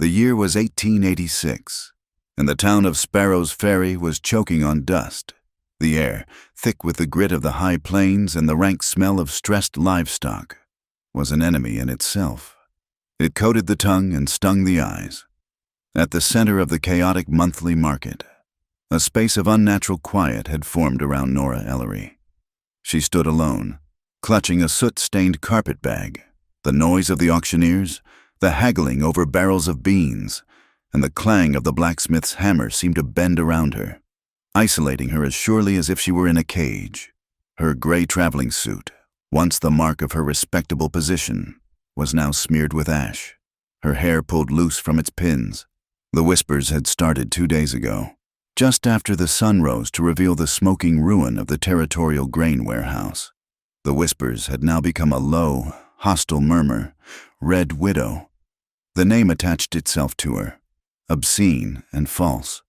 The year was 1886, and the town of Sparrow's Ferry was choking on dust, the air, thick with the grit of the high plains and the rank smell of stressed livestock, was an enemy in itself. It coated the tongue and stung the eyes. At the center of the chaotic monthly market, a space of unnatural quiet had formed around Nora Ellery. She stood alone, clutching a soot-stained carpet bag. The noise of the auctioneers, the haggling over barrels of beans, and the clang of the blacksmith's hammer seemed to bend around her, isolating her as surely as if she were in a cage. Her gray traveling suit, once the mark of her respectable position, was now smeared with ash, her hair pulled loose from its pins. The whispers had started 2 days ago, just after the sun rose to reveal the smoking ruin of the territorial grain warehouse. The whispers had now become a low, hostile murmur. Red Widow. The name attached itself to her, obscene and false.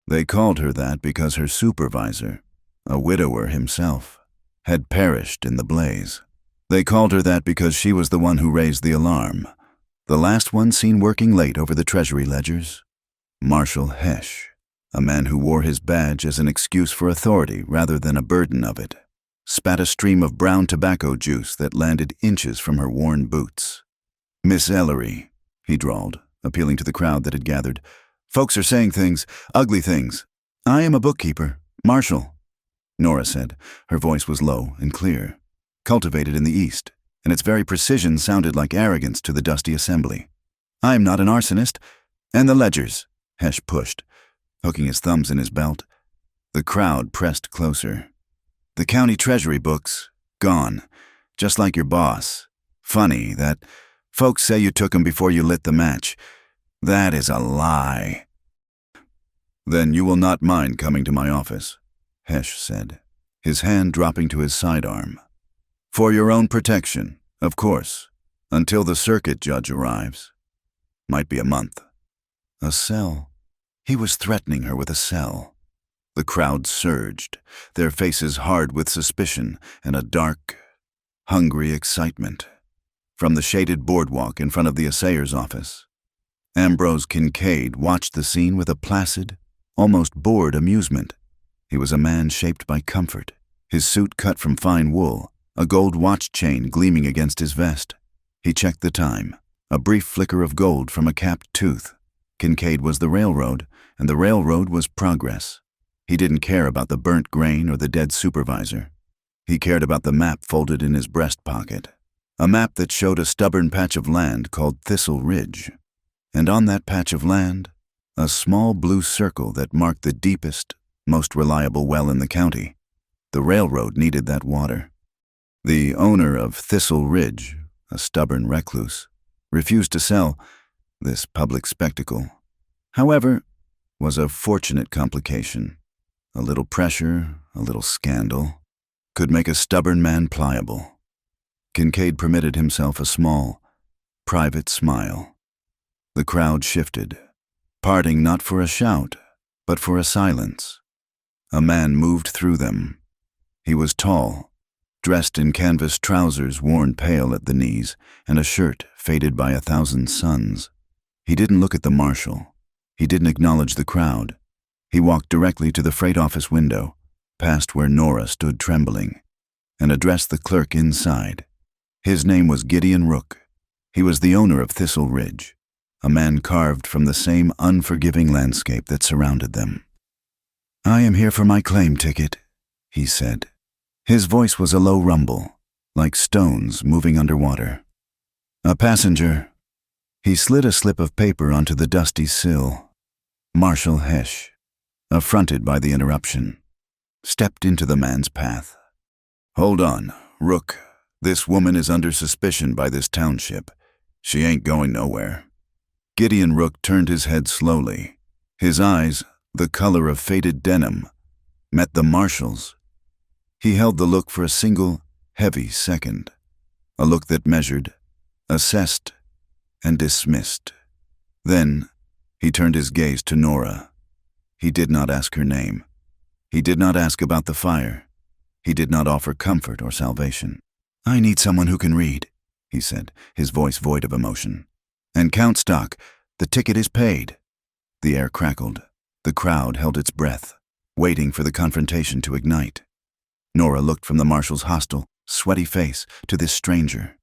They called her that because her supervisor, a widower himself, had perished in the blaze. They called her that because she was the one who raised the alarm, the last one seen working late over the treasury ledgers. Marshal Hesh, a man who wore his badge as an excuse for authority rather than a burden of it, spat a stream of brown tobacco juice that landed inches from her worn boots. "Miss Ellery," he drawled, appealing to the crowd that had gathered. "Folks are saying things, ugly things. I am a bookkeeper, Marshall," Nora said. Her voice was low and clear, cultivated in the East, and its very precision sounded like arrogance to the dusty assembly. "I am not an arsonist. And the ledgers," Hesh pushed, hooking his thumbs in his belt. The crowd pressed closer. "The county treasury books, gone, just like your boss. Funny that folks say you took 'em before you lit the match. That is a lie." "Then you will not mind coming to my office," Hesh said, his hand dropping to his sidearm. "For your own protection, of course, until the circuit judge arrives. Might be a month." A cell. He was threatening her with a cell. The crowd surged, their faces hard with suspicion and a dark, hungry excitement. From the shaded boardwalk in front of the assayer's office, Ambrose Kincaid watched the scene with a placid, almost bored amusement. He was a man shaped by comfort, his suit cut from fine wool, a gold watch chain gleaming against his vest. He checked the time, a brief flicker of gold from a capped tooth. Kincaid was the railroad, and the railroad was progress. He didn't care about the burnt grain or the dead supervisor. He cared about the map folded in his breast pocket, a map that showed a stubborn patch of land called Thistle Ridge, and on that patch of land, a small blue circle that marked the deepest, most reliable well in the county. The railroad needed that water. The owner of Thistle Ridge, a stubborn recluse, refused to sell this public spectacle. However, was a fortunate complication. A little pressure, a little scandal, could make a stubborn man pliable. Kincaid permitted himself a small, private smile. The crowd shifted, parting not for a shout, but for a silence. A man moved through them. He was tall, dressed in canvas trousers worn pale at the knees and a shirt faded by 1,000 suns. He didn't look at the marshal. He didn't acknowledge the crowd. He walked directly to the freight office window, past where Nora stood trembling, and addressed the clerk inside. His name was Gideon Rook. He was the owner of Thistle Ridge, a man carved from the same unforgiving landscape that surrounded them. "I am here for my claim ticket," he said. His voice was a low rumble, like stones moving underwater. "A passenger." He slid a slip of paper onto the dusty sill. Marshal Hesh, affronted by the interruption, stepped into the man's path. "Hold on, Rook. This woman is under suspicion by this township. She ain't going nowhere." Gideon Rook turned his head slowly. His eyes, the color of faded denim, met the marshal's. He held the look for a single, heavy second, a look that measured, assessed, and dismissed. Then, he turned his gaze to Nora. He did not ask her name. He did not ask about the fire. He did not offer comfort or salvation. "I need someone who can read," he said, his voice void of emotion. "And count stock, The ticket is paid." The air crackled. The crowd held its breath, waiting for the confrontation to ignite. Nora looked from the marshal's hostile, sweaty face to this stranger.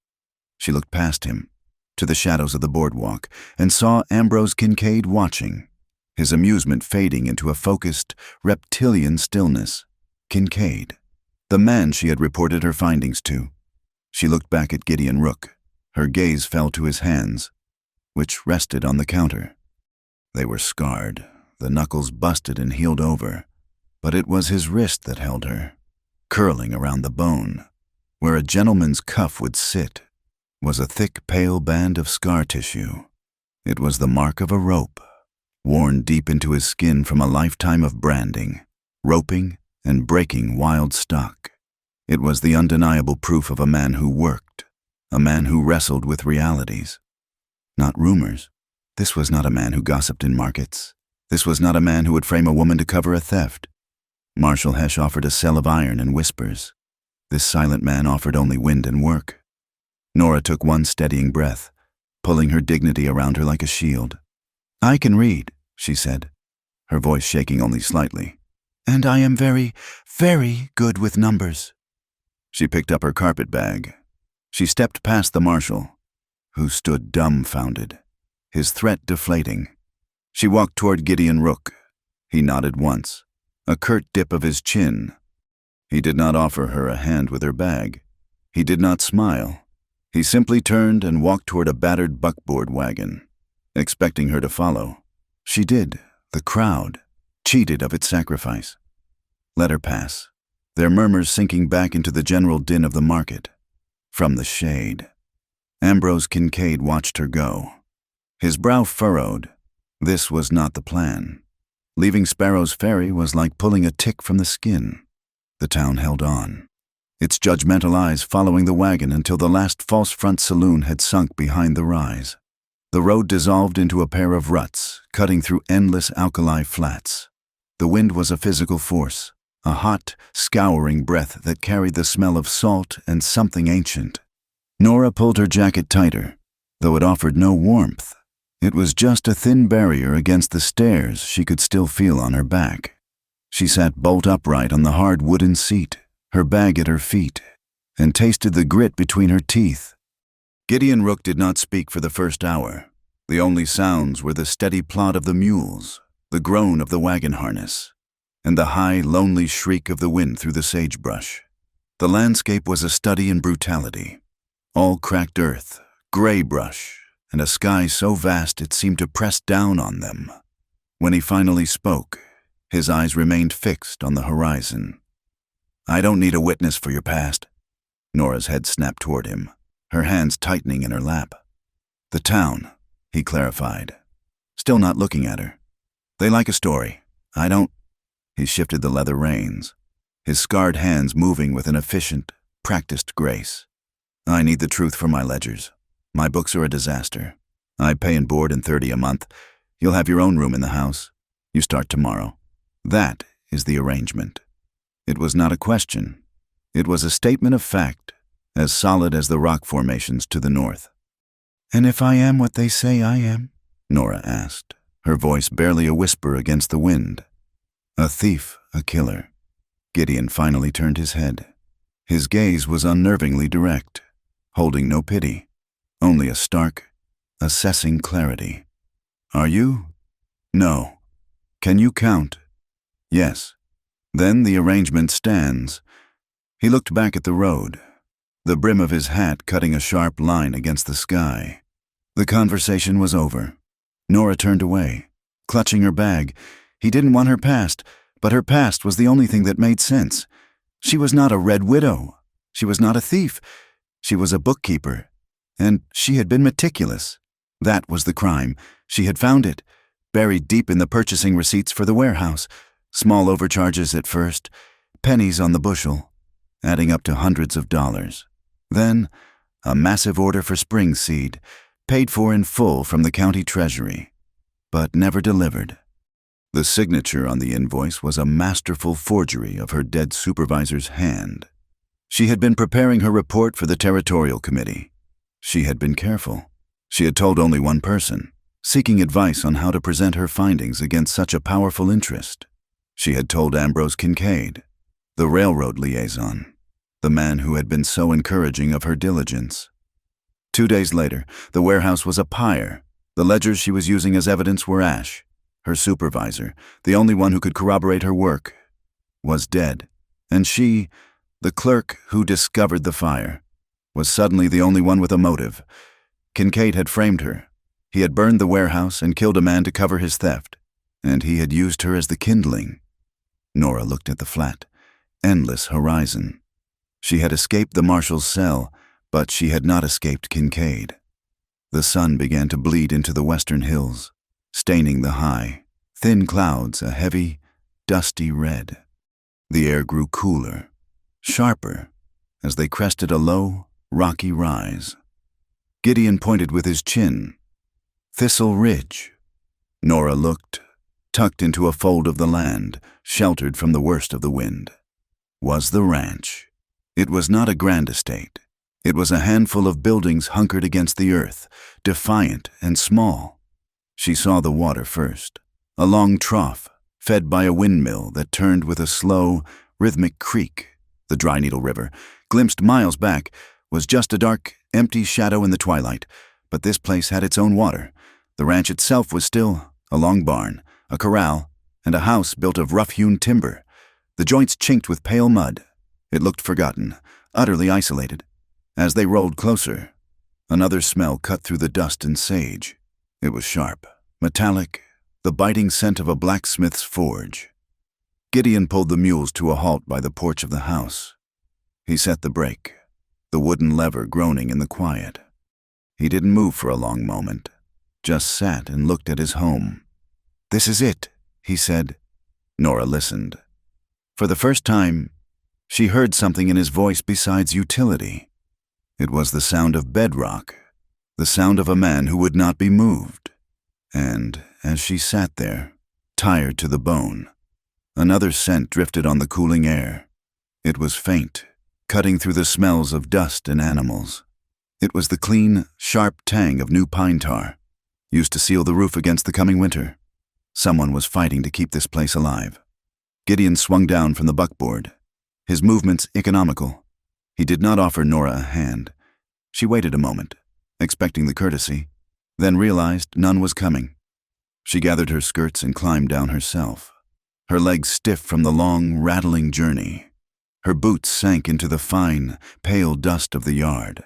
She looked past him, to the shadows of the boardwalk, and saw Ambrose Kincaid watching, his amusement fading into a focused, reptilian stillness. Kincaid, the man she had reported her findings to. She looked back at Gideon Rook. Her gaze fell to his hands, which rested on the counter. They were scarred, the knuckles busted and healed over, but it was his wrist that held her, curling around the bone. Where a gentleman's cuff would sit was a thick, pale band of scar tissue. It was the mark of a rope, worn deep into his skin from a lifetime of branding, roping, and breaking wild stock. It was the undeniable proof of a man who worked, a man who wrestled with realities. Not rumors. This was not a man who gossiped in markets. This was not a man who would frame a woman to cover a theft. Marshal Hesh offered a cell of iron and whispers. This silent man offered only wind and work. Nora took one steadying breath, pulling her dignity around her like a shield. "I can read," she said, her voice shaking only slightly. "And I am very, very good with numbers." She picked up her carpet bag. She stepped past the marshal, who stood dumbfounded, his threat deflating. She walked toward Gideon Rook. He nodded once, a curt dip of his chin. He did not offer her a hand with her bag. He did not smile. He simply turned and walked toward a battered buckboard wagon, expecting her to follow. She did. The crowd, cheated of its sacrifice. Let her pass, their murmurs sinking back into the general din of the market. From the shade, Ambrose Kincaid watched her go. His brow furrowed. This was not the plan. Leaving Sparrow's Ferry was like pulling a tick from the skin. The town held on, its judgmental eyes following the wagon until the last false front saloon had sunk behind the rise. The road dissolved into a pair of ruts, cutting through endless alkali flats. The wind was a physical force, a hot, scouring breath that carried the smell of salt and something ancient. Nora pulled her jacket tighter, though it offered no warmth. It was just a thin barrier against the stairs she could still feel on her back. She sat bolt upright on the hard wooden seat, her bag at her feet, and tasted the grit between her teeth. Gideon Rook did not speak for the first hour. The only sounds were the steady plod of the mules, the groan of the wagon harness, and the high, lonely shriek of the wind through the sagebrush. The landscape was a study in brutality. All cracked earth, gray brush, and a sky so vast it seemed to press down on them. When he finally spoke, his eyes remained fixed on the horizon. "I don't need a witness for your past." Nora's head snapped toward him, her hands tightening in her lap. "The town," he clarified, still not looking at her. "They like a story. I don't—" He shifted the leather reins, his scarred hands moving with an efficient, practiced grace. "I need the truth for my ledgers. My books are a disaster. I pay and board and $30 a month. You'll have your own room in the house. You start tomorrow. That is the arrangement." It was not a question. It was a statement of fact, as solid as the rock formations to the north. "And if I am what they say I am?" Nora asked, her voice barely a whisper against the wind. "A thief, a killer." Gideon finally turned his head. His gaze was unnervingly direct, holding no pity, only a stark, assessing clarity. "Are you?" "No." "Can you count?" "Yes." "Then the arrangement stands." He looked back at the road, the brim of his hat cutting a sharp line against the sky. The conversation was over. Nora turned away, clutching her bag. He didn't want her past, but her past was the only thing that made sense. She was not a red widow. She was not a thief. She was a bookkeeper. And she had been meticulous. That was the crime. She had found it, buried deep in the purchasing receipts for the warehouse. Small overcharges at first, pennies on the bushel, adding up to hundreds of dollars. Then, a massive order for spring seed, paid for in full from the county treasury, but never delivered. The signature on the invoice was a masterful forgery of her dead supervisor's hand. She had been preparing her report for the territorial committee. She had been careful. She had told only one person, seeking advice on how to present her findings against such a powerful interest. She had told Ambrose Kincaid, the railroad liaison, the man who had been so encouraging of her diligence. 2 days later, the warehouse was a pyre. The ledgers she was using as evidence were ash. Her supervisor, the only one who could corroborate her work, was dead, and she, the clerk who discovered the fire, was suddenly the only one with a motive. Kincaid had framed her. He had burned the warehouse and killed a man to cover his theft, and he had used her as the kindling. Nora looked at the flat, endless horizon. She had escaped the marshal's cell, but she had not escaped Kincaid. The sun began to bleed into the western hills, staining the high, thin clouds a heavy, dusty red. The air grew cooler, sharper, as they crested a low, rocky rise. Gideon pointed with his chin. Thistle Ridge. Nora looked, tucked into a fold of the land, sheltered from the worst of the wind. Was the ranch. It was not a grand estate. It was a handful of buildings hunkered against the earth, defiant and small. She saw the water first, a long trough, fed by a windmill that turned with a slow, rhythmic creak. The Dry Needle River, glimpsed miles back, was just a dark, empty shadow in the twilight, but this place had its own water. The ranch itself was still a long barn, a corral, and a house built of rough-hewn timber. The joints chinked with pale mud. It looked forgotten, utterly isolated. As they rolled closer, another smell cut through the dust and sage. It was sharp, metallic, the biting scent of a blacksmith's forge. Gideon pulled the mules to a halt by the porch of the house. He set the brake, the wooden lever groaning in the quiet. He didn't move for a long moment, just sat and looked at his home. "This is it," he said. Nora listened. For the first time, she heard something in his voice besides utility. It was the sound of bedrock, the sound of a man who would not be moved. And as she sat there, tired to the bone, another scent drifted on the cooling air. It was faint, cutting through the smells of dust and animals. It was the clean, sharp tang of new pine tar, used to seal the roof against the coming winter. Someone was fighting to keep this place alive. Gideon swung down from the buckboard, his movements economical. He did not offer Nora a hand. She waited a moment, expecting the courtesy, then realized none was coming. She gathered her skirts and climbed down herself, her legs stiff from the long, rattling journey. Her boots sank into the fine, pale dust of the yard.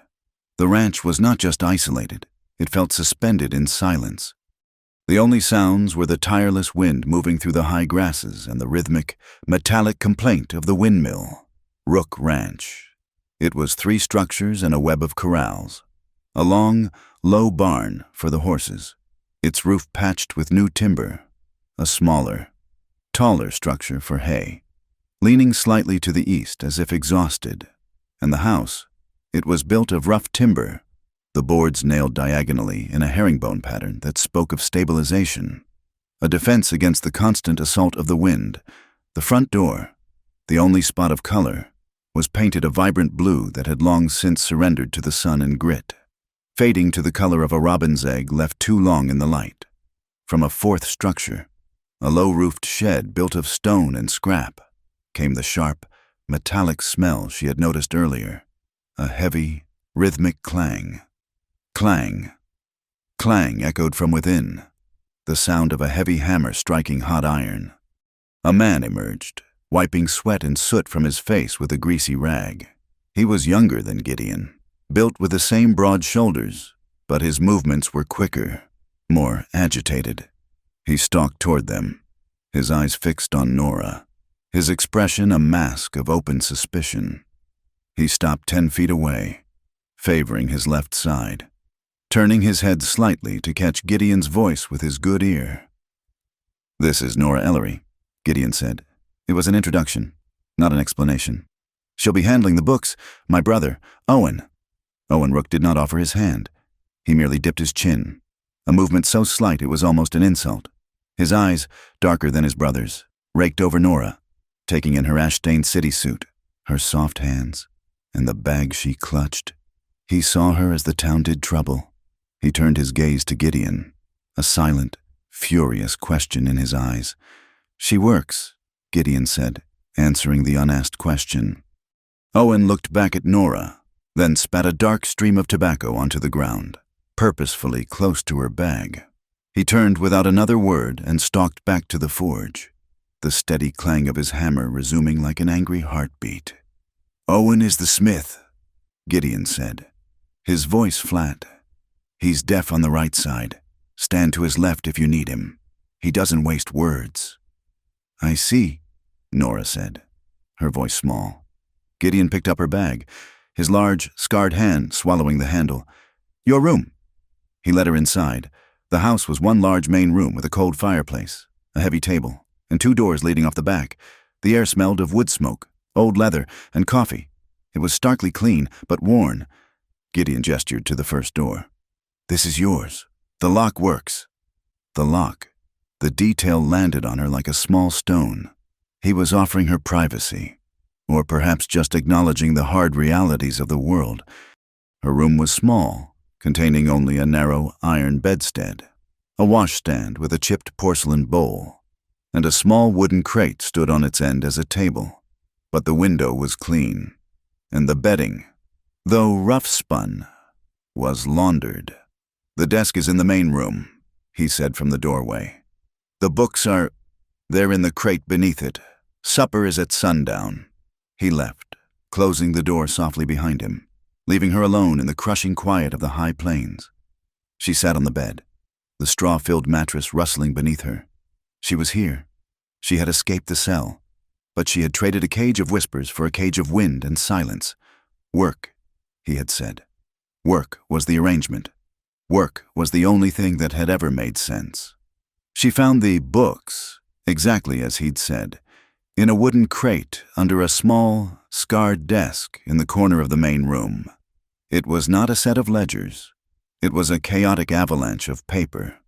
The ranch was not just isolated, it felt suspended in silence. The only sounds were the tireless wind moving through the high grasses and the rhythmic, metallic complaint of the windmill. Rook Ranch. It was 3 structures and a web of corrals. A long, low barn for the horses, its roof patched with new timber. A smaller, taller structure for hay, leaning slightly to the east as if exhausted. And the house, it was built of rough timber, the boards nailed diagonally in a herringbone pattern that spoke of stabilization, a defense against the constant assault of the wind. The front door, the only spot of color, was painted a vibrant blue that had long since surrendered to the sun and grit, fading to the color of a robin's egg left too long in the light. From a 4th structure, a low-roofed shed built of stone and scrap, came the sharp, metallic smell she had noticed earlier, a heavy, rhythmic clang. Clang. Clang echoed from within, the sound of a heavy hammer striking hot iron. A man emerged, wiping sweat and soot from his face with a greasy rag. He was younger than Gideon, built with the same broad shoulders, but his movements were quicker, more agitated. He stalked toward them, his eyes fixed on Nora, his expression a mask of open suspicion. He stopped 10 feet away, favoring his left side, turning his head slightly to catch Gideon's voice with his good ear. "This is Nora Ellery," Gideon said. It was an introduction, not an explanation. "She'll be handling the books. My brother, Owen." Owen Rook did not offer his hand. He merely dipped his chin, a movement so slight it was almost an insult. His eyes, darker than his brother's, raked over Nora, taking in her ash-stained city suit, her soft hands, and the bag she clutched. He saw her as the town did trouble. He turned his gaze to Gideon. a silent, furious question in his eyes. "She works," Gideon said, answering the unasked question. Owen looked back at Nora, then spat a dark stream of tobacco onto the ground, purposefully close to her bag. He turned without another word and stalked back to the forge, the steady clang of his hammer resuming like an angry heartbeat. "Owen is the smith," Gideon said, his voice flat. "He's deaf on the right side. Stand to his left if you need him. He doesn't waste words." "I see," Nora said, her voice small. Gideon picked up her bag, his large, scarred hand swallowing the handle. "Your room." He led her inside. The house was one large main room with a cold fireplace, a heavy table, and 2 doors leading off the back. The air smelled of wood smoke, old leather, and coffee. It was starkly clean, but worn. Gideon gestured to the first door. "This is yours. The lock works." The lock. The detail landed on her like a small stone. He was offering her privacy, or perhaps just acknowledging the hard realities of the world. Her room was small, containing only a narrow iron bedstead, a washstand with a chipped porcelain bowl, and a small wooden crate stood on its end as a table. But the window was clean, and the bedding, though rough-spun, was laundered. "The desk is in the main room," he said from the doorway. "The books they're in the crate beneath it. Supper is at sundown." He left, closing the door softly behind him, leaving her alone in the crushing quiet of the high plains. She sat on the bed, the straw-filled mattress rustling beneath her. She was here. She had escaped the cell, but she had traded a cage of whispers for a cage of wind and silence. Work, he had said. Work was the arrangement. Work was the only thing that had ever made sense. She found the books, exactly as he'd said, in a wooden crate under a small, scarred desk in the corner of the main room. It was not a set of ledgers. It was a chaotic avalanche of paper.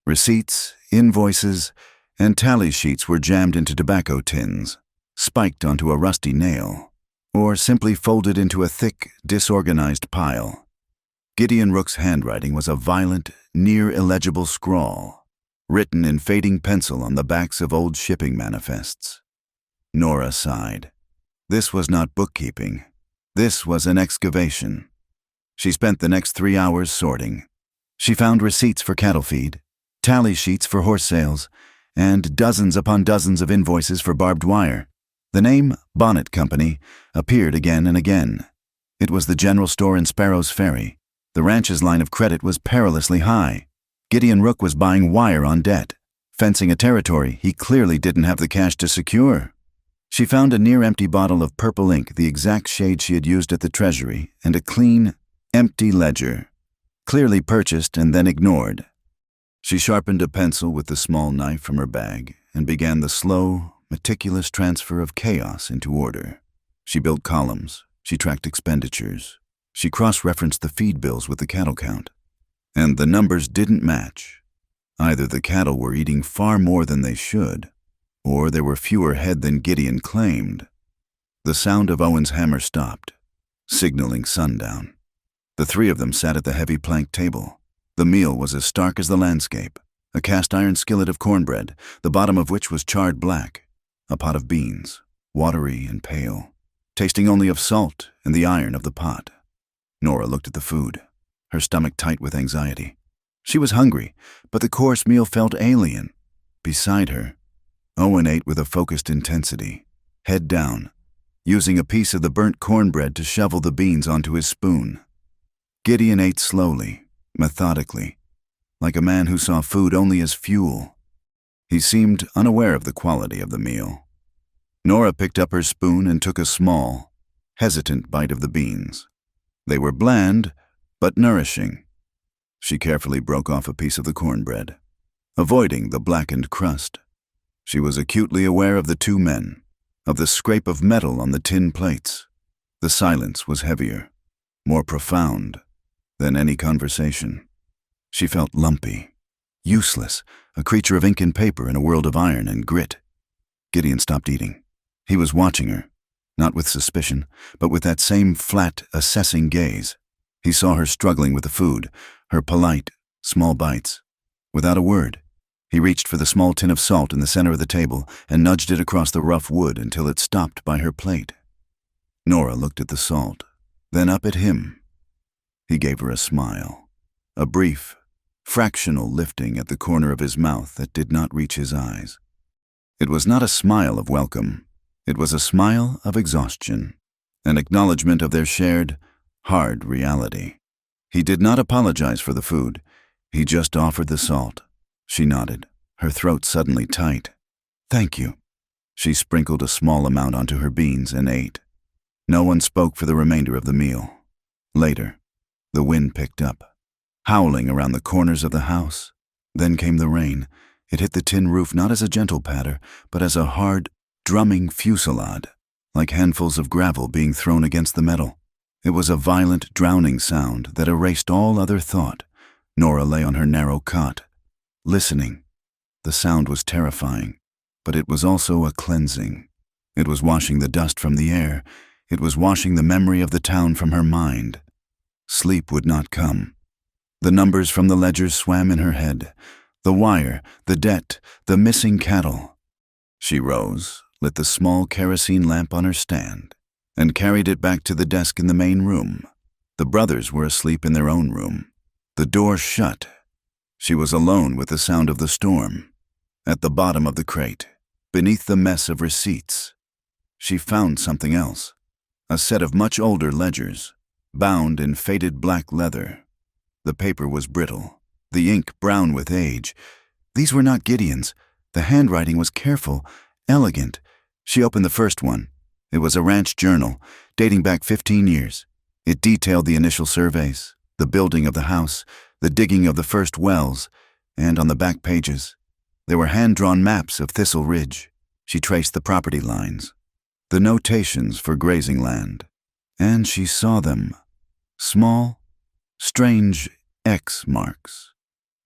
Receipts, invoices, and tally sheets were jammed into tobacco tins, spiked onto a rusty nail, or simply folded into a thick, disorganized pile. Gideon Rook's handwriting was a violent, near-illegible scrawl, written in fading pencil on the backs of old shipping manifests. Nora sighed. This was not bookkeeping. This was an excavation. She spent the next 3 hours sorting. She found receipts for cattle feed, tally sheets for horse sales, and dozens upon dozens of invoices for barbed wire. The name Bonnet Company appeared again and again. It was the general store in Sparrow's Ferry. The ranch's line of credit was perilously high. Gideon Rook was buying wire on debt, fencing a territory he clearly didn't have the cash to secure. She found a near-empty bottle of purple ink, the exact shade she had used at the treasury, and a clean, empty ledger, clearly purchased and then ignored. She sharpened a pencil with the small knife from her bag and began the slow, meticulous transfer of chaos into order. She built columns. She tracked expenditures. She cross-referenced the feed bills with the cattle count. And the numbers didn't match. Either the cattle were eating far more than they should, or there were fewer head than Gideon claimed. The sound of Owen's hammer stopped, signaling sundown. The 3 of them sat at the heavy plank table. The meal was as stark as the landscape, a cast-iron skillet of cornbread, the bottom of which was charred black, a pot of beans, watery and pale, tasting only of salt and the iron of the pot. Nora looked at the food, her stomach tight with anxiety. She was hungry, but the coarse meal felt alien. Beside her, Owen ate with a focused intensity, head down, using a piece of the burnt cornbread to shovel the beans onto his spoon. Gideon ate slowly, methodically, like a man who saw food only as fuel. He seemed unaware of the quality of the meal. Nora picked up her spoon and took a small, hesitant bite of the beans. They were bland, but nourishing. She carefully broke off a piece of the cornbread, avoiding the blackened crust. She was acutely aware of the 2 men, of the scrape of metal on the tin plates. The silence was heavier, more profound than any conversation. She felt lumpy, useless, a creature of ink and paper in a world of iron and grit. Gideon stopped eating. He was watching her, not with suspicion, but with that same flat, assessing gaze. He saw her struggling with the food, her polite, small bites. Without a word, he reached for the small tin of salt in the center of the table and nudged it across the rough wood until it stopped by her plate. Nora looked at the salt, then up at him. He gave her a smile, a brief, fractional lifting at the corner of his mouth that did not reach his eyes. It was not a smile of welcome. It was a smile of exhaustion, an acknowledgement of their shared, hard reality. He did not apologize for the food. He just offered the salt. She nodded, her throat suddenly tight. "Thank you." She sprinkled a small amount onto her beans and ate. No one spoke for the remainder of the meal. Later, the wind picked up, howling around the corners of the house. Then came the rain. It hit the tin roof not as a gentle patter, but as a hard, drumming fusillade, like handfuls of gravel being thrown against the metal. It was a violent, drowning sound that erased all other thought. Nora lay on her narrow cot, listening. The sound was terrifying, but it was also a cleansing. It was washing the dust from the air. It was washing the memory of the town from her mind. Sleep would not come. The numbers from the ledgers swam in her head. The wire, the debt, the missing cattle. She rose, lit the small kerosene lamp on her stand, and carried it back to the desk in the main room. The brothers were asleep in their own room. The door shut. She was alone with the sound of the storm. At the bottom of the crate, beneath the mess of receipts, she found something else. A set of much older ledgers, bound in faded black leather. The paper was brittle, the ink brown with age. These were not Gideon's. The handwriting was careful, elegant. She opened the first one. It was a ranch journal, dating back 15 years. It detailed the initial surveys, the building of the house, the digging of the first wells, and on the back pages, there were hand-drawn maps of Thistle Ridge. She traced the property lines, the notations for grazing land, and she saw them. Small, strange X marks,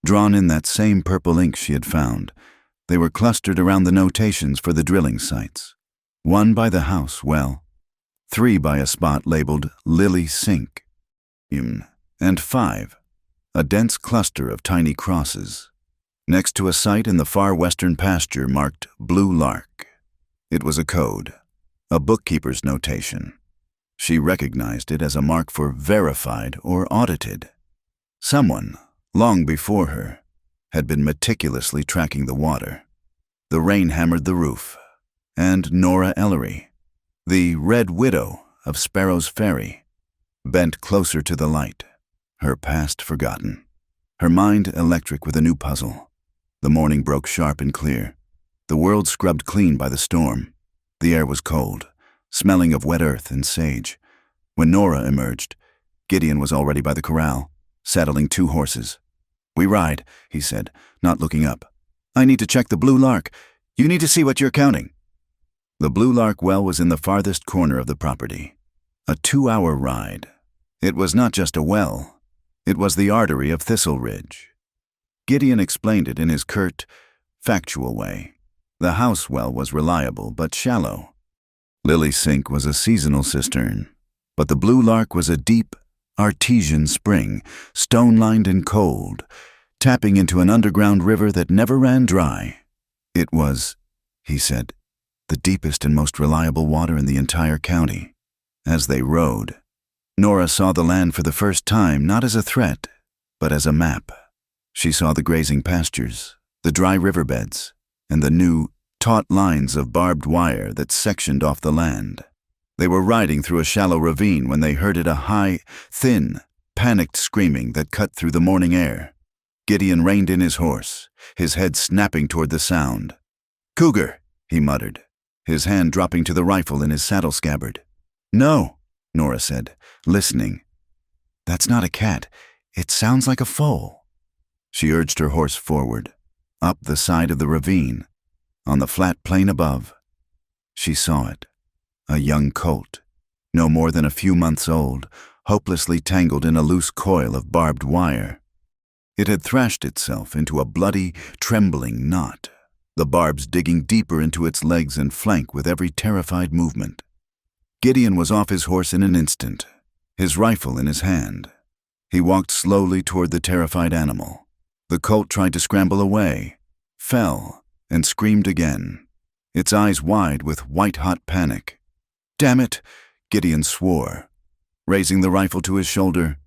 drawn in that same purple ink she had found. They were clustered around the notations for the drilling sites. 1 by the house well, 3 by a spot labeled Lily Sink, and 5, a dense cluster of tiny crosses, next to a site in the far western pasture marked Blue Lark. It was a code, a bookkeeper's notation. She recognized it as a mark for verified or audited. Someone, long before her, had been meticulously tracking the water. The rain hammered the roof, and Nora Ellery, the Red Widow of Sparrow's Ferry, bent closer to the light, her past forgotten, her mind electric with a new puzzle. The morning broke sharp and clear, the world scrubbed clean by the storm. The air was cold, smelling of wet earth and sage. When Nora emerged, Gideon was already by the corral, saddling 2 horses. "We ride," he said, not looking up. "I need to check the Blue Lark. You need to see what you're counting." The Blue Lark well was in the farthest corner of the property. A 2-hour ride. It was not just a well. It was the artery of Thistle Ridge. Gideon explained it in his curt, factual way. The house well was reliable but shallow. Lily Sink was a seasonal cistern, but the Blue Lark was a deep, artesian spring, stone-lined and cold, tapping into an underground river that never ran dry. It was, he said, the deepest and most reliable water in the entire county. As they rode, Nora saw the land for the first time not as a threat, but as a map. She saw the grazing pastures, the dry riverbeds, and the new, taut lines of barbed wire that sectioned off the land. They were riding through a shallow ravine when they heard a high, thin, panicked screaming that cut through the morning air. Gideon reined in his horse, his head snapping toward the sound. "Cougar," he muttered, his hand dropping to the rifle in his saddle scabbard. "No," Nora said, listening. "That's not a cat. It sounds like a foal." She urged her horse forward, up the side of the ravine, on the flat plain above. She saw it, a young colt, no more than a few months old, hopelessly tangled in a loose coil of barbed wire. It had thrashed itself into a bloody, trembling knot, the barbs digging deeper into its legs and flank with every terrified movement. Gideon was off his horse in an instant, his rifle in his hand. He walked slowly toward the terrified animal, The colt tried to scramble away, fell, and screamed again, its eyes wide with white-hot panic. "Damn it!" Gideon swore, raising the rifle to his shoulder.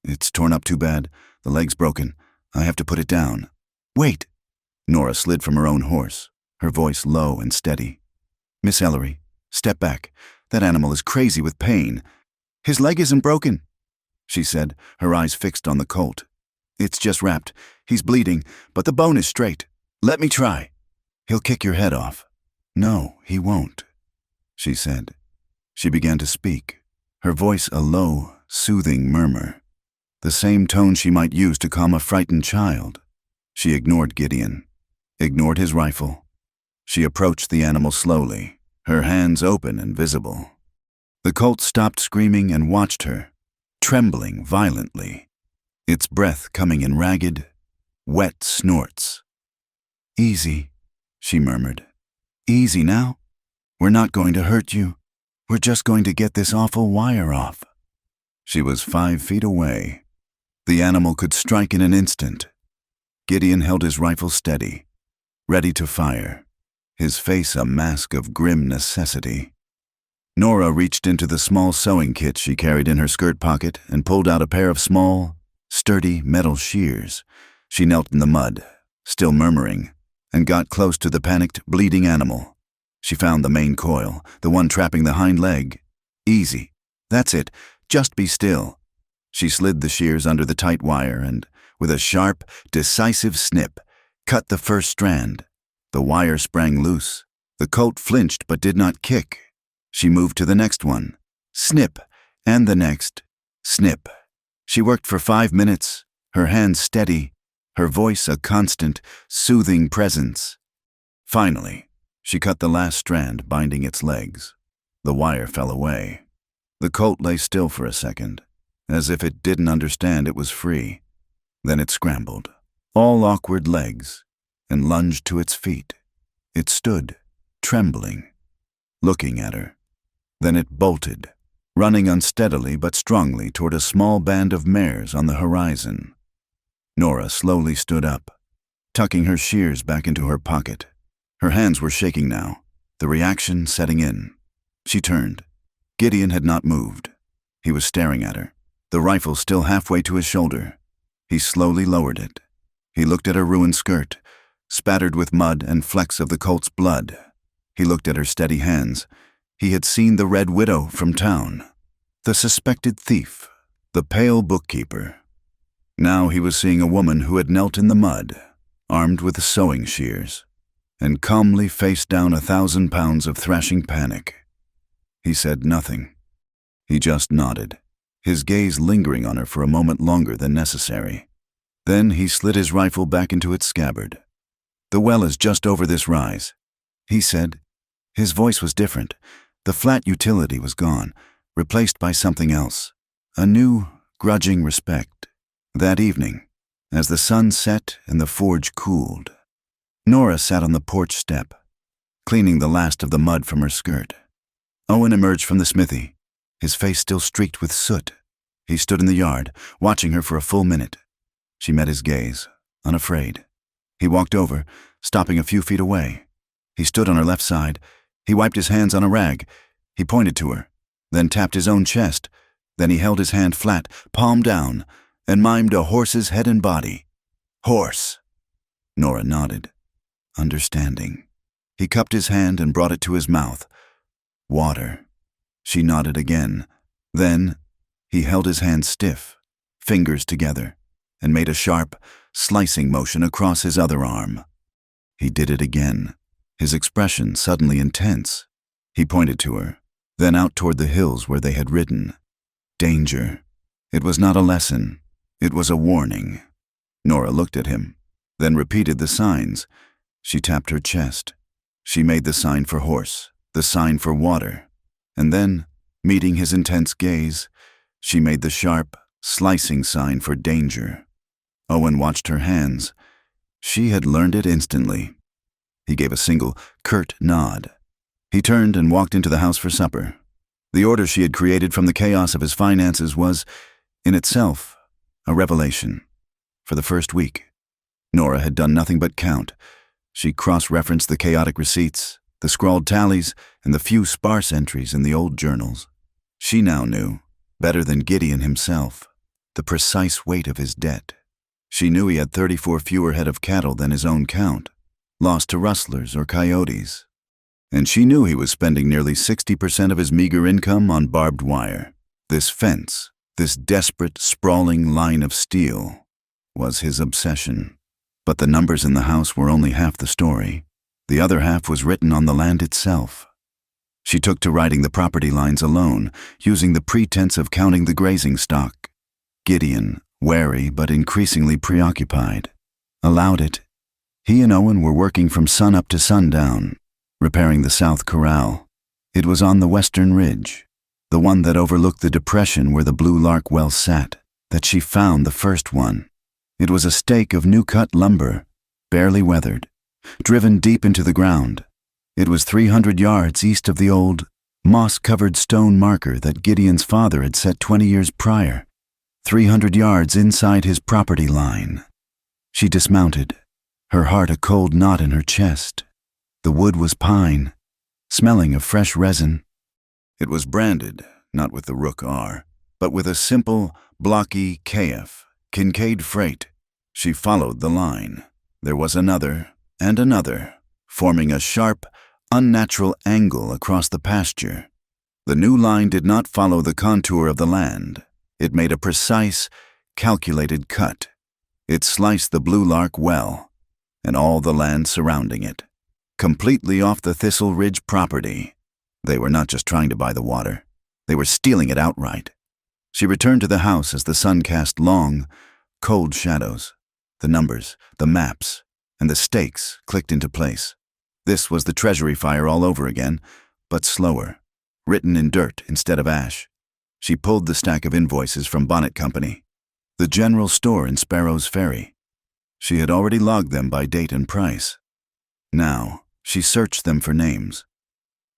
"It's torn up too bad. The leg's broken. I have to put it down." "Wait!" Nora slid from her own horse, her voice low and steady. "Miss Ellery, step back. That animal is crazy with pain. His leg isn't broken," she said, her eyes fixed on the colt. "It's just wrapped. He's bleeding, but the bone is straight. Let me try." "He'll kick your head off." "No, he won't," she said. She began to speak, her voice a low, soothing murmur, the same tone she might use to calm a frightened child. She ignored Gideon, ignored his rifle. She approached the animal slowly, her hands open and visible. The colt stopped screaming and watched her, trembling violently, its breath coming in ragged, wet snorts. "Easy," she murmured. "Easy now. We're not going to hurt you. We're just going to get this awful wire off." She was 5 feet away. The animal could strike in an instant. Gideon held his rifle steady, ready to fire, his face a mask of grim necessity. Nora reached into the small sewing kit she carried in her skirt pocket and pulled out a pair of small, sturdy metal shears. She knelt in the mud, still murmuring, and got close to the panicked, bleeding animal. She found the main coil, the one trapping the hind leg. "Easy. That's it. Just be still." She slid the shears under the tight wire and, with a sharp, decisive snip, cut the first strand. The wire sprang loose. The colt flinched but did not kick. She moved to the next one. Snip, and the next. Snip. She worked for 5 minutes, her hands steady, her voice a constant, soothing presence. Finally, she cut the last strand binding its legs. The wire fell away. The colt lay still for a second, as if it didn't understand it was free. Then it scrambled, all awkward legs, and lunged to its feet. It stood, trembling, looking at her. Then it bolted, running unsteadily but strongly toward a small band of mares on the horizon. Nora slowly stood up, tucking her shears back into her pocket. Her hands were shaking now, the reaction setting in. She turned. Gideon had not moved. He was staring at her, the rifle still halfway to his shoulder. He slowly lowered it. He looked at her ruined skirt, spattered with mud and flecks of the colt's blood. He looked at her steady hands. He had seen the Red Widow from town, the suspected thief, the pale bookkeeper. Now he was seeing a woman who had knelt in the mud, armed with sewing shears, and calmly faced down 1,000 pounds of thrashing panic. He said nothing. He just nodded, his gaze lingering on her for a moment longer than necessary. Then he slid his rifle back into its scabbard. "The well is just over this rise," he said. His voice was different. The flat utility was gone, replaced by something else, a new, grudging respect. That evening, as the sun set and the forge cooled, Nora sat on the porch step, cleaning the last of the mud from her skirt. Owen emerged from the smithy, his face still streaked with soot. He stood in the yard, watching her for a full minute. She met his gaze, unafraid. He walked over, stopping a few feet away. He stood on her left side. He wiped his hands on a rag. He pointed to her, then tapped his own chest. Then he held his hand flat, palm down, and mimed a horse's head and body. "Horse." Nora nodded, understanding. He cupped his hand and brought it to his mouth. "Water." She nodded again. Then he held his hand stiff, fingers together, and made a sharp, slicing motion across his other arm. He did it again, his expression suddenly intense. He pointed to her, then out toward the hills where they had ridden. Danger. It was not a lesson. It was a warning. Nora looked at him, then repeated the signs. She tapped her chest. She made the sign for horse, the sign for water. And then, meeting his intense gaze, she made the sharp, slicing sign for danger. Owen watched her hands. She had learned it instantly. He gave a single, curt nod. He turned and walked into the house for supper. The order she had created from the chaos of his finances was, in itself, a revelation. For the first week, Nora had done nothing but count. She cross-referenced the chaotic receipts, the scrawled tallies, and the few sparse entries in the old journals. She now knew, better than Gideon himself, the precise weight of his debt. She knew he had 34 fewer head of cattle than his own count, lost to rustlers or coyotes. And she knew he was spending nearly 60% of his meager income on barbed wire. This fence, this desperate, sprawling line of steel, was his obsession. But the numbers in the house were only half the story. The other half was written on the land itself. She took to writing the property lines alone, using the pretense of counting the grazing stock. Gideon, wary but increasingly preoccupied, allowed it. He and Owen were working from sunup to sundown, repairing the South Corral. It was on the western ridge, the one that overlooked the depression where the blue lark well sat, that she found the first one. It was a stake of new-cut lumber, barely weathered, driven deep into the ground. It was 300 yards east of the old, moss-covered stone marker that Gideon's father had set 20 years prior, 300 yards inside his property line. She dismounted, her heart a cold knot in her chest. The wood was pine, smelling of fresh resin. It was branded, not with the Rook R, but with a simple, blocky KF, Kincaid Freight. She followed the line. There was another, and another, forming a sharp, unnatural angle across the pasture. The new line did not follow the contour of the land. It made a precise, calculated cut. It sliced the Blue Lark well, and all the land surrounding it, completely off the Thistle Ridge property. They were not just trying to buy the water. They were stealing it outright. She returned to the house as the sun cast long, cold shadows. The numbers, the maps, and the stakes clicked into place. This was the Treasury fire all over again, but slower, written in dirt instead of ash. She pulled the stack of invoices from Bonnet Company, the general store in Sparrow's Ferry. She had already logged them by date and price. Now, she searched them for names.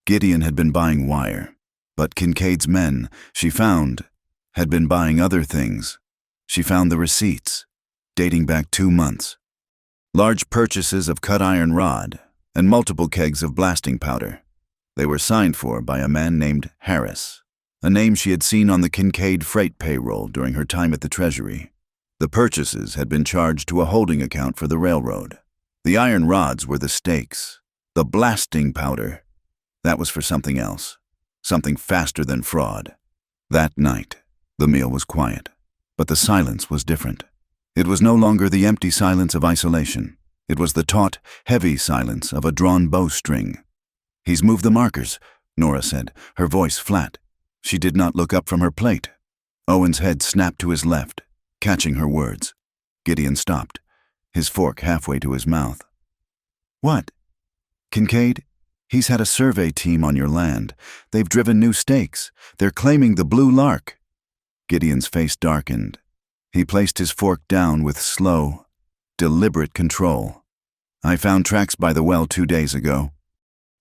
Gideon had been buying wire, but Kincaid's men, she found, had been buying other things. She found the receipts, dating back 2 months. Large purchases of cut iron rod and multiple kegs of blasting powder. They were signed for by a man named Harris, a name she had seen on the Kincaid Freight payroll during her time at the Treasury. The purchases had been charged to a holding account for the railroad. The iron rods were the stakes. The blasting powder, that was for something else, something faster than fraud. That night, the meal was quiet, but the silence was different. It was no longer the empty silence of isolation. It was the taut, heavy silence of a drawn bowstring. "He's moved the markers," Nora said, her voice flat. She did not look up from her plate. Owen's head snapped to his left, catching her words. Gideon stopped, his fork halfway to his mouth. "What?" "Kincaid, he's had a survey team on your land. They've driven new stakes. They're claiming the Blue Lark." Gideon's face darkened. He placed his fork down with slow, deliberate control. "I found tracks by the well 2 days ago.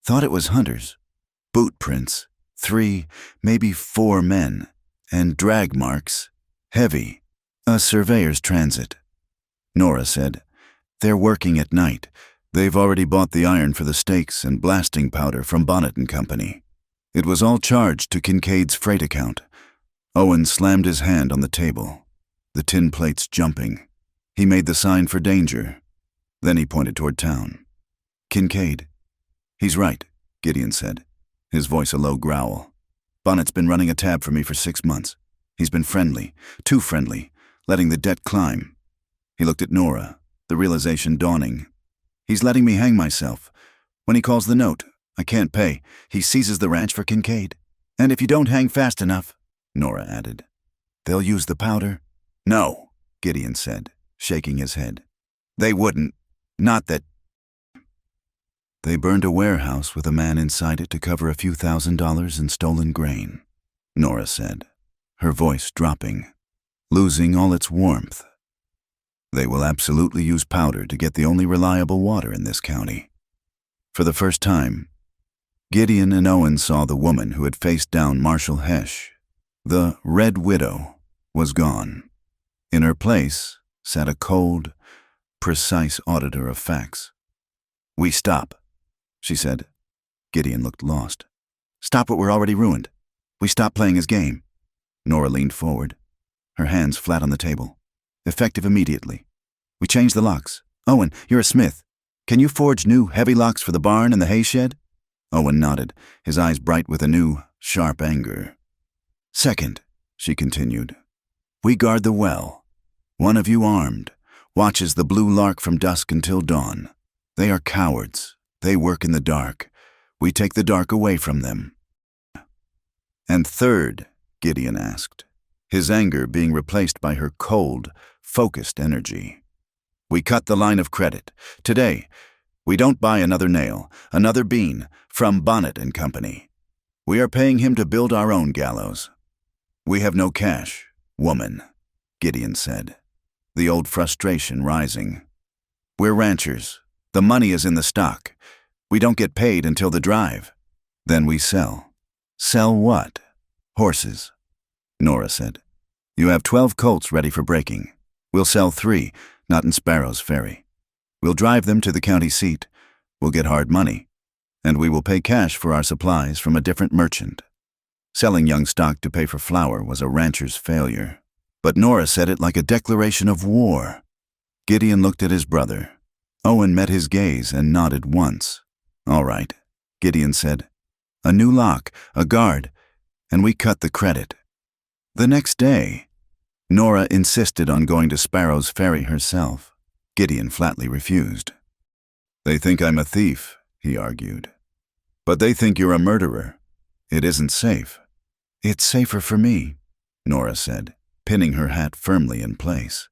Thought it was hunters. Boot prints, 3, maybe 4 men, and drag marks, heavy, a surveyor's transit." Nora said, "They're working at night. They've already bought the iron for the stakes and blasting powder from Bonnet and Company." It was all charged to Kincaid's freight account. Owen slammed his hand on the table, the tin plates jumping. He made the sign for danger. Then he pointed toward town. "Kincaid." "He's right," Gideon said, his voice a low growl. "Bonnet's been running a tab for me for 6 months. He's been friendly, too friendly, letting the debt climb." He looked at Nora, the realization dawning. "He's letting me hang myself. When he calls the note, I can't pay. He seizes the ranch for Kincaid. And if you don't hang fast enough," Nora added, "they'll use the powder." "No," Gideon said, shaking his head. "They wouldn't. Not that—" "They burned a warehouse with a man inside it to cover a few $1,000s in stolen grain," Nora said, her voice dropping, losing all its warmth. "They will absolutely use powder to get the only reliable water in this county." For the first time, Gideon and Owen saw the woman who had faced down Marshall Hesh. The Red Widow was gone. In her place sat a cold, precise auditor of facts. "We stop," she said. Gideon looked lost. "Stop what we're already ruined. We stop playing his game." Nora leaned forward, her hands flat on the table. "Effective immediately. We change the locks. Owen, you're a smith. Can you forge new heavy locks for the barn and the hay shed?" Owen nodded, his eyes bright with a new, sharp anger. "Second," she continued, "we guard the well. One of you armed watches the blue lark from dusk until dawn. They are cowards. They work in the dark. We take the dark away from them." "And third," Gideon asked, his anger being replaced by her cold, focused energy, "we cut the line of credit. Today, we don't buy another nail, another bean, from Bonnet and Company. We are paying him to build our own gallows." "We have no cash, woman," Gideon said, the old frustration rising. "We're ranchers. The money is in the stock. We don't get paid until the drive. Then we sell." "Sell what?" "Horses," Nora said. "You have 12 colts ready for breaking. We'll sell 3, not in Sparrow's Ferry. We'll drive them to the county seat. We'll get hard money. And we will pay cash for our supplies from a different merchant." Selling young stock to pay for flour was a rancher's failure. But Nora said it like a declaration of war. Gideon looked at his brother. Owen met his gaze and nodded once. "All right," Gideon said. "A new lock, a guard, and we cut the credit." The next day, Nora insisted on going to Sparrow's Ferry herself. Gideon flatly refused. "They think I'm a thief," he argued. "But they think you're a murderer. It isn't safe." "It's safer for me," Nora said, pinning her hat firmly in place.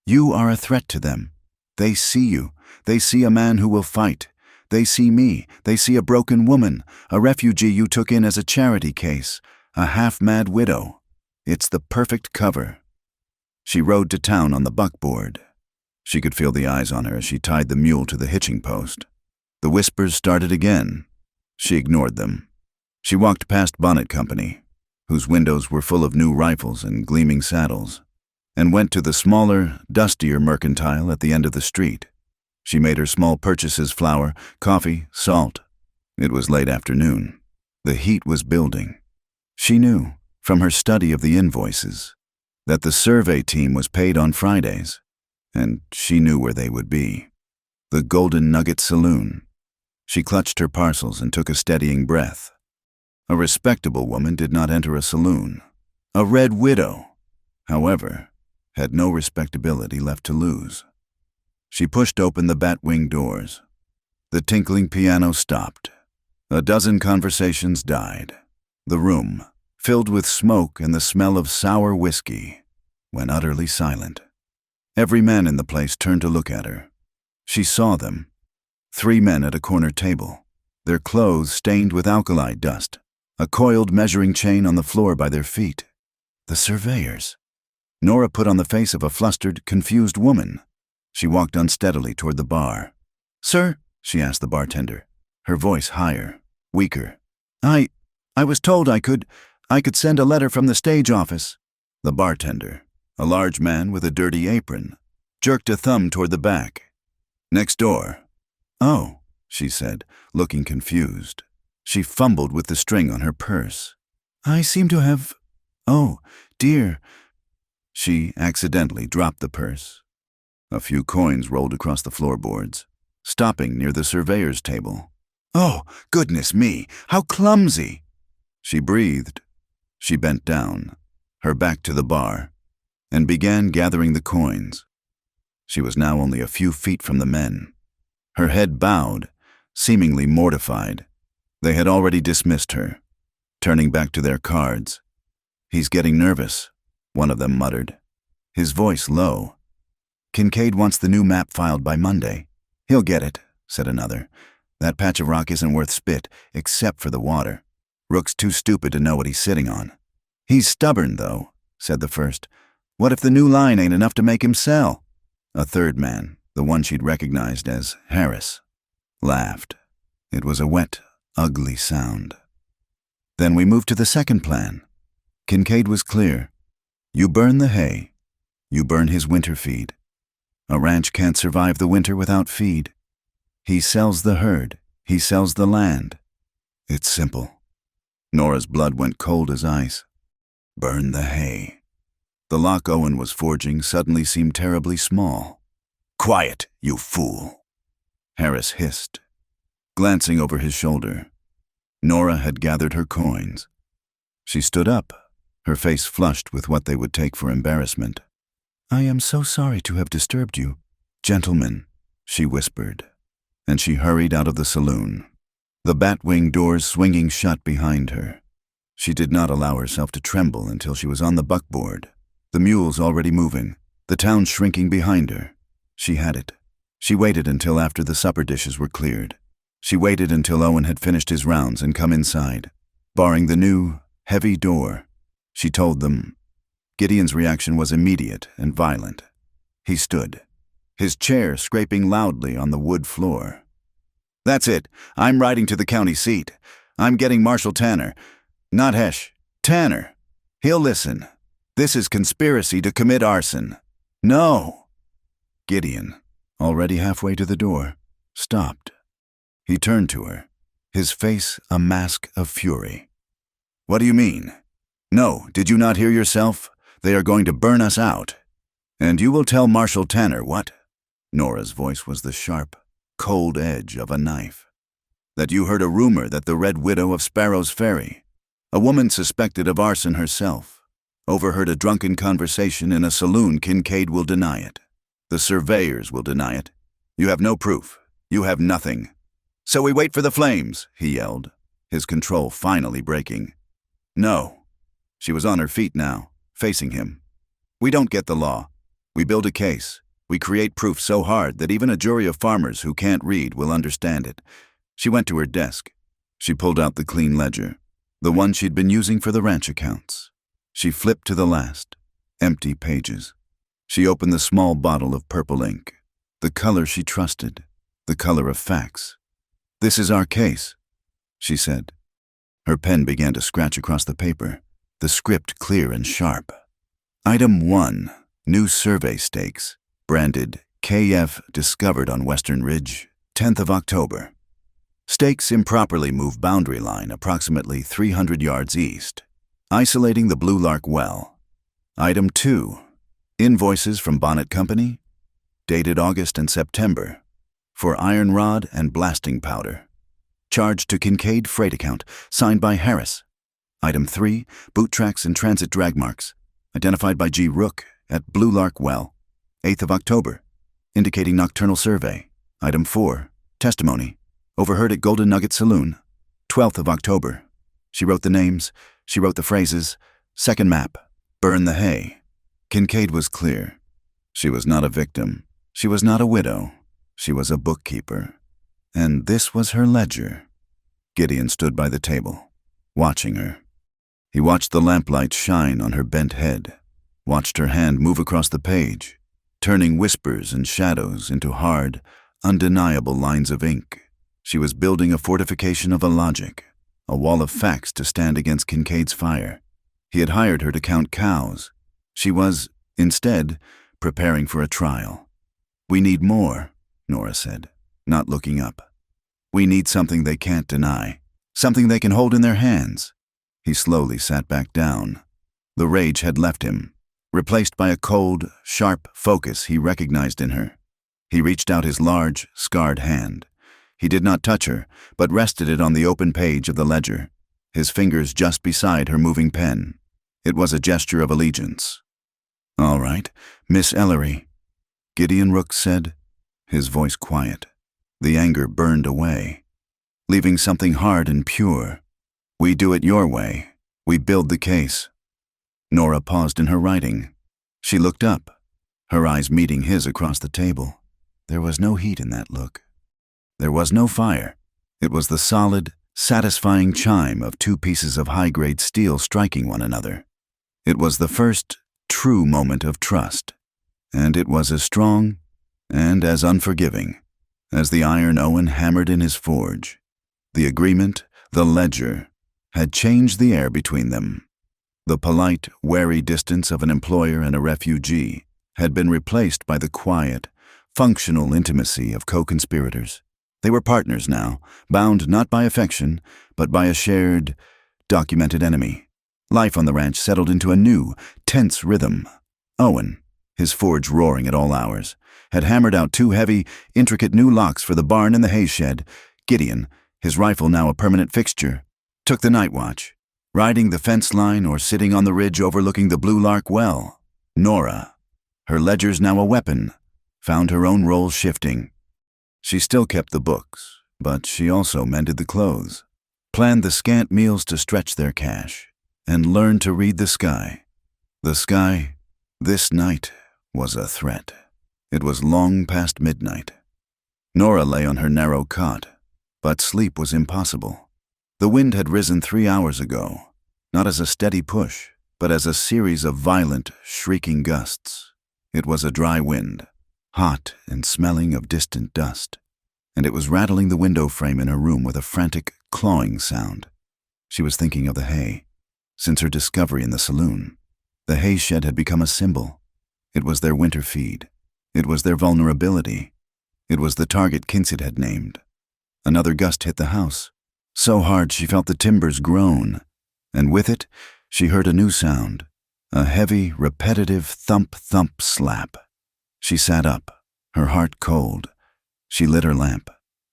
"You are a threat to them. They see you. They see a man who will fight. They see me. They see a broken woman, a refugee you took in as a charity case, a half-mad widow. It's the perfect cover." She rode to town on the buckboard. She could feel the eyes on her as she tied the mule to the hitching post. The whispers started again. She ignored them. She walked past Bonnet Company, whose windows were full of new rifles and gleaming saddles, and went to the smaller, dustier mercantile at the end of the street. She made her small purchases: flour, coffee, salt. It was late afternoon. The heat was building. She knew, from her study of the invoices, that the survey team was paid on Fridays, and she knew where they would be. The Golden Nugget Saloon. She clutched her parcels and took a steadying breath. A respectable woman did not enter a saloon. A red widow, however, had no respectability left to lose. She pushed open the bat-wing doors. The tinkling piano stopped. A dozen conversations died. The room, filled with smoke and the smell of sour whiskey, went utterly silent. Every man in the place turned to look at her. She saw them. 3 men at a corner table, their clothes stained with alkali dust, a coiled measuring chain on the floor by their feet. The surveyors. Nora put on the face of a flustered, confused woman. She walked unsteadily toward the bar. "Sir?" she asked the bartender, her voice higher, weaker. I was told I could send a letter from the stage office." The bartender, a large man with a dirty apron, jerked a thumb toward the back. "Next door." "Oh," she said, looking confused. She fumbled with the string on her purse. "I seem to have... Oh, dear." She accidentally dropped the purse. A few coins rolled across the floorboards, stopping near the surveyor's table. "Oh, goodness me, how clumsy!" She breathed. She bent down, her back to the bar, and began gathering the coins. She was now only a few feet from the men. Her head bowed, seemingly mortified. They had already dismissed her, turning back to their cards. "He's getting nervous," one of them muttered, his voice low. "Kincaid wants the new map filed by Monday." "He'll get it," said another. "That patch of rock isn't worth spit, except for the water. Rook's too stupid to know what he's sitting on." "He's stubborn, though," said the first. "What if the new line ain't enough to make him sell?" A third man, the one she'd recognized as Harris, laughed. It was a wet, ugly sound. "Then we moved to the second plan." Kincaid was clear. "You burn the hay. You burn his winter feed. A ranch can't survive the winter without feed. He sells the herd. He sells the land. It's simple. Nora's blood went cold as ice. Burn the hay. The lock Owen was forging suddenly seemed terribly small. Quiet, you fool, Harris hissed, glancing over his shoulder. Nora had gathered her coins. She stood up, her face flushed with what they would take for embarrassment. I am so sorry to have disturbed you, gentlemen, she whispered, and she hurried out of the saloon, the bat-wing doors swinging shut behind her. She did not allow herself to tremble until she was on the buckboard, the mules already moving, the town shrinking behind her. She had it. She waited until after the supper dishes were cleared. She waited until Owen had finished his rounds and come inside, barring the new, heavy door. She told them. Gideon's reaction was immediate and violent. He stood, his chair scraping loudly on the wood floor. That's it. I'm riding to the county seat. I'm getting Marshal Tanner. Not Hesh. Tanner. He'll listen. This is conspiracy to commit arson. No. Gideon, already halfway to the door, stopped. He turned to her, his face a mask of fury. What do you mean? No, did you not hear yourself? They are going to burn us out. And you will tell Marshal Tanner what? Nora's voice was the sharp, cold edge of a knife. That you heard a rumor that the Red Widow of Sparrow's Ferry, a woman suspected of arson herself, overheard a drunken conversation in a saloon. Kincaid will deny it. The surveyors will deny it. You have no proof. You have nothing. So we wait for the flames, he yelled, his control finally breaking. No. She was on her feet now, facing him. We don't get the law. We build a case. We create proof so hard that even a jury of farmers who can't read will understand it. She went to her desk. She pulled out the clean ledger, the one she'd been using for the ranch accounts. She flipped to the last, empty pages. She opened the small bottle of purple ink, the color she trusted, the color of facts. This is our case, she said. Her pen began to scratch across the paper, the script clear and sharp. Item 1, new survey stakes, branded KF discovered on Western Ridge, 10th of October. Stakes improperly move boundary line approximately 300 yards east, isolating the Blue Lark well. Item 2, invoices from Bonnet Company, dated August and September, for iron rod and blasting powder. Charged to Kincaid freight account, signed by Harris. Item 3, boot tracks and transit drag marks, identified by G. Rook at Blue Lark Well, 8th of October, indicating nocturnal survey. Item 4, testimony, overheard at Golden Nugget Saloon, 12th of October. She wrote the names, she wrote the phrases. Second map, burn the hay. Kincaid was clear. She was not a victim. She was not a widow. She was a bookkeeper. And this was her ledger. Gideon stood by the table, watching her. He watched the lamplight shine on her bent head, watched her hand move across the page, turning whispers and shadows into hard, undeniable lines of ink. She was building a fortification of a logic, a wall of facts to stand against Kincaid's fire. He had hired her to count cows. She was, instead, preparing for a trial. We need more, Nora said, not looking up. We need something they can't deny, something they can hold in their hands. He slowly sat back down. The rage had left him, replaced by a cold, sharp focus he recognized in her. He reached out his large, scarred hand. He did not touch her, but rested it on the open page of the ledger, his fingers just beside her moving pen. It was a gesture of allegiance. All right, Miss Ellery, Gideon Rook said, his voice quiet. The anger burned away, leaving something hard and pure. We do it your way. We build the case. Nora paused in her writing. She looked up, her eyes meeting his across the table. There was no heat in that look. There was no fire. It was the solid, satisfying chime of two pieces of high-grade steel striking one another. It was the first true moment of trust, and it was as strong and as unforgiving as the iron Owen hammered in his forge. The agreement, the ledger, had changed the air between them. The polite, wary distance of an employer and a refugee had been replaced by the quiet, functional intimacy of co-conspirators. They were partners now, bound not by affection, but by a shared, documented enemy. Life on the ranch settled into a new, tense rhythm. Owen, his forge roaring at all hours, had hammered out 2 heavy, intricate new locks for the barn and the hay shed. Gideon, his rifle now a permanent fixture, took the night watch, riding the fence line or sitting on the ridge overlooking the Blue Lark well. Nora, her ledgers now a weapon, found her own role shifting. She still kept the books, but she also mended the clothes, planned the scant meals to stretch their cash, and learned to read the sky. The sky, this night, was a threat. It was long past midnight. Nora lay on her narrow cot, but sleep was impossible. The wind had risen 3 hours ago, not as a steady push, but as a series of violent, shrieking gusts. It was a dry wind, hot and smelling of distant dust, and it was rattling the window frame in her room with a frantic, clawing sound. She was thinking of the hay. Since her discovery in the saloon, the hay shed had become a symbol. It was their winter feed. It was their vulnerability. It was the target Kinsid had named. Another gust hit the house, so hard she felt the timbers groan, and with it, she heard a new sound, a heavy, repetitive thump-thump slap. She sat up, her heart cold. She lit her lamp.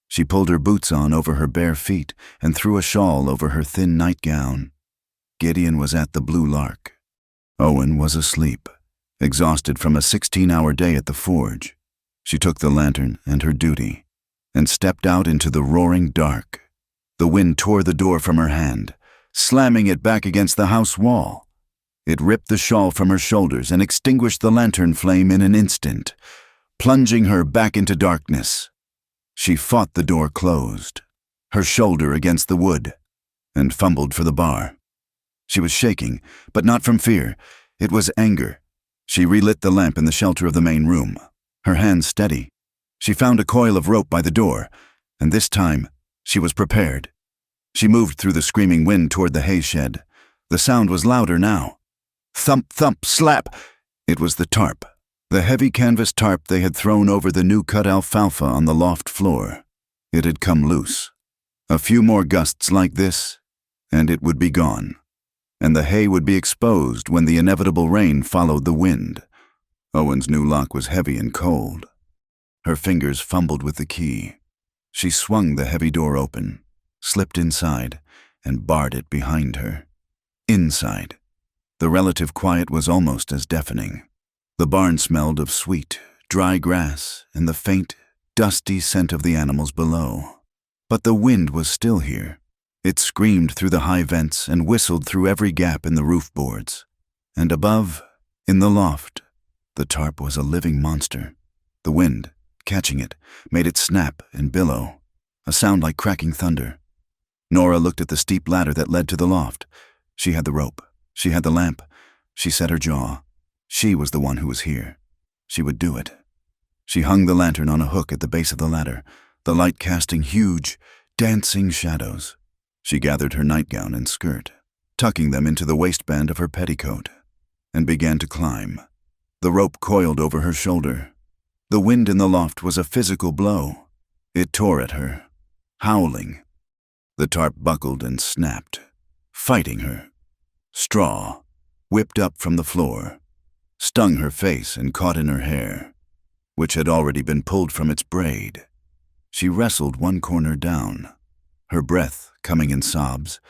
She pulled her boots on over her bare feet and threw a shawl over her thin nightgown. Gideon was at the Blue Lark. Owen was asleep, exhausted from a 16-hour day at the forge. She took the lantern and her duty, and stepped out into the roaring dark. The wind tore the door from her hand, slamming it back against the house wall. It ripped the shawl from her shoulders and extinguished the lantern flame in an instant, plunging her back into darkness. She fought the door closed, her shoulder against the wood, and fumbled for the bar. She was shaking, but not from fear. It was anger. She relit the lamp in the shelter of the main room, her hands steady. She found a coil of rope by the door, and this time she was prepared. She moved through the screaming wind toward the hay shed. The sound was louder now. Thump, thump, slap! It was the tarp, the heavy canvas tarp they had thrown over the new-cut alfalfa on the loft floor. It had come loose. A few more gusts like this, and it would be gone. And the hay would be exposed when the inevitable rain followed the wind. Owen's new lock was heavy and cold. Her fingers fumbled with the key. She swung the heavy door open, slipped inside, and barred it behind her. Inside, the relative quiet was almost as deafening. The barn smelled of sweet, dry grass and the faint, dusty scent of the animals below. But the wind was still here. It screamed through the high vents and whistled through every gap in the roof boards. And above, in the loft, the tarp was a living monster. The wind, catching it, made it snap and billow, a sound like cracking thunder. Nora looked at the steep ladder that led to the loft. She had the rope. She had the lamp. She set her jaw. She was the one who was here. She would do it. She hung the lantern on a hook at the base of the ladder, the light casting huge, dancing shadows. She gathered her nightgown and skirt, tucking them into the waistband of her petticoat, and began to climb. The rope coiled over her shoulder. The wind in the loft was a physical blow. It tore at her, howling. The tarp buckled and snapped, fighting her. Straw, whipped up from the floor, stung her face and caught in her hair, which had already been pulled from its braid. She wrestled one corner down, her breath coming in sobs,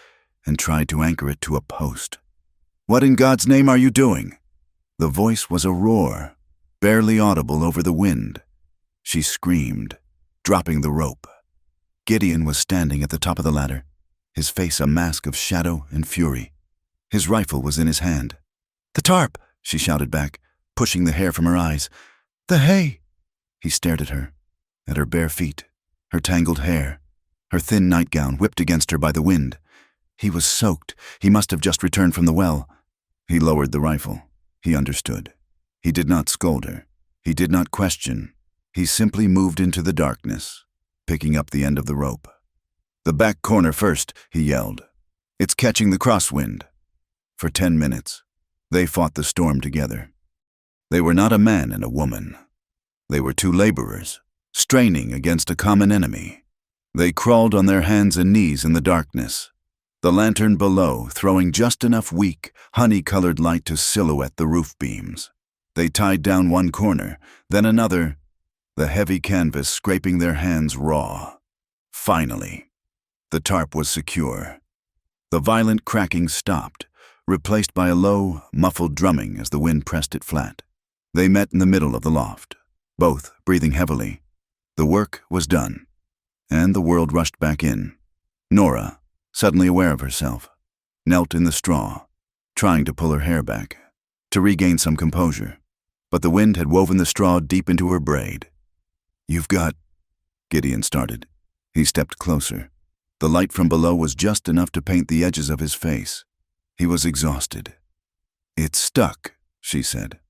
and tried to anchor it to a post. "What in God's name are you doing?" The voice was a roar, barely audible over the wind. She screamed, dropping the rope. Gideon was standing at the top of the ladder, his face a mask of shadow and fury. His rifle was in his hand. "The tarp!" she shouted back, pushing the hair from her eyes. "The hay!" He stared at her bare feet, her tangled hair, her thin nightgown whipped against her by the wind. He was soaked. He must have just returned from the well. He lowered the rifle. He understood. He did not scold her. He did not question. He simply moved into the darkness, picking up the end of the rope. "The back corner first," he yelled. "It's catching the crosswind." For 10 minutes, they fought the storm together. They were not a man and a woman. They were two laborers, straining against a common enemy. They crawled on their hands and knees in the darkness, the lantern below throwing just enough weak, honey-colored light to silhouette the roof beams. They tied down one corner, then another, the heavy canvas scraping their hands raw. Finally, the tarp was secure. The violent cracking stopped, replaced by a low, muffled drumming as the wind pressed it flat. They met in the middle of the loft, both breathing heavily. The work was done, and the world rushed back in. Nora, suddenly aware of herself, knelt in the straw, trying to pull her hair back, to regain some composure. But the wind had woven the straw deep into her braid. "You've got—" Gideon started. He stepped closer. The light from below was just enough to paint the edges of his face. He was exhausted. "It's stuck," she said,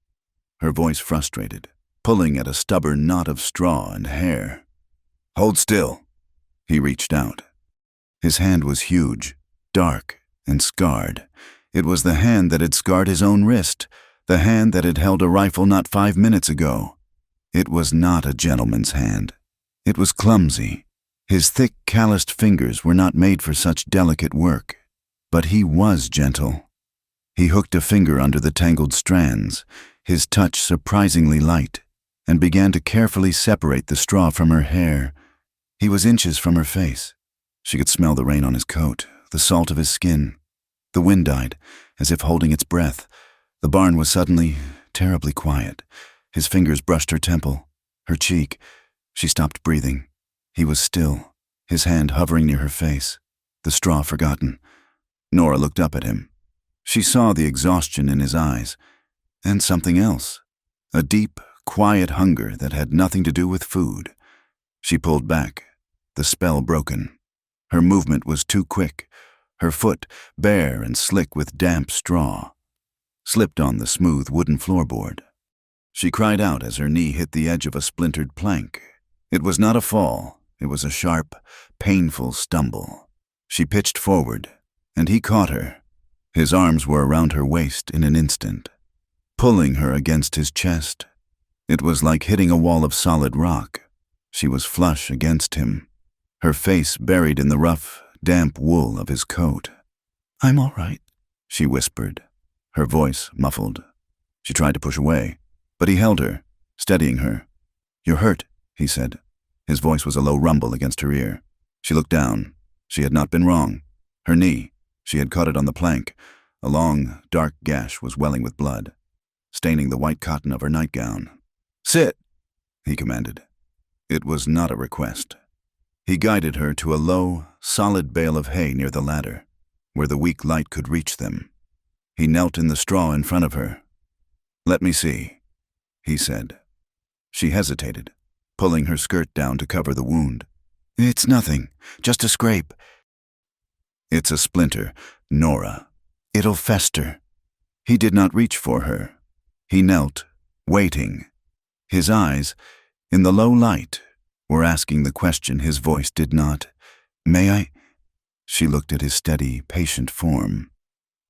her voice frustrated, pulling at a stubborn knot of straw and hair. "Hold still." He reached out. His hand was huge, dark, and scarred. It was the hand that had scarred his own wrist, the hand that had held a rifle not 5 minutes ago. It was not a gentleman's hand. It was clumsy. His thick, calloused fingers were not made for such delicate work. But he was gentle. He hooked a finger under the tangled strands, his touch surprisingly light, and began to carefully separate the straw from her hair. He was inches from her face. She could smell the rain on his coat, the salt of his skin. The wind died, as if holding its breath. The barn was suddenly terribly quiet. His fingers brushed her temple, her cheek. She stopped breathing. He was still, his hand hovering near her face, the straw forgotten. Nora looked up at him. She saw the exhaustion in his eyes, and something else, a deep, quiet hunger that had nothing to do with food. She pulled back, the spell broken. Her movement was too quick. Her foot, bare and slick with damp straw, slipped on the smooth wooden floorboard. She cried out as her knee hit the edge of a splintered plank. It was not a fall. It was a sharp, painful stumble. She pitched forward, and he caught her. His arms were around her waist in an instant, pulling her against his chest. It was like hitting a wall of solid rock. She was flush against him, her face buried in the rough, damp wool of his coat. "I'm all right," she whispered, her voice muffled. She tried to push away, but he held her, steadying her. "You're hurt," he said. His voice was a low rumble against her ear. She looked down. She had not been wrong. Her knee, she had caught it on the plank. A long, dark gash was welling with blood, staining the white cotton of her nightgown. "Sit," he commanded. It was not a request. He guided her to a low, solid bale of hay near the ladder, where the weak light could reach them. He knelt in the straw in front of her. "Let me see," he said. She hesitated, pulling her skirt down to cover the wound. "It's nothing, just a scrape." "It's a splinter, Nora. It'll fester." He did not reach for her. He knelt, waiting. His eyes, in the low light, were asking the question his voice did not. "May I?" She looked at his steady, patient form.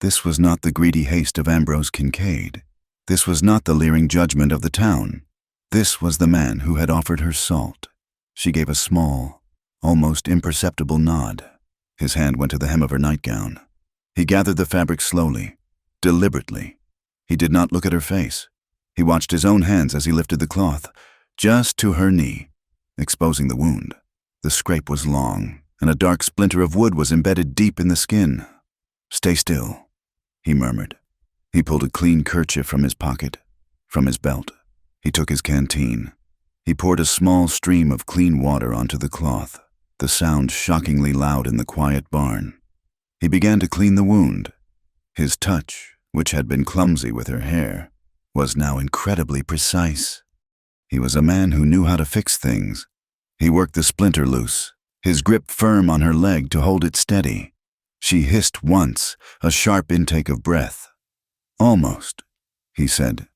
This was not the greedy haste of Ambrose Kincaid. This was not the leering judgment of the town. This was the man who had offered her salt. She gave a small, almost imperceptible nod. His hand went to the hem of her nightgown. He gathered the fabric slowly, deliberately. He did not look at her face. He watched his own hands as he lifted the cloth, just to her knee, exposing the wound. The scrape was long, and a dark splinter of wood was embedded deep in the skin. "Stay still," he murmured. He pulled a clean kerchief from his pocket, from his belt. He took his canteen. He poured a small stream of clean water onto the cloth, the sound shockingly loud in the quiet barn. He began to clean the wound. His touch, which had been clumsy with her hair, was now incredibly precise. He was a man who knew how to fix things. He worked the splinter loose, his grip firm on her leg to hold it steady. She hissed once, a sharp intake of breath. "Almost," he said.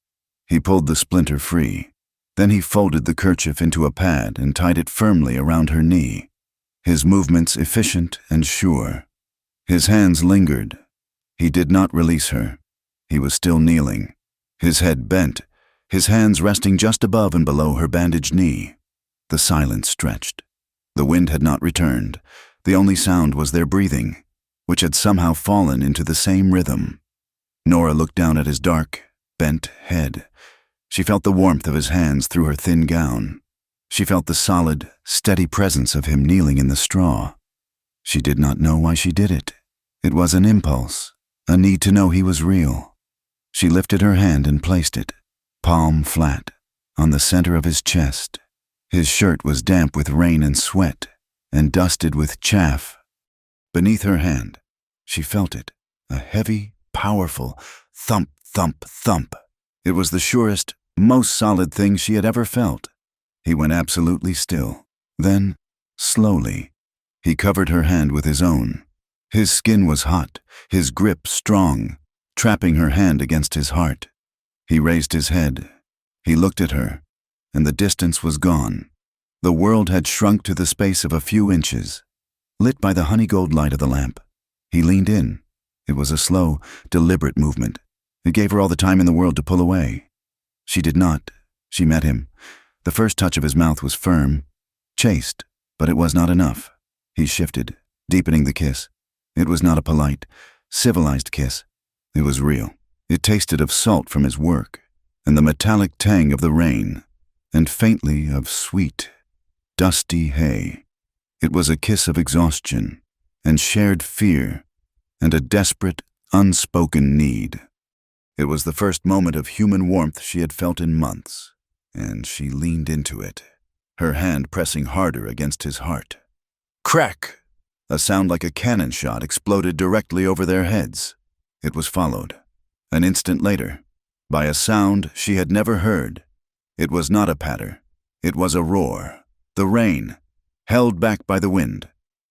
He pulled the splinter free. Then he folded the kerchief into a pad and tied it firmly around her knee, his movements efficient and sure. His hands lingered. He did not release her. He was still kneeling, his head bent, his hands resting just above and below her bandaged knee. The silence stretched. The wind had not returned. The only sound was their breathing, which had somehow fallen into the same rhythm. Nora looked down at his dark, bent head. She felt the warmth of his hands through her thin gown. She felt the solid, steady presence of him kneeling in the straw. She did not know why she did it. It was an impulse, a need to know he was real. She lifted her hand and placed it, palm flat, on the center of his chest. His shirt was damp with rain and sweat, and dusted with chaff. Beneath her hand, she felt it, a heavy, powerful thump, thump, thump. It was the surest, most solid thing she had ever felt. He went absolutely still. Then, slowly, he covered her hand with his own. His skin was hot, his grip strong, trapping her hand against his heart. He raised his head. He looked at her, and the distance was gone. The world had shrunk to the space of a few inches, lit by the honey-gold light of the lamp. He leaned in. It was a slow, deliberate movement. It gave her all the time in the world to pull away. She did not. She met him. The first touch of his mouth was firm, chaste, but it was not enough. He shifted, deepening the kiss. It was not a polite, civilized kiss. It was real. It tasted of salt from his work, and the metallic tang of the rain, and faintly of sweet, dusty hay. It was a kiss of exhaustion, and shared fear, and a desperate, unspoken need. It was the first moment of human warmth she had felt in months, and she leaned into it, her hand pressing harder against his heart. Crack! A sound like a cannon shot exploded directly over their heads. It was followed, an instant later, by a sound she had never heard. It was not a patter. It was a roar. The rain, held back by the wind,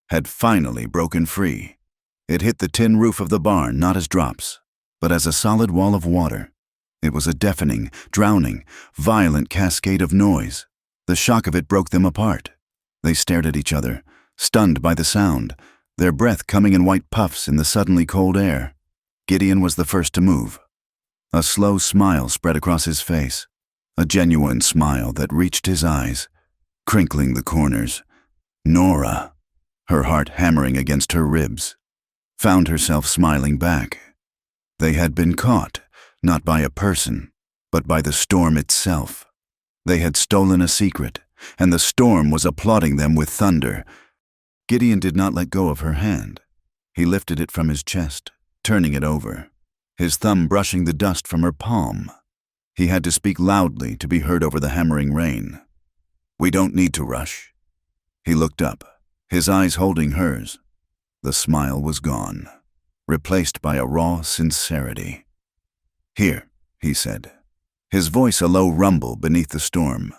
had finally broken free. It hit the tin roof of the barn not as drops, but as a solid wall of water. It was a deafening, drowning, violent cascade of noise. The shock of it broke them apart. They stared at each other, stunned by the sound, their breath coming in white puffs in the suddenly cold air. Gideon was the first to move. A slow smile spread across his face, a genuine smile that reached his eyes, crinkling the corners. Nora, her heart hammering against her ribs, found herself smiling back. They had been caught, not by a person, but by the storm itself. They had stolen a secret, and the storm was applauding them with thunder. Gideon did not let go of her hand. He lifted it from his chest, turning it over, his thumb brushing the dust from her palm. He had to speak loudly to be heard over the hammering rain. "We don't need to rush." He looked up, his eyes holding hers. The smile was gone, replaced by a raw sincerity. "Here," he said, his voice a low rumble beneath the storm.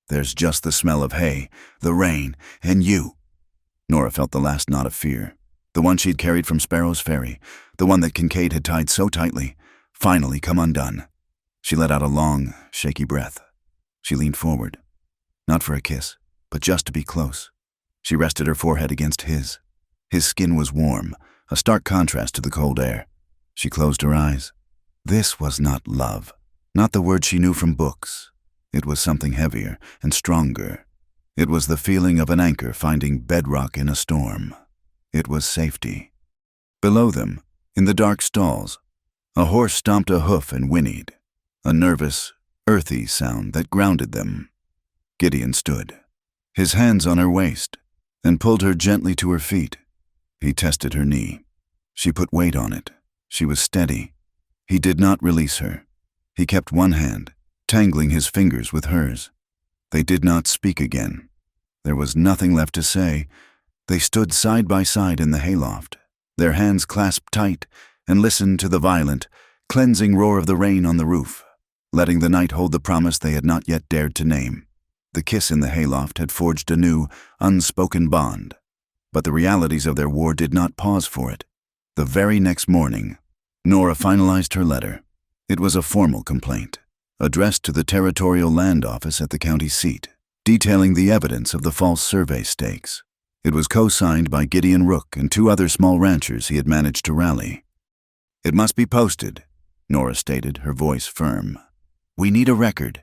"There's just the smell of hay, the rain, and you." Nora felt the last knot of fear, the one she'd carried from Sparrow's Ferry, the one that Kincaid had tied so tightly, finally come undone. She let out a long, shaky breath. She leaned forward, not for a kiss, but just to be close. She rested her forehead against his. His skin was warm, a stark contrast to the cold air. She closed her eyes. This was not love, not the word she knew from books. It was something heavier and stronger. It was the feeling of an anchor finding bedrock in a storm. It was safety. Below them, in the dark stalls, a horse stomped a hoof and whinnied, a nervous, earthy sound that grounded them. Gideon stood, his hands on her waist, and pulled her gently to her feet. He tested her knee. She put weight on it. She was steady. He did not release her. He kept one hand, tangling his fingers with hers. They did not speak again. There was nothing left to say. They stood side by side in the hayloft, their hands clasped tight, and listened to the violent, cleansing roar of the rain on the roof, letting the night hold the promise they had not yet dared to name. The kiss in the hayloft had forged a new, unspoken bond. But the realities of their war did not pause for it. The very next morning, Nora finalized her letter. It was a formal complaint, addressed to the Territorial Land Office at the county seat, detailing the evidence of the false survey stakes. It was co-signed by Gideon Rook and 2 other small ranchers he had managed to rally. "It must be posted," Nora stated, her voice firm. We need a record.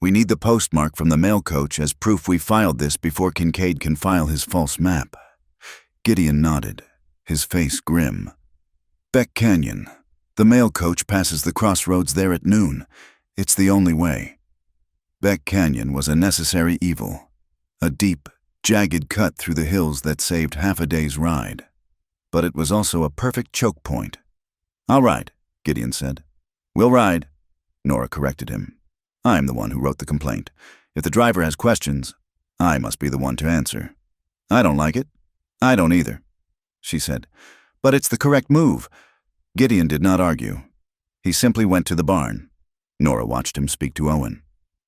We need the postmark from the mail coach as proof we filed this before Kincaid can file his false map. Gideon nodded, his face grim. Beck Canyon. The mail coach passes the crossroads there at noon. It's the only way. Beck Canyon was a necessary evil, a deep, jagged cut through the hills that saved half a day's ride. But it was also a perfect choke point. "All right," Gideon said. "We'll ride." Nora corrected him. "I'm the one who wrote the complaint. If the driver has questions, I must be the one to answer." "I don't like it." "I don't either," she said. "But it's the correct move." Gideon did not argue. He simply went to the barn. Nora watched him speak to Owen.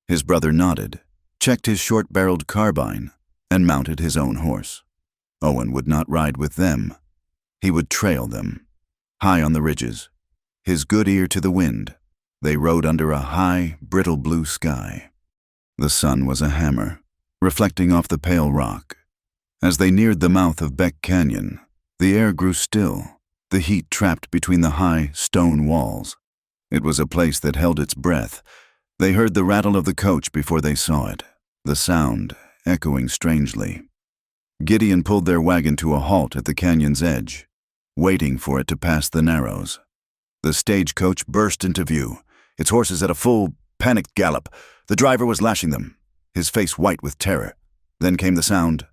His brother nodded, checked his short-barreled carbine, and mounted his own horse. Owen would not ride with them. He would trail them. High on the ridges, his good ear to the wind, they rode under a high, brittle blue sky. The sun was a hammer, reflecting off the pale rock. As they neared the mouth of Beck Canyon, the air grew still, the heat trapped between the high, stone walls. It was a place that held its breath. They heard the rattle of the coach before they saw it, the sound echoing strangely. Gideon pulled their wagon to a halt at the canyon's edge, waiting for it to pass the narrows. The stagecoach burst into view, its horses at a full, panicked gallop. The driver was lashing them, his face white with terror. Then came the sound.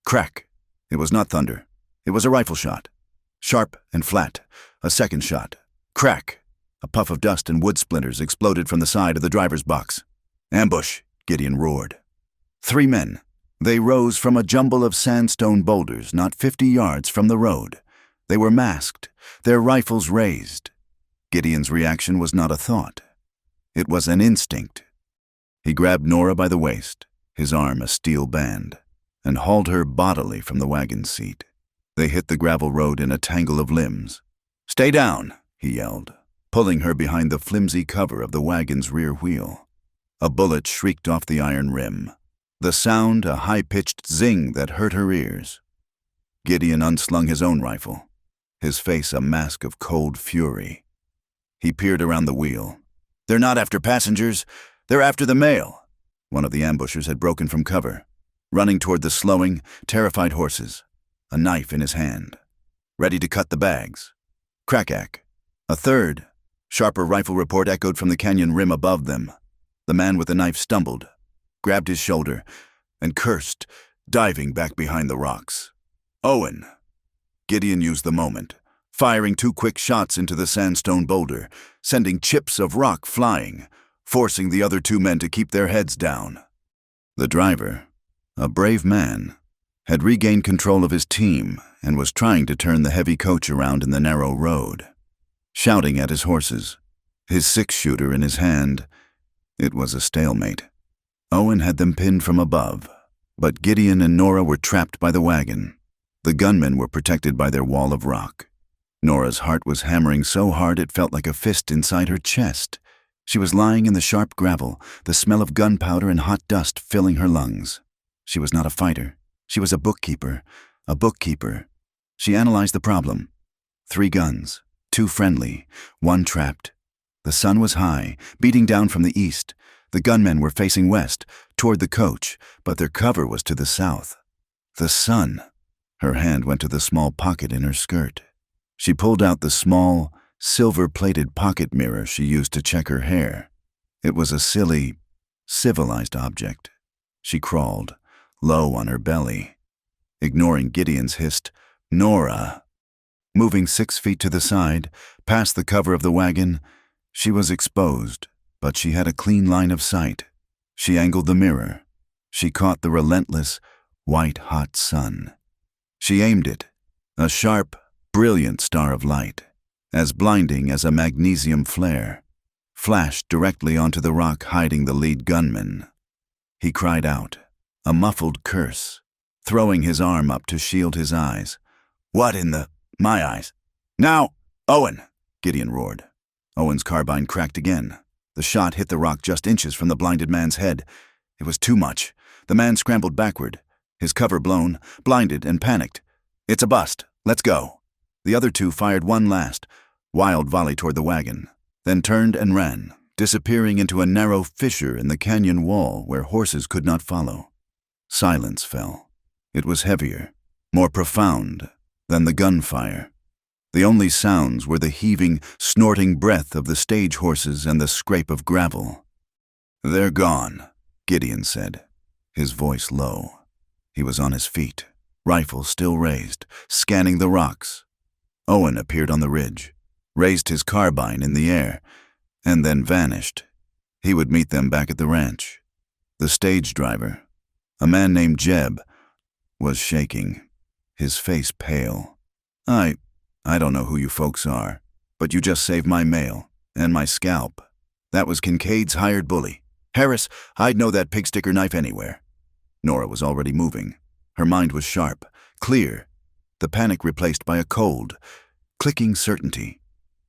Crack. It was not thunder. It was a rifle shot. Sharp and flat. A second shot. Crack. A puff of dust and wood splinters exploded from the side of the driver's box. "Ambush," Gideon roared. 3 men. They rose from a jumble of sandstone boulders not 50 yards from the road. They were masked, their rifles raised. Gideon's reaction was not a thought. It was an instinct. He grabbed Nora by the waist, his arm a steel band, and hauled her bodily from the wagon seat. They hit the gravel road in a tangle of limbs. "Stay down," he yelled, pulling her behind the flimsy cover of the wagon's rear wheel. A bullet shrieked off the iron rim, the sound a high-pitched zing that hurt her ears. Gideon unslung his own rifle, his face a mask of cold fury. He peered around the wheel. "They're not after passengers, they're after the mail." One of the ambushers had broken from cover, running toward the slowing, terrified horses, a knife in his hand, ready to cut the bags. Crack-ack. A third, sharper rifle report echoed from the canyon rim above them. The man with the knife stumbled, grabbed his shoulder, and cursed, diving back behind the rocks. "Owen!" Gideon used the moment, firing 2 quick shots into the sandstone boulder, sending chips of rock flying, forcing the other 2 men to keep their heads down. The driver, a brave man, had regained control of his team and was trying to turn the heavy coach around in the narrow road. Shouting at his horses, his 6-shooter in his hand, it was a stalemate. Owen had them pinned from above, but Gideon and Nora were trapped by the wagon. The gunmen were protected by their wall of rock. Nora's heart was hammering so hard it felt like a fist inside her chest. She was lying in the sharp gravel, the smell of gunpowder and hot dust filling her lungs. She was not a fighter. She was a bookkeeper. A bookkeeper. She analyzed the problem. 3 guns, 2 friendly, 1 trapped. The sun was high, beating down from the east. The gunmen were facing west, toward the coach, but their cover was to the south. The sun. Her hand went to the small pocket in her skirt. She pulled out the small, silver-plated pocket mirror she used to check her hair. It was a silly, civilized object. She crawled, low on her belly, ignoring Gideon's hissed, "Nora!" Moving 6 feet to the side, past the cover of the wagon, she was exposed, but she had a clean line of sight. She angled the mirror. She caught the relentless, white-hot sun. She aimed it, a sharp, brilliant star of light, as blinding as a magnesium flare, flashed directly onto the rock hiding the lead gunman. He cried out, a muffled curse, throwing his arm up to shield his eyes. "What in the—" "My eyes. Now, Owen!" Gideon roared. Owen's carbine cracked again. The shot hit the rock just inches from the blinded man's head. It was too much. The man scrambled backward, his cover blown, blinded and panicked. "It's a bust. Let's go." The other 2 fired one last, wild volley toward the wagon, then turned and ran, disappearing into a narrow fissure in the canyon wall where horses could not follow. Silence fell. It was heavier, more profound than the gunfire. The only sounds were the heaving, snorting breath of the stage horses and the scrape of gravel. "They're gone," Gideon said, his voice low. He was on his feet, rifle still raised, scanning the rocks. Owen appeared on the ridge, raised his carbine in the air, and then vanished. He would meet them back at the ranch. The stage driver, a man named Jeb, was shaking, his face pale. I don't know who you folks are, but you just saved my mail and my scalp. That was Kincaid's hired bully. Harris, I'd know that pig sticker knife anywhere." Nora was already moving. Her mind was sharp, clear, the panic replaced by a cold, clicking certainty.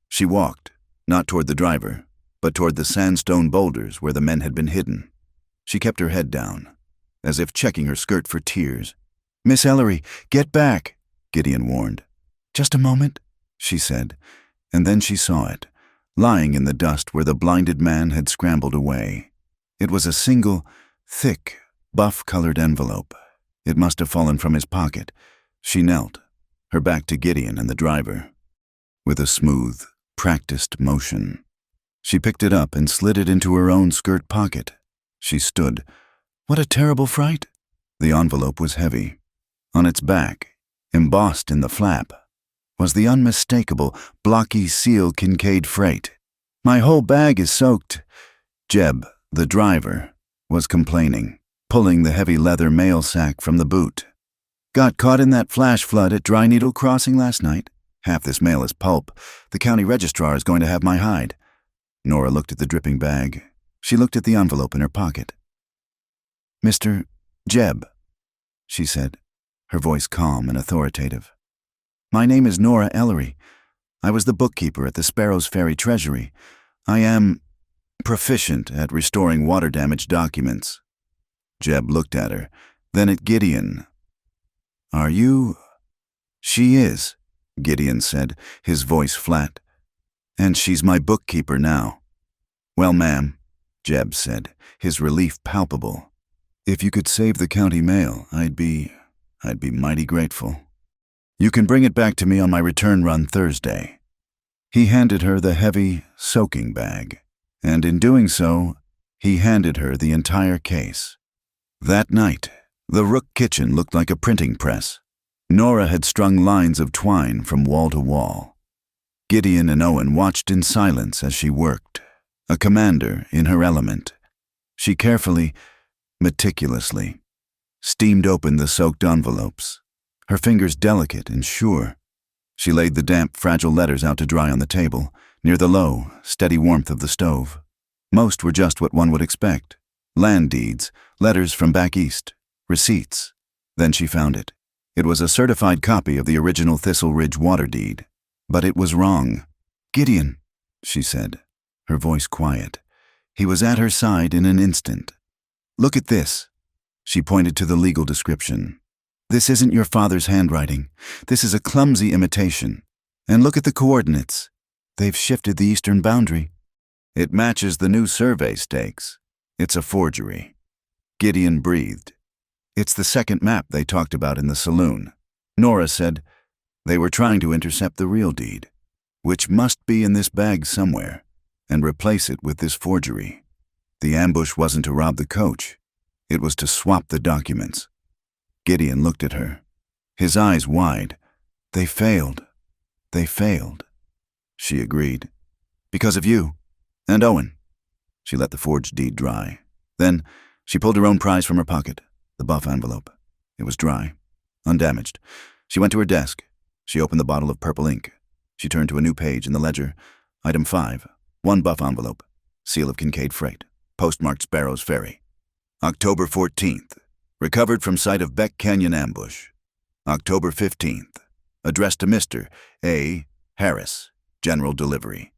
She walked, not toward the driver, but toward the sandstone boulders where the men had been hidden. She kept her head down, as if checking her skirt for tears. "Miss Ellery, get back," Gideon warned. "Just a moment," she said, and then she saw it, lying in the dust where the blinded man had scrambled away. It was a single, thick, buff-colored envelope. It must have fallen from his pocket. She knelt, her back to Gideon and the driver. With a smooth, practiced motion, she picked it up and slid it into her own skirt pocket. She stood. What a terrible fright! The envelope was heavy. On its back, embossed in the flap, was the unmistakable, blocky seal Kincaid freight. "My whole bag is soaked," Jeb, the driver, was complaining, pulling the heavy leather mail sack from the boot. "Got caught in that flash flood at Dry Needle Crossing last night. Half this mail is pulp. The county registrar is going to have my hide." Nora looked at the dripping bag. She looked at the envelope in her pocket. "Mr. Jeb," she said, her voice calm and authoritative. "My name is Nora Ellery. I was the bookkeeper at the Sparrows Ferry Treasury. I am proficient at restoring water-damaged documents." Jeb looked at her, then at Gideon. "Are you—" "She is," Gideon said, his voice flat. "And she's my bookkeeper now." "Well, ma'am," Jeb said, his relief palpable, "if you could save the county mail, I'd be mighty grateful. You can bring it back to me on my return run Thursday." He handed her the heavy, soaking bag, and in doing so, he handed her the entire case. That night, the Rook kitchen looked like a printing press. Nora had strung lines of twine from wall to wall. Gideon and Owen watched in silence as she worked, a commander in her element. She carefully, meticulously, steamed open the soaked envelopes, her fingers delicate and sure. She laid the damp, fragile letters out to dry on the table, near the low, steady warmth of the stove. Most were just what one would expect. Land deeds, letters from back east, receipts. Then she found it. It was a certified copy of the original Thistle Ridge water deed. But it was wrong. "Gideon," she said, her voice quiet. He was at her side in an instant. "Look at this." She pointed to the legal description. "This isn't your father's handwriting. This is a clumsy imitation. And look at the coordinates. They've shifted the eastern boundary. It matches the new survey stakes. It's a forgery." Gideon breathed. "It's the second map they talked about in the saloon." Nora said, "They were trying to intercept the real deed, which must be in this bag somewhere, and replace it with this forgery. The ambush wasn't to rob the coach. It was to swap the documents." Gideon looked at her, his eyes wide. "They failed. They failed." She agreed. "Because of you. And Owen." She let the forged deed dry. Then she pulled her own prize from her pocket, the buff envelope. It was dry, undamaged. She went to her desk. She opened the bottle of purple ink. She turned to a new page in the ledger. Item 5, 1 buff envelope. Seal of Kincaid Freight. Postmarked Sparrows Ferry. October 14th. Recovered from site of Beck Canyon ambush. October 15th. Addressed to Mr. A. Harris. General delivery.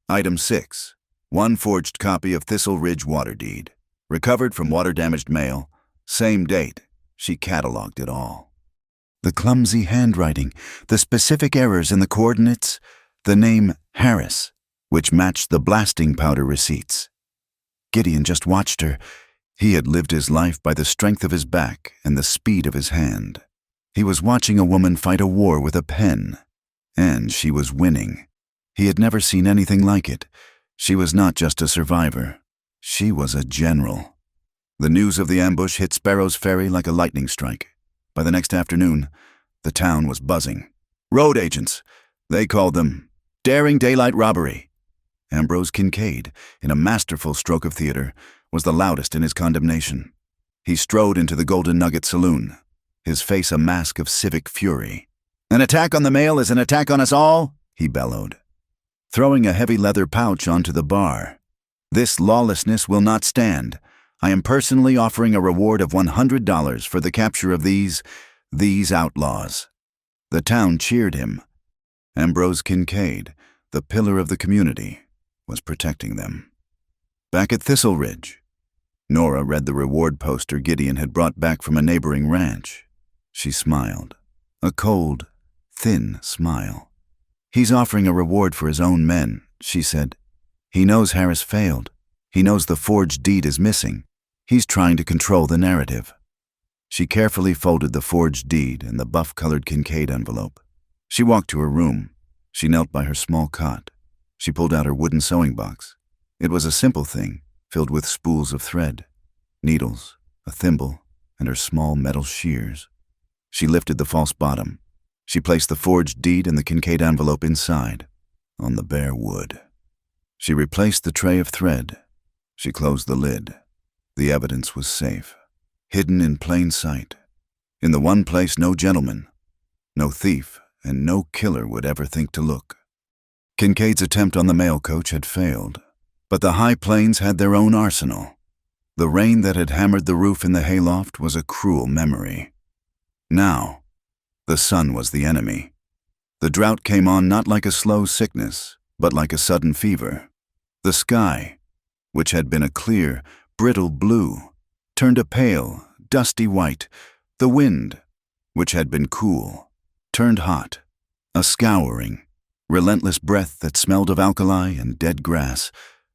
Item 6. 1 forged copy of Thistle Ridge water deed. Recovered from water-damaged mail. Same date. She cataloged it all. The clumsy handwriting, the specific errors in the coordinates, the name Harris, which matched the blasting powder receipts. Gideon just watched her. He had lived his life by the strength of his back and the speed of his hand. He was watching a woman fight a war with a pen, and she was winning. He had never seen anything like it. She was not just a survivor. She was a general. The news of the ambush hit Sparrow's Ferry like a lightning strike. By the next afternoon, the town was buzzing. Road agents, they called them, daring daylight robbery. Ambrose Kincaid, in a masterful stroke of theater, was the loudest in his condemnation. He strode into the Golden Nugget Saloon, his face a mask of civic fury. An attack on the mail is an attack on us all, he bellowed, throwing a heavy leather pouch onto the bar. This lawlessness will not stand. I am personally offering a reward of $100 for the capture of these outlaws. The town cheered him. Ambrose Kincaid, the pillar of the community, was protecting them. Back at Thistle Ridge, Nora read the reward poster Gideon had brought back from a neighboring ranch. She smiled, a cold, thin smile. He's offering a reward for his own men, she said. He knows Harris failed. He knows the forged deed is missing. He's trying to control the narrative. She carefully folded the forged deed in the buff-colored Kincaid envelope. She walked to her room. She knelt by her small cot. She pulled out her wooden sewing box. It was a simple thing, filled with spools of thread, needles, a thimble, and her small metal shears. She lifted the false bottom. She placed the forged deed and the Kincaid envelope inside, on the bare wood. She replaced the tray of thread. She closed the lid. The evidence was safe, hidden in plain sight, in the one place no gentleman, no thief, and no killer would ever think to look. Kincaid's attempt on the mail coach had failed, but the High Plains had their own arsenal. The rain that had hammered the roof in the hayloft was a cruel memory. Now, the sun was the enemy. The drought came on not like a slow sickness, but like a sudden fever. The sky, which had been a clear, brittle blue, turned a pale, dusty white. The wind, which had been cool, turned hot, a scouring, relentless breath that smelled of alkali and dead grass.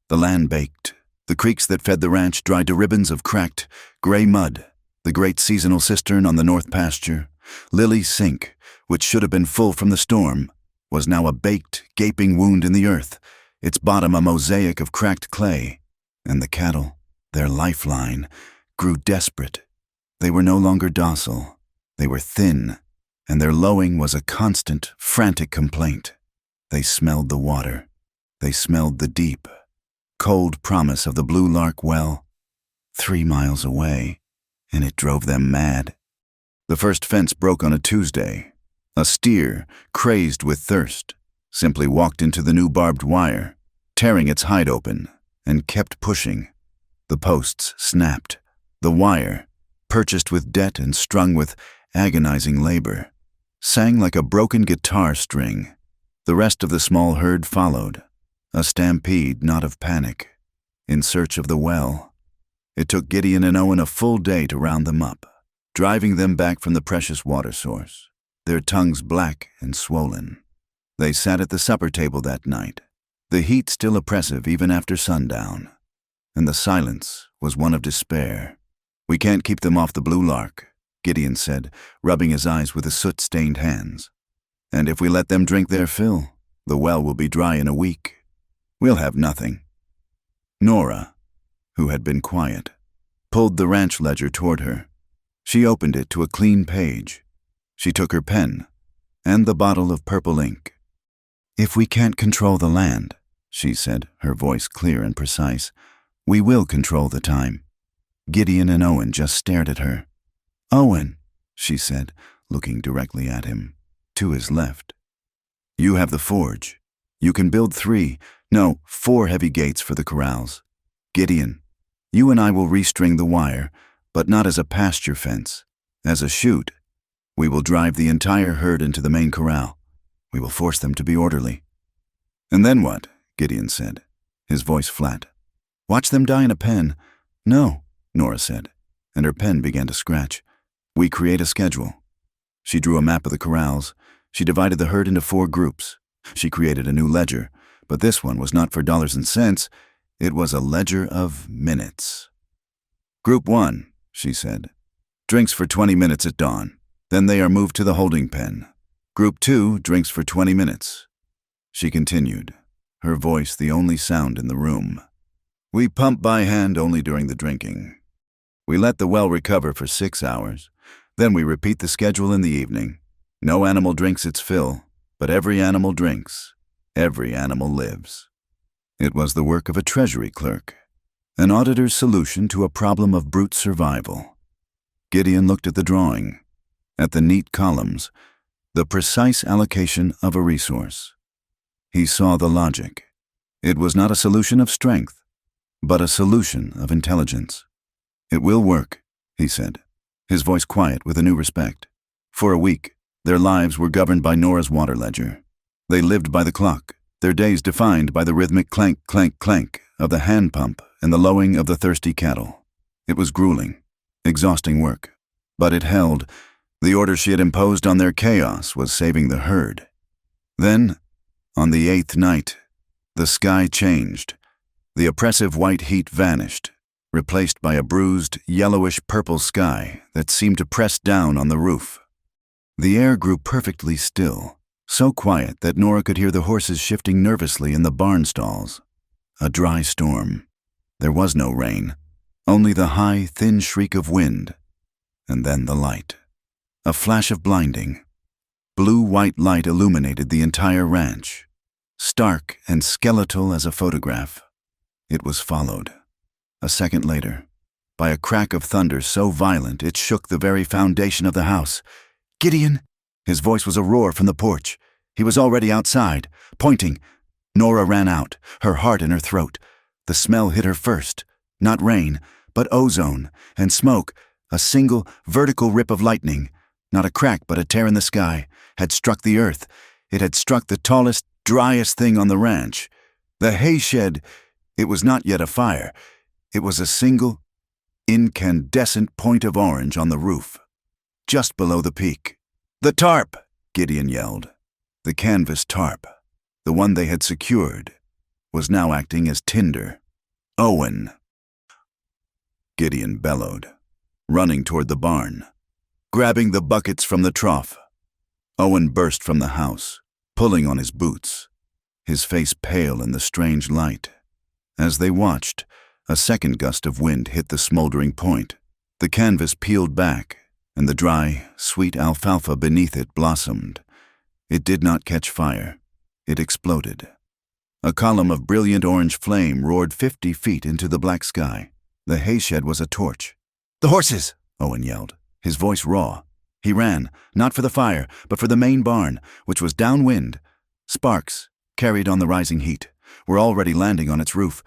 The land baked. The creeks that fed the ranch dried to ribbons of cracked, gray mud. The great seasonal cistern on the north pasture, Lily's Sink, which should have been full from the storm, was now a baked, gaping wound in the earth, its bottom a mosaic of cracked clay. And the cattle, their lifeline, grew desperate. They were no longer docile. They were thin, and their lowing was a constant, frantic complaint. They smelled the water. They smelled the deep, cold promise of the Blue Lark well, 3 miles away, and it drove them mad. The first fence broke on a Tuesday. A steer, crazed with thirst, simply walked into the new barbed wire, tearing its hide open, and kept pushing. The posts snapped. The wire, purchased with debt and strung with agonizing labor, sang like a broken guitar string. The rest of the small herd followed, a stampede not of panic, in search of the well. It took Gideon and Owen a full day to round them up, driving them back from the precious water source, their tongues black and swollen. They sat at the supper table that night, the heat still oppressive even after sundown, and the silence was one of despair. We can't keep them off the Blue Lark, Gideon said, rubbing his eyes with his soot-stained hands. And if we let them drink their fill, the well will be dry in a week. We'll have nothing. Nora, who had been quiet, pulled the ranch ledger toward her. She opened it to a clean page. She took her pen and the bottle of purple ink. If we can't control the land, she said, her voice clear and precise, we will control the time. Gideon and Owen just stared at her. Owen, she said, looking directly at him, to his left. You have the forge. You can build 4 heavy gates for the corrals. Gideon, you and I will restring the wire, but not as a pasture fence, as a chute. We will drive the entire herd into the main corral. We will force them to be orderly. And then what? Gideon said, his voice flat. Watch them die in a pen. No, Nora said, and her pen began to scratch. We create a schedule. She drew a map of the corrals. She divided the herd into 4 groups. She created a new ledger, but this one was not for dollars and cents. It was a ledger of minutes. "Group 1, she said. "Drinks for 20 minutes at dawn. Then they are moved to the holding pen. Group 2 drinks for 20 minutes. She continued, her voice the only sound in the room. "We pump by hand only during the drinking. We let the well recover for 6 hours. Then we repeat the schedule in the evening. No animal drinks its fill, but every animal drinks. Every animal lives." It was the work of a treasury clerk, an auditor's solution to a problem of brute survival. Gideon looked at the drawing, at the neat columns, the precise allocation of a resource. He saw the logic. It was not a solution of strength, but a solution of intelligence. "It will work," he said, his voice quiet with a new respect. For a week, their lives were governed by Nora's water ledger. They lived by the clock, their days defined by the rhythmic clank, clank, clank of the hand pump and the lowing of the thirsty cattle. It was grueling, exhausting work, but it held. The order she had imposed on their chaos was saving the herd. Then, on the 8th night, the sky changed. The oppressive white heat vanished, replaced by a bruised, yellowish-purple sky that seemed to press down on the roof. The air grew perfectly still, so quiet that Nora could hear the horses shifting nervously in the barn stalls. A dry storm. There was no rain, only the high, thin shriek of wind, and then the light. A flash of blinding, blue-white light illuminated the entire ranch, stark and skeletal as a photograph. It was followed, a second later, by a crack of thunder so violent it shook the very foundation of the house. "Gideon!" His voice was a roar from the porch. He was already outside, pointing. Nora ran out, her heart in her throat. The smell hit her first, not rain, but ozone and smoke. A single, vertical rip of lightning, not a crack but a tear in the sky, had struck the earth. It had struck the tallest, driest thing on the ranch. The hay shed. It was not yet a fire. It was a single, incandescent point of orange on the roof, just below the peak. "The tarp!" Gideon yelled. The canvas tarp, the one they had secured, was now acting as tinder. "Owen!" Gideon bellowed, running toward the barn, grabbing the buckets from the trough. Owen burst from the house, pulling on his boots, his face pale in the strange light. As they watched, a second gust of wind hit the smoldering point. The canvas peeled back, and the dry, sweet alfalfa beneath it blossomed. It did not catch fire. It exploded. A column of brilliant orange flame roared 50 feet into the black sky. The hay shed was a torch. "The horses!" Owen yelled, his voice raw. He ran, not for the fire, but for the main barn, which was downwind. Sparks, carried on the rising heat, were already landing on its roof.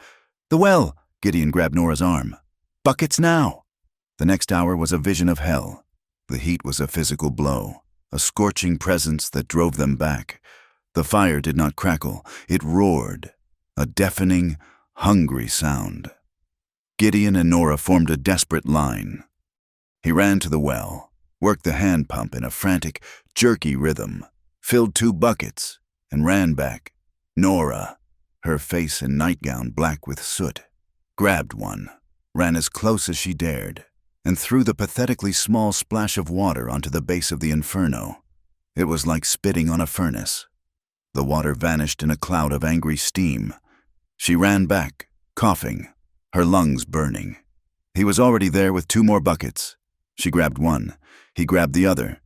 "The well!" Gideon grabbed Nora's arm. "Buckets now!" The next hour was a vision of hell. The heat was a physical blow, a scorching presence that drove them back. The fire did not crackle, it roared, a deafening, hungry sound. Gideon and Nora formed a desperate line. He ran to the well, worked the hand pump in a frantic, jerky rhythm, filled 2 buckets, and ran back. Nora, her face and nightgown black with soot, grabbed one, ran as close as she dared, and threw the pathetically small splash of water onto the base of the inferno. It was like spitting on a furnace. The water vanished in a cloud of angry steam. She ran back, coughing, her lungs burning. He was already there with 2 more buckets. She grabbed one. He grabbed the other.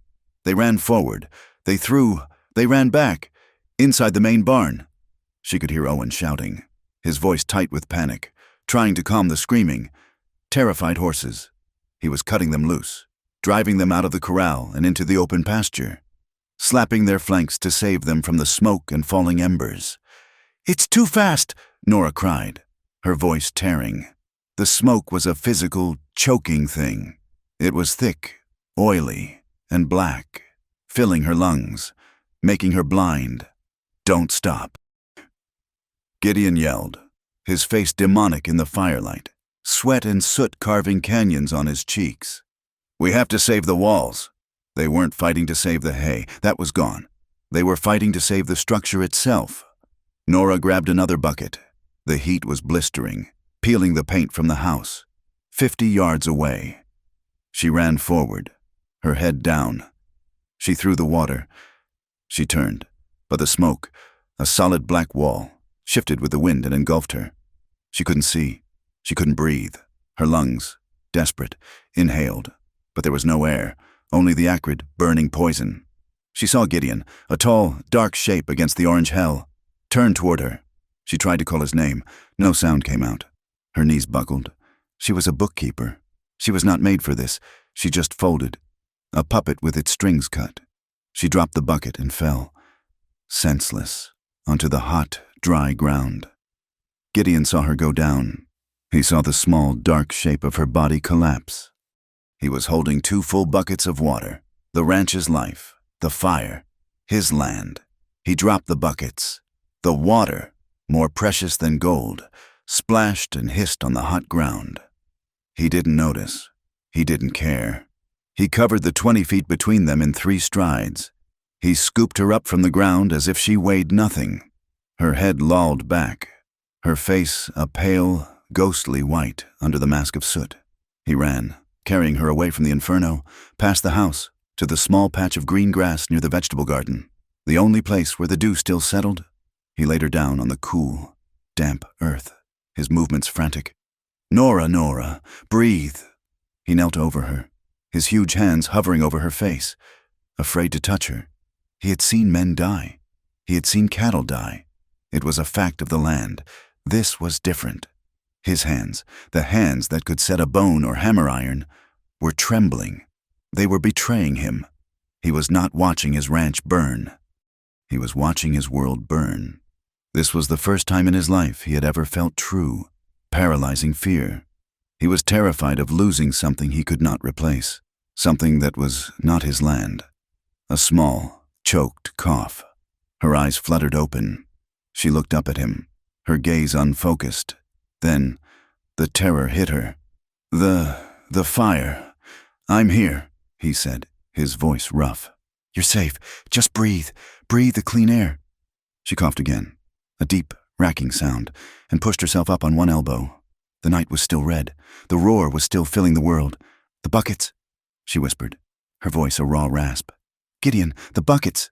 They ran forward. They ran back, inside the main barn. She could hear Owen shouting, his voice tight with panic, trying to calm the screaming. Terrified horses. He was cutting them loose, driving them out of the corral and into the open pasture, slapping their flanks to save them from the smoke and falling embers. "It's too fast!" Nora cried, her voice tearing. The smoke was a physical, choking thing. It was thick, oily, and black, filling her lungs, making her blind. "Don't stop!" Gideon yelled, his face demonic in the firelight, sweat and soot carving canyons on his cheeks. "We have to save the walls." They weren't fighting to save the hay. That was gone. They were fighting to save the structure itself. Nora grabbed another bucket. The heat was blistering, peeling the paint from the house. 50 yards away. She ran forward, her head down. She threw the water. She turned, but the smoke, a solid black wall, shifted with the wind and engulfed her. She couldn't see. She couldn't breathe. Her lungs, desperate, inhaled. But there was no air, only the acrid, burning poison. She saw Gideon, a tall, dark shape against the orange hell, turn toward her. She tried to call his name. No sound came out. Her knees buckled. She was a bookkeeper. She was not made for this. She just folded. A puppet with its strings cut. She dropped the bucket and fell, senseless, onto the hot, dry ground. Gideon saw her go down. He saw the small, dark shape of her body collapse. He was holding 2 full buckets of water, the ranch's life, the fire, his land. He dropped the buckets. The water, more precious than gold, splashed and hissed on the hot ground. He didn't notice. He didn't care. He covered the 20 feet between them in 3 strides. He scooped her up from the ground as if she weighed nothing. Her head lolled back, her face a pale, ghostly white under the mask of soot. He ran, carrying her away from the inferno, past the house, to the small patch of green grass near the vegetable garden, the only place where the dew still settled. He laid her down on the cool, damp earth, his movements frantic. "Nora, Nora, breathe." He knelt over her, his huge hands hovering over her face, afraid to touch her. He had seen men die. He had seen cattle die. It was a fact of the land. This was different. His hands, the hands that could set a bone or hammer iron, were trembling. They were betraying him. He was not watching his ranch burn. He was watching his world burn. This was the first time in his life he had ever felt true, paralyzing fear. He was terrified of losing something he could not replace, something that was not his land. A small, choked cough. Her eyes fluttered open. She looked up at him, her gaze unfocused. Then, the terror hit her. The fire. "I'm here," he said, his voice rough. "You're safe. Just breathe. Breathe the clean air." She coughed again, a deep, racking sound, and pushed herself up on one elbow. The night was still red. The roar was still filling the world. "The buckets," she whispered, her voice a raw rasp. "Gideon, the buckets."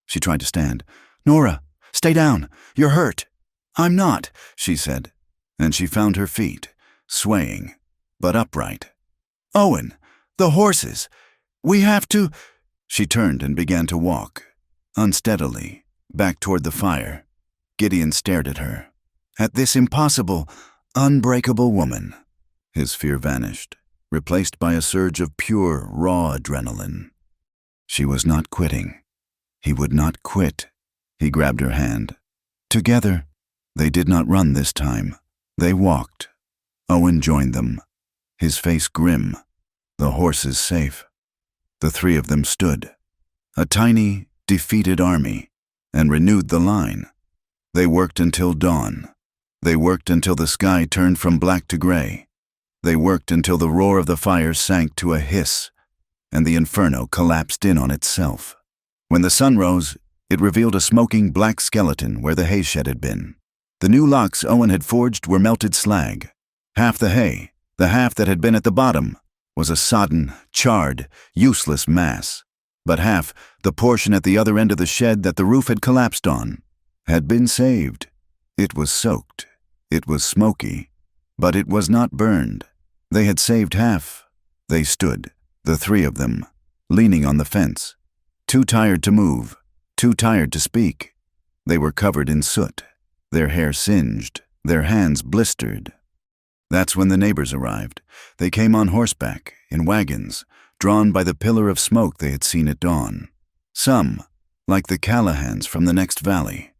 She tried to stand. "Nora, stay down. You're hurt." "I'm not," she said, and she found her feet, swaying, but upright. "Owen, the horses. We have to—" She turned and began to walk, unsteadily, back toward the fire. Gideon stared at her, at this impossible, unbreakable woman. His fear vanished, replaced by a surge of pure, raw adrenaline. She was not quitting. He would not quit. He grabbed her hand. Together, they did not run this time. They walked. Owen joined them, his face grim, the horses safe. The 3 of them stood, a tiny, defeated army, and renewed the line. They worked until dawn. They worked until the sky turned from black to gray. They worked until the roar of the fire sank to a hiss, and the inferno collapsed in on itself. When the sun rose, it revealed a smoking black skeleton where the hay shed had been. The new locks Owen had forged were melted slag. Half the hay, the half that had been at the bottom, was a sodden, charred, useless mass. But half, the portion at the other end of the shed that the roof had collapsed on, had been saved. It was soaked. It was smoky. But it was not burned. They had saved half. They stood, the 3 of them, leaning on the fence, too tired to move, too tired to speak. They were covered in soot, their hair singed, their hands blistered. That's when the neighbors arrived. They came on horseback, in wagons, drawn by the pillar of smoke they had seen at dawn. Some, like the Callahans from the next valley,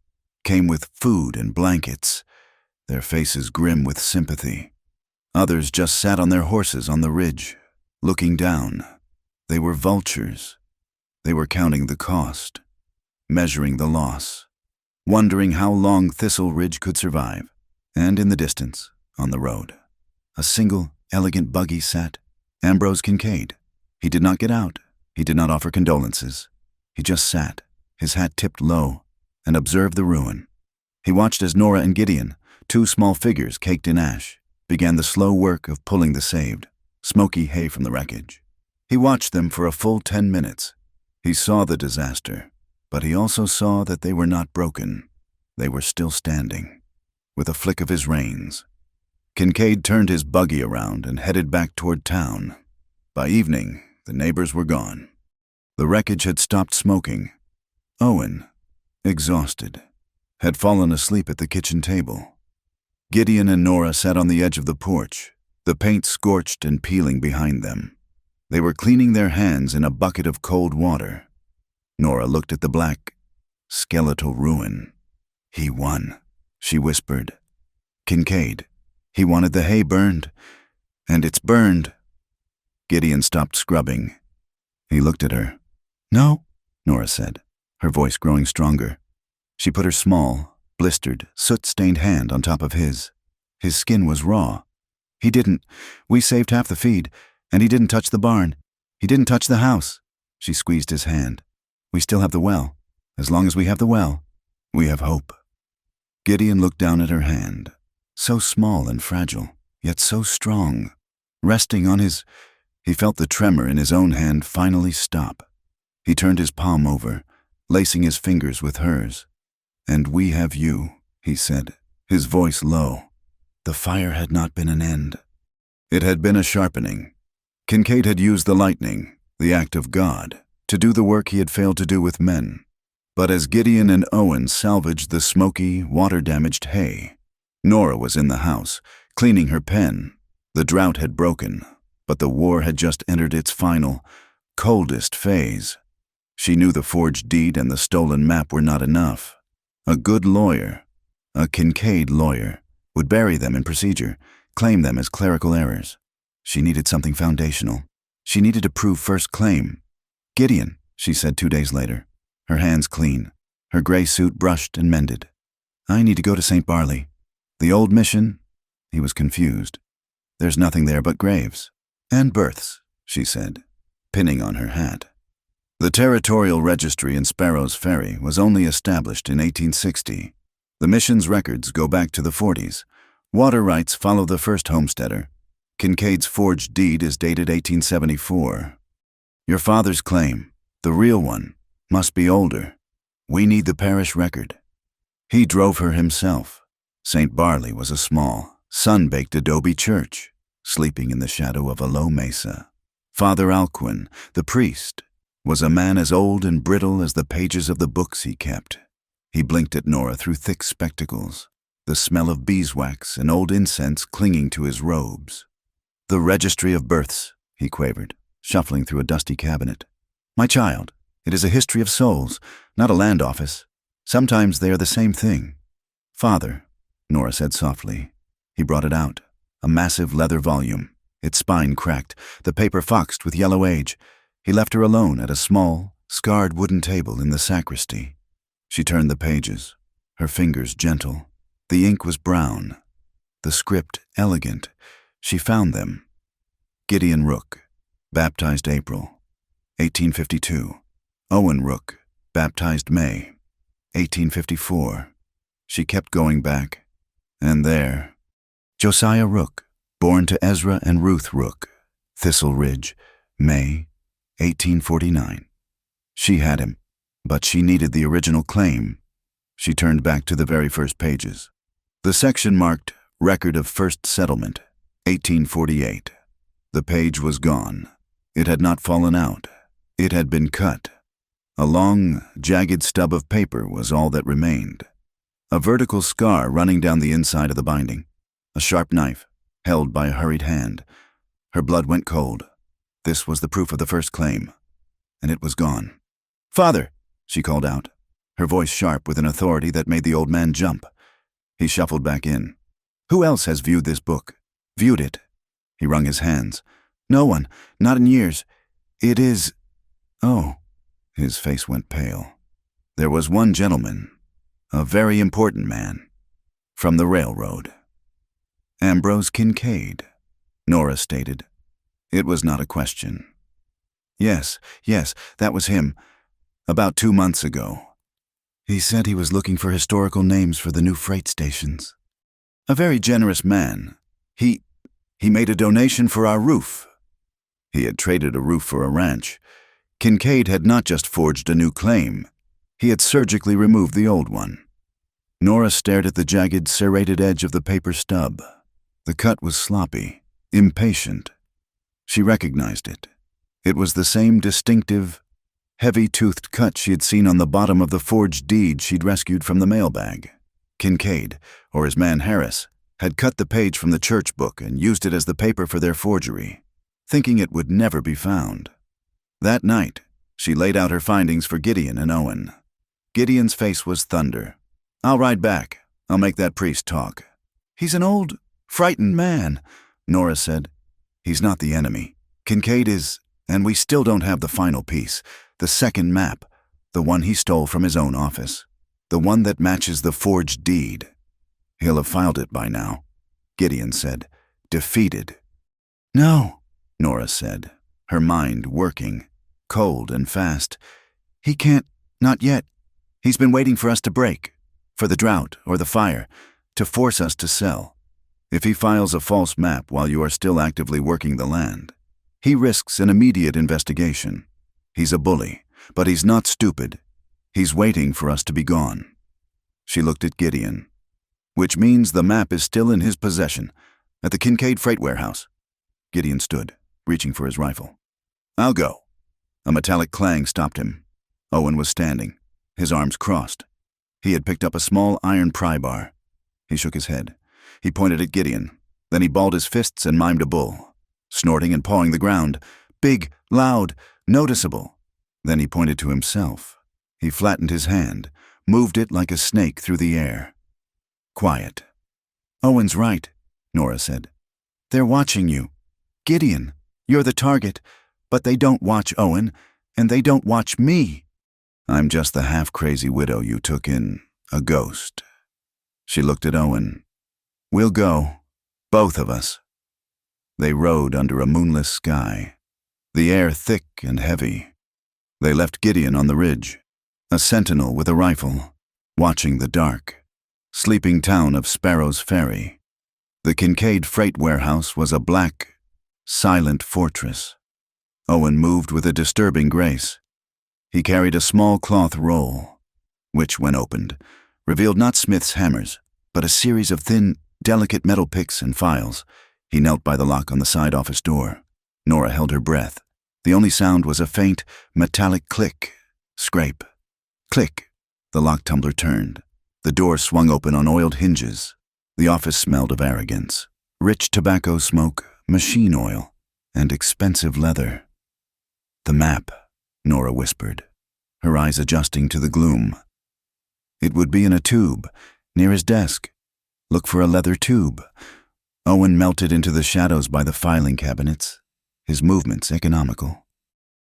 came with food and blankets, their faces grim with sympathy. Others just sat on their horses on the ridge, looking down. They were vultures. They were counting the cost, measuring the loss, wondering how long Thistle Ridge could survive. And in the distance, on the road, a single, elegant buggy sat, Ambrose Kincaid. He did not get out. He did not offer condolences. He just sat, his hat tipped low, and observed the ruin. He watched as Nora and Gideon, Two small figures caked in ash began the slow work of pulling the saved, smoky hay from the wreckage. He watched them for a full 10 minutes. He saw the disaster, but he also saw that they were not broken. They were still standing. With a flick of his reins, Kincaid turned his buggy around and headed back toward town. By evening, the neighbors were gone. The wreckage had stopped smoking. Owen, exhausted, had fallen asleep at the kitchen table. Gideon and Nora sat on the edge of the porch, the paint scorched and peeling behind them. They were cleaning their hands in a bucket of cold water. Nora looked at the black, skeletal ruin. "He won," she whispered. "Kincaid, he wanted the hay burned, and it's burned." Gideon stopped scrubbing. He looked at her. "No," Nora said, her voice growing stronger. She put her small, blistered, soot-stained hand on top of his. His skin was raw. "He didn't. We saved half the feed, and he didn't touch the barn. He didn't touch the house." She squeezed his hand. "We still have the well. As long as we have the well, we have hope." Gideon looked down at her hand, so small and fragile, yet so strong. Resting on his... He felt the tremor in his own hand finally stop. He turned his palm over, lacing his fingers with hers. "And we have you," he said, his voice low. The fire had not been an end. It had been a sharpening. Kincaid had used the lightning, the act of God, to do the work he had failed to do with men. But as Gideon and Owen salvaged the smoky, water-damaged hay, Nora was in the house, cleaning her pen. The drought had broken, but the war had just entered its final, coldest phase. She knew the forged deed and the stolen map were not enough. A good lawyer, a Kincaid lawyer, would bury them in procedure, claim them as clerical errors. She needed something foundational. She needed to prove first claim. "Gideon," she said 2 days later, her hands clean, her gray suit brushed and mended. "I need to go to St. Barley. The old mission?" He was confused. "There's nothing there but graves. And births," she said, pinning on her hat. The territorial registry in Sparrow's Ferry was only established in 1860. The mission's records go back to the 40s. Water rights follow the first homesteader. Kincaid's forged deed is dated 1874. "Your father's claim, the real one, must be older. We need the parish record." He drove her himself. St. Barley was a small, sun-baked adobe church, sleeping in the shadow of a low mesa. Father Alcuin, the priest, was a man as old and brittle as the pages of the books he kept. He blinked at Nora through thick spectacles, the smell of beeswax and old incense clinging to his robes. "The registry of births," he quavered, shuffling through a dusty cabinet. "My child, it is a history of souls, not a land office. Sometimes they are the same thing." "Father," Nora said softly. He brought it out, a massive leather volume, its spine cracked, the paper foxed with yellow age. He left her alone at a small, scarred wooden table in the sacristy. She turned the pages, her fingers gentle. The ink was brown, the script elegant. She found them. Gideon Rook, baptized April, 1852. Owen Rook, baptized May, 1854. She kept going back, and there. Josiah Rook, born to Ezra and Ruth Rook, Thistle Ridge, May, 1849. She had him, but she needed the original claim. She turned back to the very first pages. The section marked Record of First Settlement, 1848. The page was gone. It had not fallen out. It had been cut. A long, jagged stub of paper was all that remained. A vertical scar running down the inside of the binding. A sharp knife, held by a hurried hand. Her blood went cold. This was the proof of the first claim, and it was gone. "Father," she called out, her voice sharp with an authority that made the old man jump. He shuffled back in. "Who else has viewed this book? Viewed it?" He wrung his hands. "No one, not in years. It is... Oh." His face went pale. "There was one gentleman, a very important man, from the railroad." "Ambrose Kincaid," Nora stated. It was not a question. Yes, that was him. About 2 months ago. He said he was looking for historical names for the new freight stations." A very generous man. He made a donation for our roof." He had traded a roof for a ranch. Kincaid had not just forged a new claim. He had surgically removed the old one. Nora stared at the jagged, serrated edge of the paper stub. The cut was sloppy, impatient. She recognized it. It was the same distinctive, heavy-toothed cut she had seen on the bottom of the forged deed she'd rescued from the mailbag. Kincaid, or his man Harris, had cut the page from the church book and used it as the paper for their forgery, thinking it would never be found. That night, she laid out her findings for Gideon and Owen. Gideon's face was thunder. "I'll ride back. I'll make that priest talk." "He's an old, frightened man," Nora said. "He's not the enemy. Kincaid is, and we still don't have the final piece, the second map, the one he stole from his own office, the one that matches the forged deed. He'll have filed it by now," Gideon said, defeated. "No," Nora said, her mind working, cold and fast. "He can't, not yet. He's been waiting for us to break, for the drought or the fire, to force us to sell. If he files a false map while you are still actively working the land, he risks an immediate investigation. He's a bully, but he's not stupid. He's waiting for us to be gone." She looked at Gideon. "Which means the map is still in his possession, at the Kincaid freight warehouse." Gideon stood, reaching for his rifle. "I'll go." A metallic clang stopped him. Owen was standing, his arms crossed. He had picked up a small iron pry bar. He shook his head. He pointed at Gideon. Then he balled his fists and mimed a bull, snorting and pawing the ground. Big, loud, noticeable. Then he pointed to himself. He flattened his hand, moved it like a snake through the air. Quiet. "Owen's right," Nora said. "They're watching you. Gideon, you're the target, but they don't watch Owen, and they don't watch me. I'm just the half-crazy widow you took in, a ghost." She looked at Owen. "We'll go, both of us." They rode under a moonless sky, the air thick and heavy. They left Gideon on the ridge, a sentinel with a rifle, watching the dark, sleeping town of Sparrow's Ferry. The Kincaid freight warehouse was a black, silent fortress. Owen moved with a disturbing grace. He carried a small cloth roll, which, when opened, revealed not Smith's hammers, but a series of thin, delicate metal picks and files. He knelt by the lock on the side office door. Nora held her breath. The only sound was a faint, metallic click, scrape. Click. The lock tumbler turned. The door swung open on oiled hinges. The office smelled of arrogance, rich tobacco smoke, machine oil, and expensive leather. "The map," Nora whispered, her eyes adjusting to the gloom. "It would be in a tube, near his desk. Look for a leather tube." Owen melted into the shadows by the filing cabinets, his movements economical.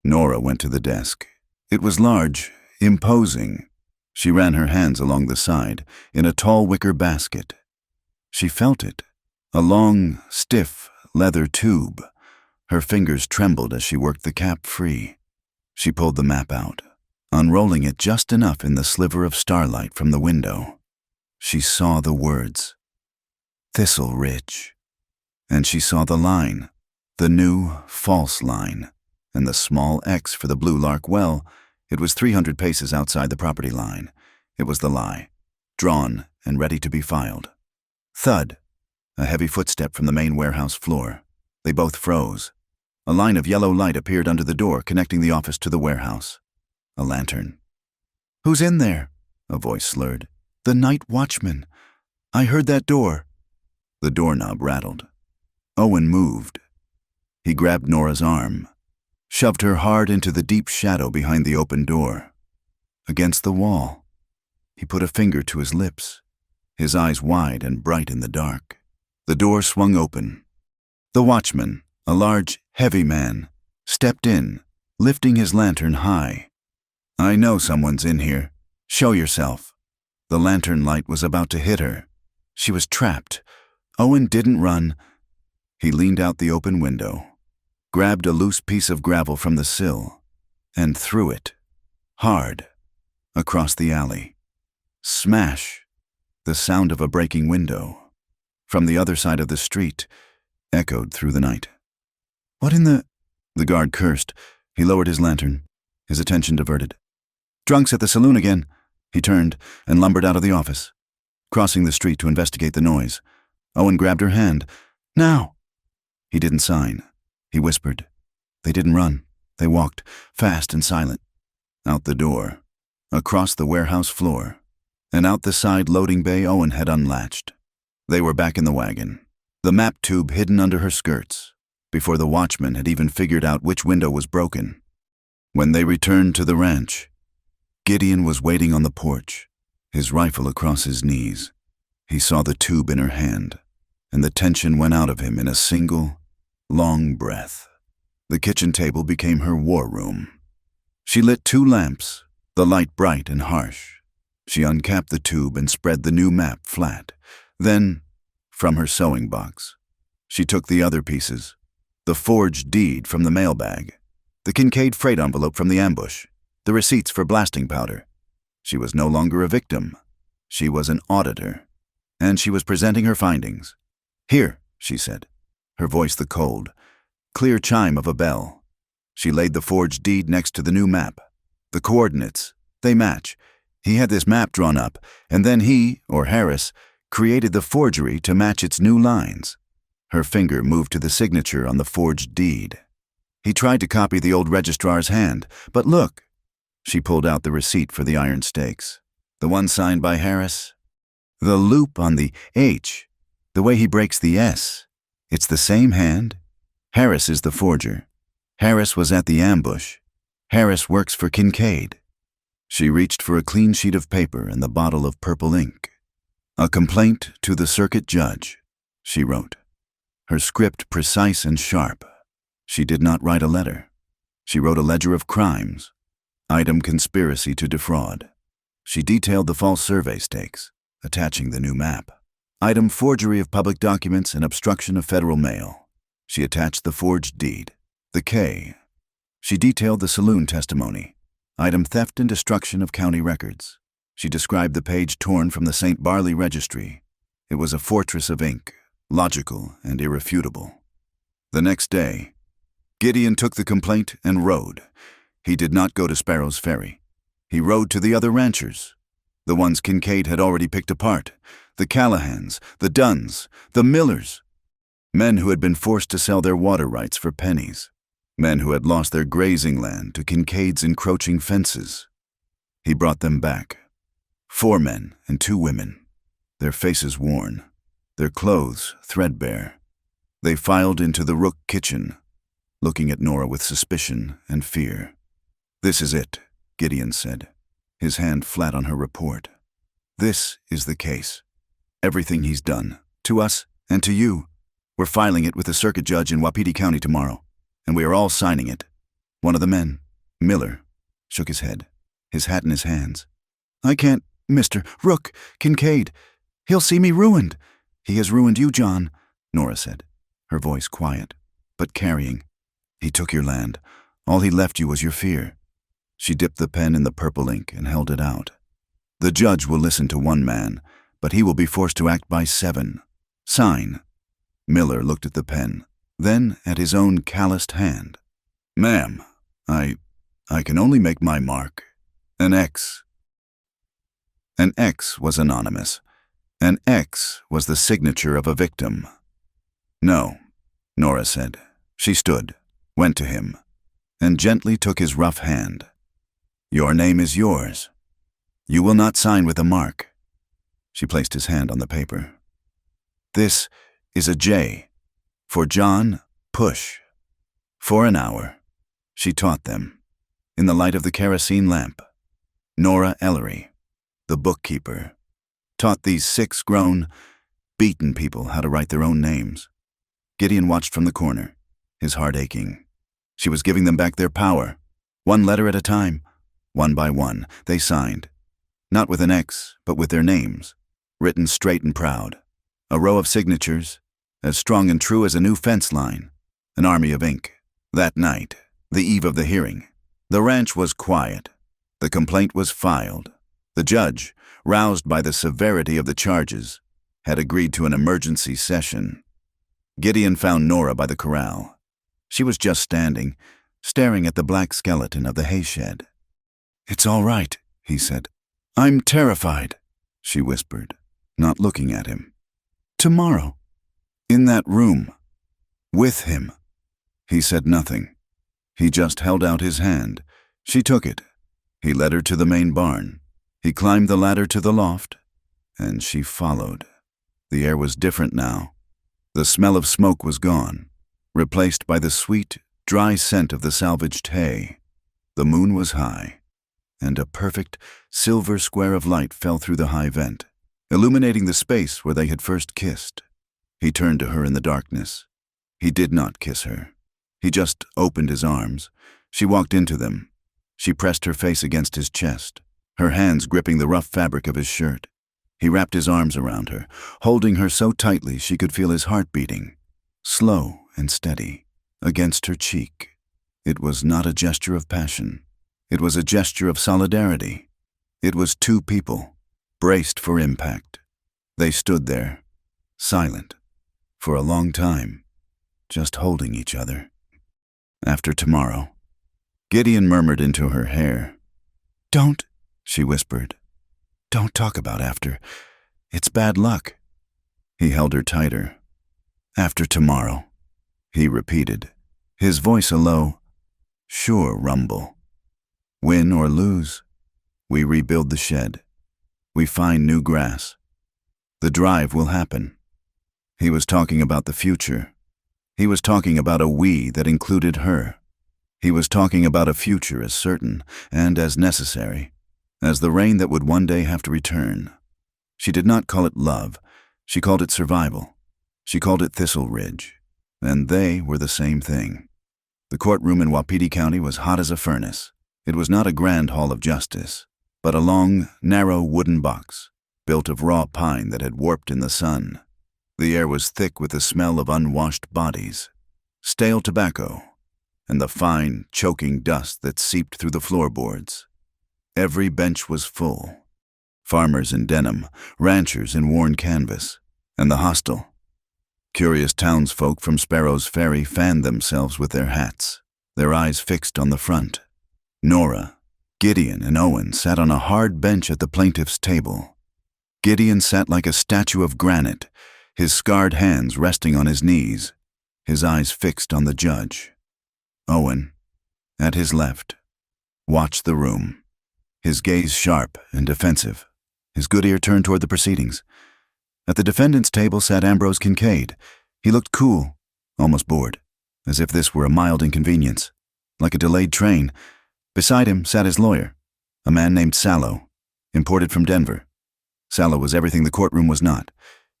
Nora went to the desk. It was large, imposing. She ran her hands along the side, in a tall wicker basket. She felt it, a long, stiff, leather tube. Her fingers trembled as she worked the cap free. She pulled the map out, unrolling it just enough in the sliver of starlight from the window. She saw the words, Thistle Ridge. And she saw the line, the new, false line, and the small X for the Blue Lark well. It was 300 paces outside the property line. It was the lie, drawn and ready to be filed. Thud. A heavy footstep from the main warehouse floor. They both froze. A line of yellow light appeared under the door connecting the office to the warehouse. A lantern. "Who's in there?" a voice slurred. "The night watchman. I heard that door." The doorknob rattled. Owen moved. He grabbed Nora's arm, shoved her hard into the deep shadow behind the open door. Against the wall. He put a finger to his lips, his eyes wide and bright in the dark. The door swung open. The watchman, a large, heavy man, stepped in, lifting his lantern high. "I know someone's in here. Show yourself." The lantern light was about to hit her. She was trapped. Owen didn't run. He leaned out the open window, grabbed a loose piece of gravel from the sill, and threw it, hard, across the alley. Smash! The sound of a breaking window. from the other side of the street, echoed through the night. "What in the—" The guard cursed. He lowered his lantern, his attention diverted. "Drunks at the saloon again." He turned and lumbered out of the office, crossing the street to investigate the noise. Owen grabbed her hand. "Now!" He didn't sign. He whispered. They didn't run. They walked, fast and silent. Out the door, across the warehouse floor, and out the side loading bay Owen had unlatched. They were back in the wagon, the map tube hidden under her skirts, before the watchman had even figured out which window was broken. When they returned to the ranch, Gideon was waiting on the porch, his rifle across his knees. He saw the tube in her hand, and the tension went out of him in a single, long breath. The kitchen table became her war room. She lit 2 lamps, the light bright and harsh. She uncapped the tube and spread the new map flat. Then, from her sewing box, she took the other pieces, the forged deed from the mailbag, the Kincaid freight envelope from the ambush, the receipts for blasting powder. She was no longer a victim. She was an auditor, and she was presenting her findings. "Here," she said, her voice the cold, clear chime of a bell. She laid the forged deed next to the new map. The coordinates, they match. He had this map drawn up, and then he, or Harris, created the forgery to match its new lines. Her finger moved to the signature on the forged deed. He tried to copy the old registrar's hand, but look. She pulled out the receipt for the iron stakes. The one signed by Harris. The loop on the H, the way he breaks the S. It's the same hand. Harris is the forger. Harris was at the ambush. Harris works for Kincaid. She reached for a clean sheet of paper and the bottle of purple ink. "A complaint to the circuit judge," she wrote, her script precise and sharp. She did not write a letter. She wrote a ledger of crimes. Item conspiracy to defraud. She detailed the false survey stakes, attaching the new map. Item forgery of public documents and obstruction of federal mail. She attached the forged deed. The K. She detailed the saloon testimony. Item theft and destruction of county records. She described the page torn from the St. Barley registry. It was a fortress of ink, logical and irrefutable. The next day, Gideon took the complaint and rode. He did not go to Sparrow's Ferry. He rode to the other ranchers, the ones Kincaid had already picked apart, the Callahans, the Dunns, the Millers, men who had been forced to sell their water rights for pennies, men who had lost their grazing land to Kincaid's encroaching fences. He brought them back, 4 men and 2 women, their faces worn, their clothes threadbare. They filed into the Rook kitchen, looking at Nora with suspicion and fear. "This is it," Gideon said, his hand flat on her report. "This is the case. Everything he's done, to us and to you. We're filing it with the circuit judge in Wapiti County tomorrow, and we are all signing it." One of the men, Miller, shook his head, his hat in his hands. "I can't, Mr. Rook, Kincaid. He'll see me ruined." "He has ruined you, John," Nora said, her voice quiet, but carrying. "He took your land. All he left you was your fear." She dipped the pen in the purple ink and held it out. "The judge will listen to 1 man, but he will be forced to act by 7. Sign." Miller looked at the pen, then at his own calloused hand. "Ma'am, I can only make my mark. An X." An X was anonymous. An X was the signature of a victim. "No," Nora said. She stood, went to him, and gently took his rough hand. "Your name is yours. You will not sign with a mark." She placed his hand on the paper. "This is a J. For John, push." For an hour, she taught them, in the light of the kerosene lamp. Nora Ellery, the bookkeeper, taught these 6 grown, beaten people how to write their own names. Gideon watched from the corner, his heart aching. She was giving them back their power, 1 letter at a time. 1 by 1, they signed, not with an X, but with their names, written straight and proud. A row of signatures, as strong and true as a new fence line, an army of ink. That night, the eve of the hearing, the ranch was quiet. The complaint was filed. The judge, roused by the severity of the charges, had agreed to an emergency session. Gideon found Nora by the corral. She was just standing, staring at the black skeleton of the hay shed. "It's all right," he said. "I'm terrified," she whispered, not looking at him. "Tomorrow. In that room. With him." He said nothing. He just held out his hand. She took it. He led her to the main barn. He climbed the ladder to the loft, and she followed. The air was different now. The smell of smoke was gone, replaced by the sweet, dry scent of the salvaged hay. The moon was high, and a perfect silver square of light fell through the high vent, illuminating the space where they had first kissed. He turned to her in the darkness. He did not kiss her. He just opened his arms. She walked into them. She pressed her face against his chest, her hands gripping the rough fabric of his shirt. He wrapped his arms around her, holding her so tightly she could feel his heart beating, slow and steady, against her cheek. It was not a gesture of passion. It was a gesture of solidarity. It was two people, braced for impact. They stood there, silent, for a long time, just holding each other. "After tomorrow." Gideon murmured into her hair. "Don't," she whispered. "Don't talk about after. It's bad luck." He held her tighter. "After tomorrow," he repeated, his voice a low, sure rumble. "Win or lose, we rebuild the shed. We find new grass. The drive will happen." He was talking about the future. He was talking about a we that included her. He was talking about a future as certain and as necessary as the rain that would one day have to return. She did not call it love. She called it survival. She called it Thistle Ridge. And they were the same thing. The courtroom in Wapiti County was hot as a furnace. It was not a grand hall of justice, but a long, narrow wooden box, built of raw pine that had warped in the sun. The air was thick with the smell of unwashed bodies, stale tobacco, and the fine, choking dust that seeped through the floorboards. Every bench was full. Farmers in denim, ranchers in worn canvas, and the hostel. Curious townsfolk from Sparrow's Ferry fanned themselves with their hats, their eyes fixed on the front. Nora, Gideon, and Owen sat on a hard bench at the plaintiff's table. Gideon sat like a statue of granite, his scarred hands resting on his knees, his eyes fixed on the judge. Owen, at his left, watched the room, his gaze sharp and defensive, his good ear turned toward the proceedings. At the defendant's table sat Ambrose Kincaid. He looked cool, almost bored, as if this were a mild inconvenience, like a delayed train. Beside him sat his lawyer, a man named Sallow, imported from Denver. Sallow was everything the courtroom was not.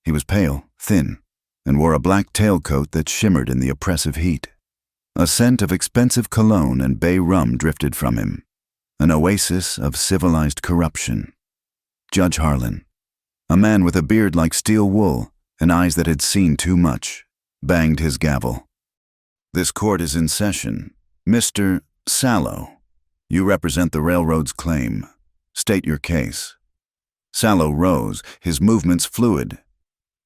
He was pale, thin, and wore a black tailcoat that shimmered in the oppressive heat. A scent of expensive cologne and bay rum drifted from him, an oasis of civilized corruption. Judge Harlan, a man with a beard like steel wool and eyes that had seen too much, banged his gavel. "This court is in session. Mr. Sallow, you represent the railroad's claim. State your case." Sallow rose, his movements fluid.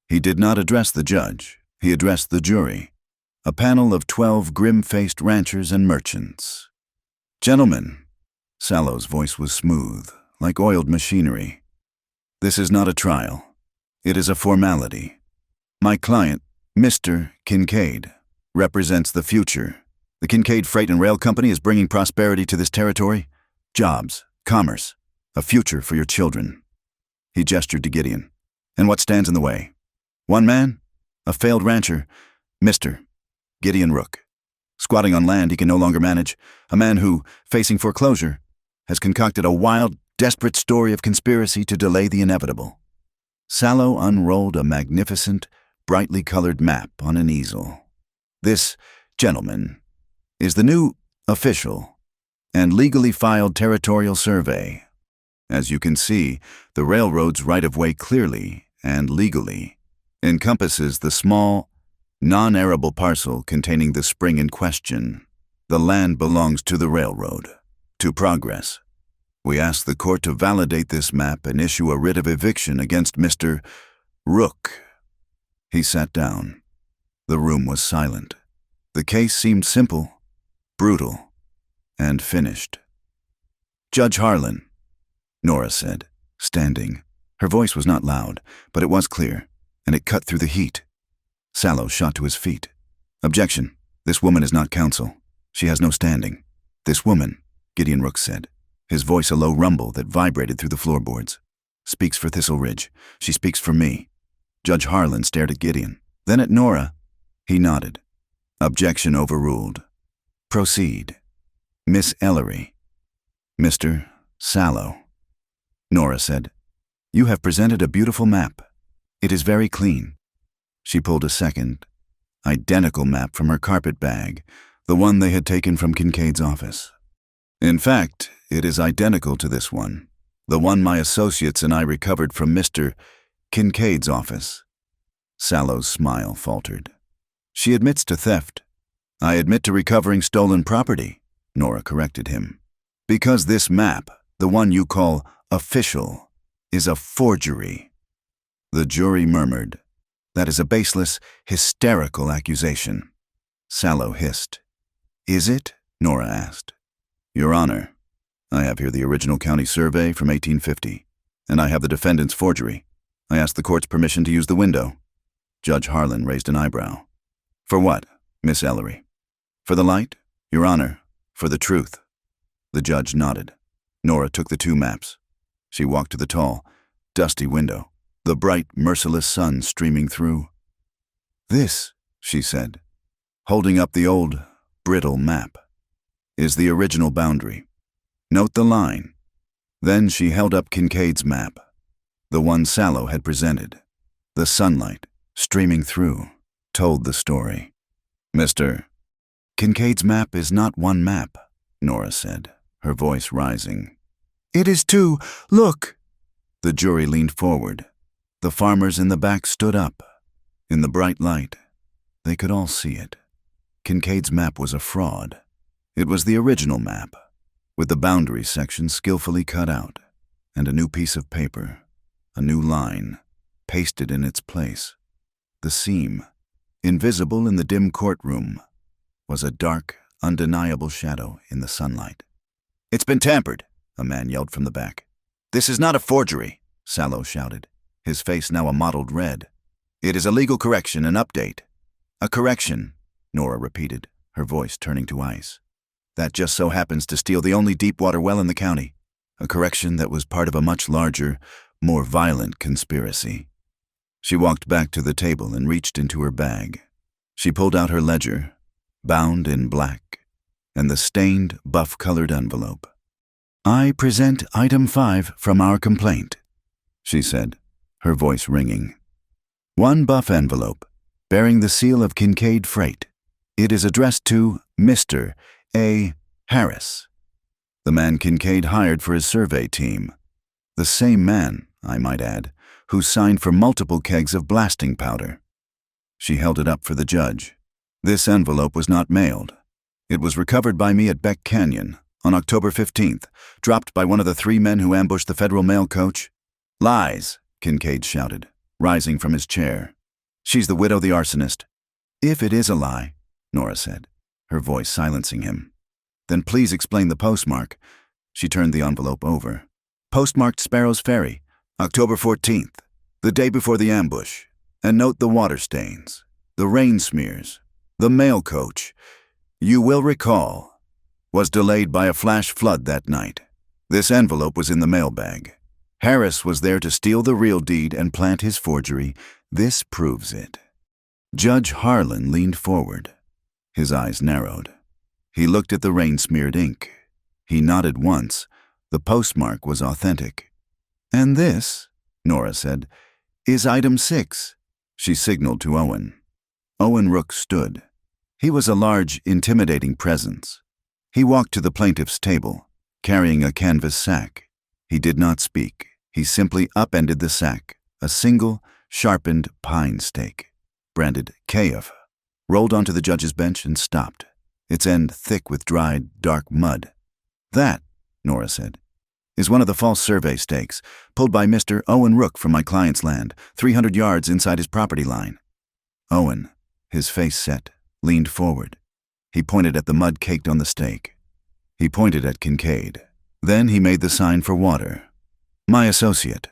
He did not address the judge. He addressed the jury, a panel of 12 grim-faced ranchers and merchants. "Gentlemen," Sallow's voice was smooth, like oiled machinery. "This is not a trial. It is a formality. My client, Mr. Kincaid, represents the future. The Kincaid Freight and Rail Company is bringing prosperity to this territory. Jobs, commerce, a future for your children." He gestured to Gideon. "And what stands in the way? One man, a failed rancher, Mr. Gideon Rook. Squatting on land he can no longer manage, a man who, facing foreclosure, has concocted a wild, desperate story of conspiracy to delay the inevitable." Sallow unrolled a magnificent, brightly colored map on an easel. "This, gentlemen, is the new official and legally filed territorial survey. As you can see, the railroad's right-of-way clearly and legally encompasses the small, non-arable parcel containing the spring in question. The land belongs to the railroad, to Progress. We ask the court to validate this map and issue a writ of eviction against Mr. Rook. He sat down. The room was silent. The case seemed simple, brutal, and finished. Judge Harlan, Nora said, standing. Her voice was not loud, but it was clear, and it cut through the heat. Sallow shot to his feet. Objection. This woman is not counsel. She has no standing. This woman, Gideon Rook said, his voice a low rumble that vibrated through the floorboards, speaks for Thistle Ridge. She speaks for me. Judge Harlan stared at Gideon, then at Nora. He nodded. Objection overruled. Proceed. Miss Ellery. Mr. Sallow. Nora said, You have presented a beautiful map. It is very clean. She pulled a second, identical map from her carpet bag, the one they had taken from Kincaid's office. In fact, it is identical to this one, the one my associates and I recovered from Mr. Kincaid's office. Sallow's smile faltered. She admits to theft. I admit to recovering stolen property, Nora corrected him. Because this map, the one you call official, is a forgery. The jury murmured. That is a baseless, hysterical accusation. Sallow hissed. Is it? Nora asked. Your Honor, I have here the original county survey from 1850, and I have the defendant's forgery. I asked the court's permission to use the window. Judge Harlan raised an eyebrow. For what, Miss Ellery? For the light, Your Honor, for the truth. The judge nodded. Nora took the two maps. She walked to the tall, dusty window, the bright, merciless sun streaming through. This, she said, holding up the old, brittle map, is the original boundary. Note the line. Then she held up Kincaid's map, the one Sallow had presented. The sunlight, streaming through, told the story. Mr. Kincaid's map is not one map, Nora said, her voice rising. It is two. Look! The jury leaned forward. The farmers in the back stood up. In the bright light, they could all see it. Kincaid's map was a fraud. It was the original map, with the boundary section skillfully cut out, and a new piece of paper, a new line, pasted in its place. The seam, invisible in the dim courtroom, was a dark, undeniable shadow in the sunlight. It's been tampered, a man yelled from the back. This is not a forgery, Sallow shouted, his face now a mottled red. It is a legal correction, an update. A correction, Nora repeated, her voice turning to ice. That just so happens to steal the only deep water well in the county. A correction that was part of a much larger, more violent conspiracy. She walked back to the table and reached into her bag. She pulled out her ledger, bound in black, and the stained, buff-colored envelope. I present item 5 from our complaint, she said, her voice ringing. One buff envelope, bearing the seal of Kincaid Freight. It is addressed to Mr. A. Harris, the man Kincaid hired for his survey team. The same man, I might add, who signed for multiple kegs of blasting powder. She held it up for the judge. This envelope was not mailed. It was recovered by me at Beck Canyon on October 15th, dropped by one of the 3 men who ambushed the Federal mail coach. Lies, Kincaid shouted, rising from his chair. She's the widow, the arsonist. If it is a lie, Nora said, her voice silencing him. Then please explain the postmark. She turned the envelope over. Postmarked Sparrow's Ferry, October 14th, the day before the ambush. And note the water stains, the rain smears, the mail coach, you will recall, was delayed by a flash flood that night. This envelope was in the mailbag. Harris was there to steal the real deed and plant his forgery. This proves it. Judge Harlan leaned forward. His eyes narrowed. He looked at the rain-smeared ink. He nodded once. The postmark was authentic. And this, Nora said, is item 6. She signaled to Owen. Owen Rook stood. He was a large, intimidating presence. He walked to the plaintiff's table, carrying a canvas sack. He did not speak. He simply upended the sack, a single, sharpened pine stake, branded KF, rolled onto the judge's bench and stopped, its end thick with dried, dark mud. That, Nora said, is one of the false survey stakes, pulled by Mr. Owen Rook from my client's land, 300 yards inside his property line. Owen, his face set, leaned forward. He pointed at the mud caked on the stake. He pointed at Kincaid. Then he made the sign for water. My associate,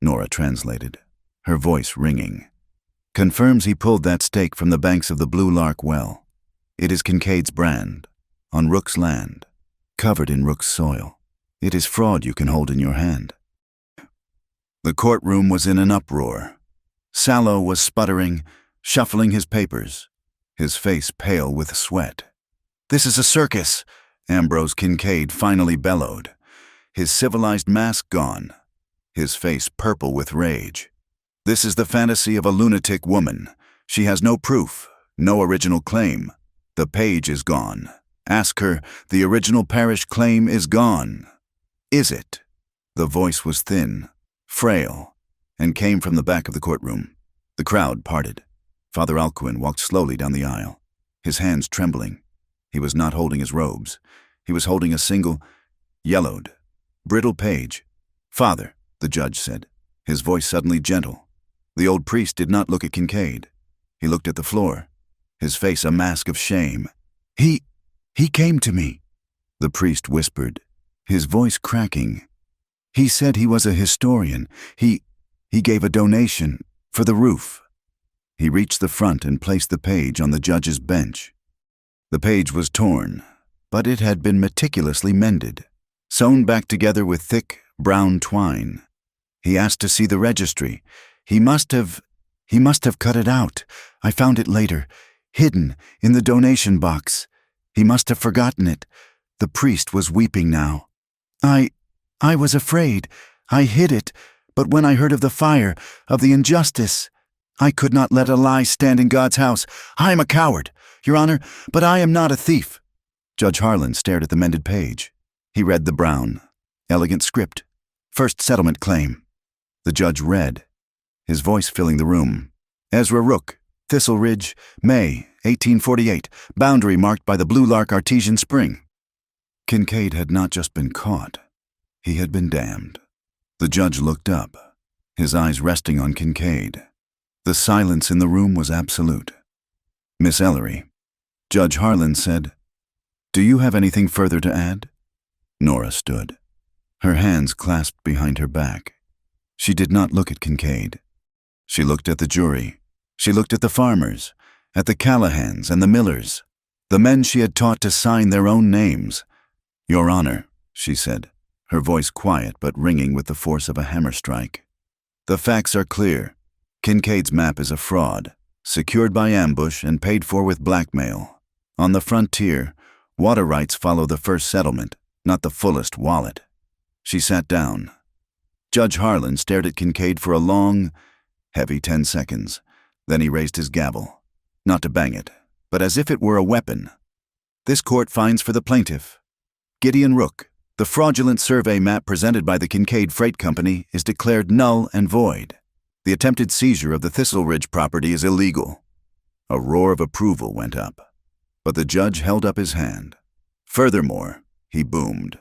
Nora translated, her voice ringing, confirms he pulled that stake from the banks of the Blue Lark well. It is Kincaid's brand, on Rook's land, covered in Rook's soil. It is fraud you can hold in your hand. The courtroom was in an uproar. Sallow was sputtering, shuffling his papers, his face pale with sweat. This is a circus, Ambrose Kincaid finally bellowed, his civilized mask gone, his face purple with rage. This is the fantasy of a lunatic woman. She has no proof, no original claim. The page is gone. Ask her, the original parish claim is gone. Is it? The voice was thin, frail, and came from the back of the courtroom. The crowd parted. Father Alcuin walked slowly down the aisle, his hands trembling. He was not holding his robes. He was holding a single, yellowed, brittle page. Father, the judge said, his voice suddenly gentle. The old priest did not look at Kincaid. He looked at the floor, his face a mask of shame. He came to me, the priest whispered, his voice cracking. He said he was a historian. He gave a donation for the roof. He reached the front and placed the page on the judge's bench. The page was torn, but it had been meticulously mended, sewn back together with thick, brown twine. He asked to see the registry. He must have cut it out. I found it later, hidden in the donation box. He must have forgotten it. The priest was weeping now. I was afraid. I hid it, but when I heard of the fire, of the injustice, I could not let a lie stand in God's house. I am a coward, Your Honor, but I am not a thief. Judge Harlan stared at the mended page. He read the brown, elegant script. First settlement claim. The judge read, his voice filling the room. Ezra Rook, Thistle Ridge, May, 1848, boundary marked by the Blue Lark Artesian Spring. Kincaid had not just been caught. He had been damned. The judge looked up, his eyes resting on Kincaid. The silence in the room was absolute. Miss Ellery, Judge Harlan said, "Do you have anything further to add?" Nora stood, her hands clasped behind her back. She did not look at Kincaid. She looked at the jury. She looked at the farmers, at the Callahans and the Millers, the men she had taught to sign their own names. "Your Honor," she said, her voice quiet but ringing with the force of a hammer strike. "The facts are clear. Kincaid's map is a fraud, secured by ambush and paid for with blackmail. On the frontier, water rights follow the first settlement, not the fullest wallet." She sat down. Judge Harlan stared at Kincaid for a long, heavy 10 seconds. Then he raised his gavel, not to bang it, but as if it were a weapon. "This court finds for the plaintiff, Gideon Rook. The fraudulent survey map presented by the Kincaid Freight Company is declared null and void. The attempted seizure of the Thistle Ridge property is illegal." A roar of approval went up, but the judge held up his hand. "Furthermore," he boomed,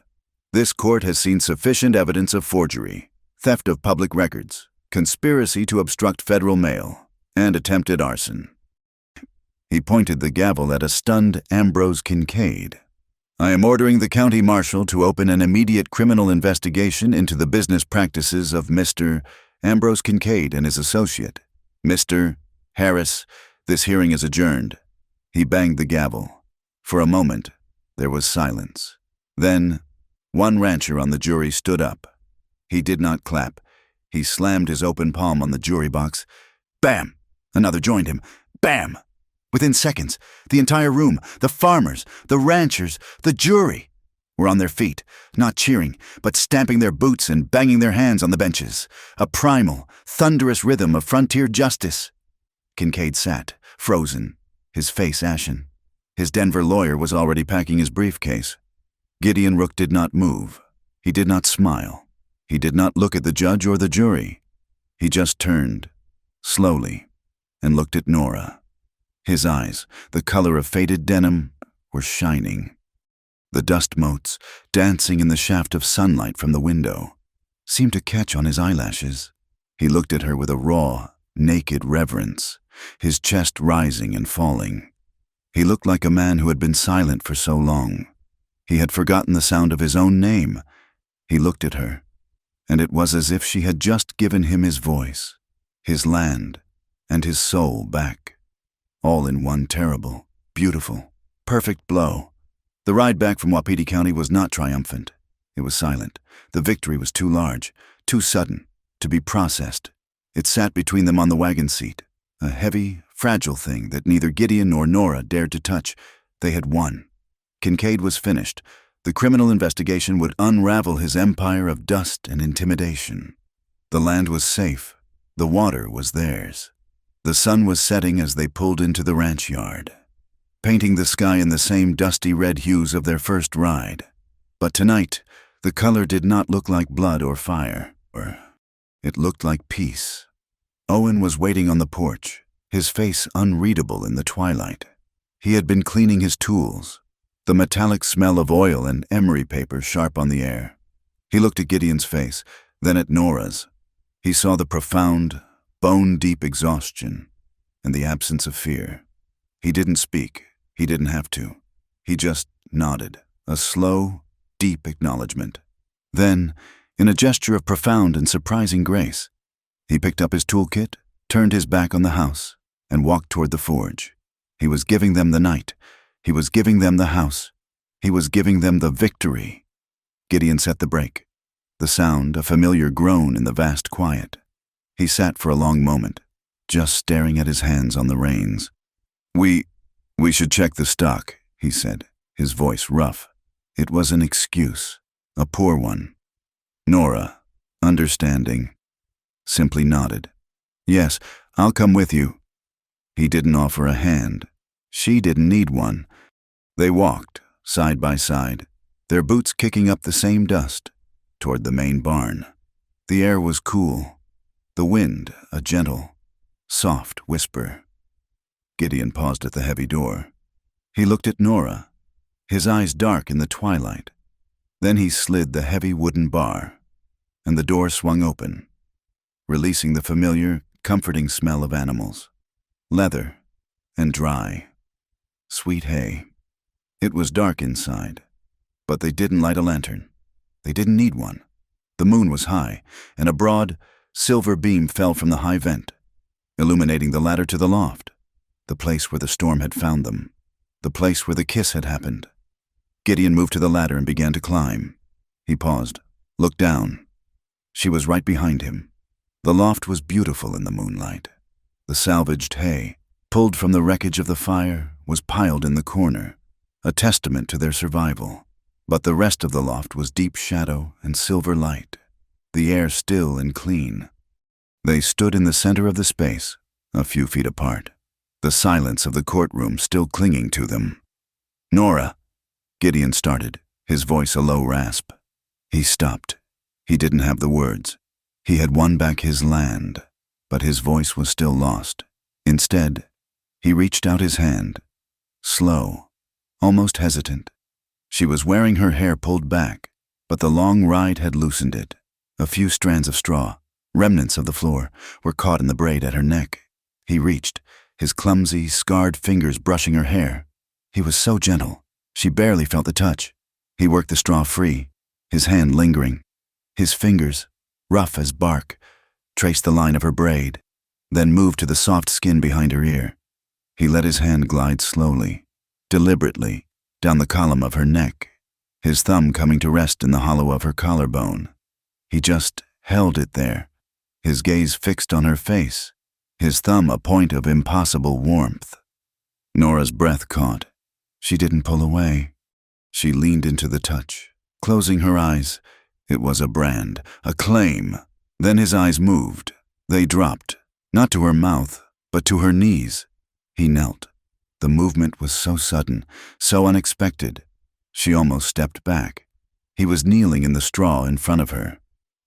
"this court has seen sufficient evidence of forgery, theft of public records, conspiracy to obstruct federal mail, and attempted arson." He pointed the gavel at a stunned Ambrose Kincaid. "I am ordering the county marshal to open an immediate criminal investigation into the business practices of Mr. Ambrose Kincaid and his associate. Mr. Harris, this hearing is adjourned." He banged the gavel. For a moment, there was silence. Then, one rancher on the jury stood up. He did not clap. He slammed his open palm on the jury box. Bam! Another joined him. Bam! Within seconds, the entire room, the farmers, the ranchers, the jury, were on their feet, not cheering, but stamping their boots and banging their hands on the benches. A primal, thunderous rhythm of frontier justice. Kincaid sat, frozen, his face ashen. His Denver lawyer was already packing his briefcase. Gideon Rook did not move. He did not smile. He did not look at the judge or the jury. He just turned, slowly, and looked at Nora. His eyes, the color of faded denim, were shining. The dust motes, dancing in the shaft of sunlight from the window, seemed to catch on his eyelashes. He looked at her with a raw, naked reverence, his chest rising and falling. He looked like a man who had been silent for so long. He had forgotten the sound of his own name. He looked at her, and it was as if she had just given him his voice, his land, and his soul back, all in one terrible, beautiful, perfect blow. The ride back from Wapiti County was not triumphant. It was silent. The victory was too large, too sudden, to be processed. It sat between them on the wagon seat, a heavy, fragile thing that neither Gideon nor Nora dared to touch. They had won. Kincaid was finished. The criminal investigation would unravel his empire of dust and intimidation. The land was safe. The water was theirs. The sun was setting as they pulled into the ranch yard, painting the sky in the same dusty red hues of their first ride. But tonight, the color did not look like blood or fire. It looked like peace. Owen was waiting on the porch, his face unreadable in the twilight. He had been cleaning his tools, the metallic smell of oil and emery paper sharp on the air. He looked at Gideon's face, then at Nora's. He saw the profound, bone-deep exhaustion and the absence of fear. He didn't speak. He didn't have to. He just nodded, a slow, deep acknowledgement. Then, in a gesture of profound and surprising grace, he picked up his toolkit, turned his back on the house, and walked toward the forge. He was giving them the night. He was giving them the house. He was giving them the victory. Gideon set the brake. The sound, a familiar groan in the vast quiet. He sat for a long moment, just staring at his hands on the reins. We should check the stock, he said, his voice rough. It was an excuse, a poor one. Nora, understanding, simply nodded. Yes, I'll come with you. He didn't offer a hand. She didn't need one. They walked, side by side, their boots kicking up the same dust, toward the main barn. The air was cool, the wind a gentle, soft whisper. Gideon paused at the heavy door. He looked at Nora, his eyes dark in the twilight. Then he slid the heavy wooden bar, and the door swung open, releasing the familiar, comforting smell of animals. Leather and dry, sweet hay. It was dark inside, but they didn't light a lantern. They didn't need one. The moon was high, and a broad, silver beam fell from the high vent, illuminating the ladder to the loft, the place where the storm had found them, the place where the kiss had happened. Gideon moved to the ladder and began to climb. He paused, looked down. She was right behind him. The loft was beautiful in the moonlight. The salvaged hay, pulled from the wreckage of the fire, was piled in the corner, a testament to their survival. But the rest of the loft was deep shadow and silver light, the air still and clean. They stood in the center of the space, a few feet apart, the silence of the courtroom still clinging to them. Nora, Gideon started, his voice a low rasp. He stopped. He didn't have the words. He had won back his land, but his voice was still lost. Instead, he reached out his hand, slow, almost hesitant. She was wearing her hair pulled back, but the long ride had loosened it. A few strands of straw, remnants of the floor, were caught in the braid at her neck. He reached, his clumsy, scarred fingers brushing her hair. He was so gentle, she barely felt the touch. He worked the straw free, his hand lingering. His fingers, rough as bark, traced the line of her braid, then moved to the soft skin behind her ear. He let his hand glide slowly, deliberately, down the column of her neck, his thumb coming to rest in the hollow of her collarbone. He just held it there, his gaze fixed on her face, his thumb a point of impossible warmth. Nora's breath caught. She didn't pull away. She leaned into the touch, closing her eyes. It was a brand, a claim. Then his eyes moved. They dropped, not to her mouth, but to her knees. He knelt. The movement was so sudden, so unexpected. She almost stepped back. He was kneeling in the straw in front of her,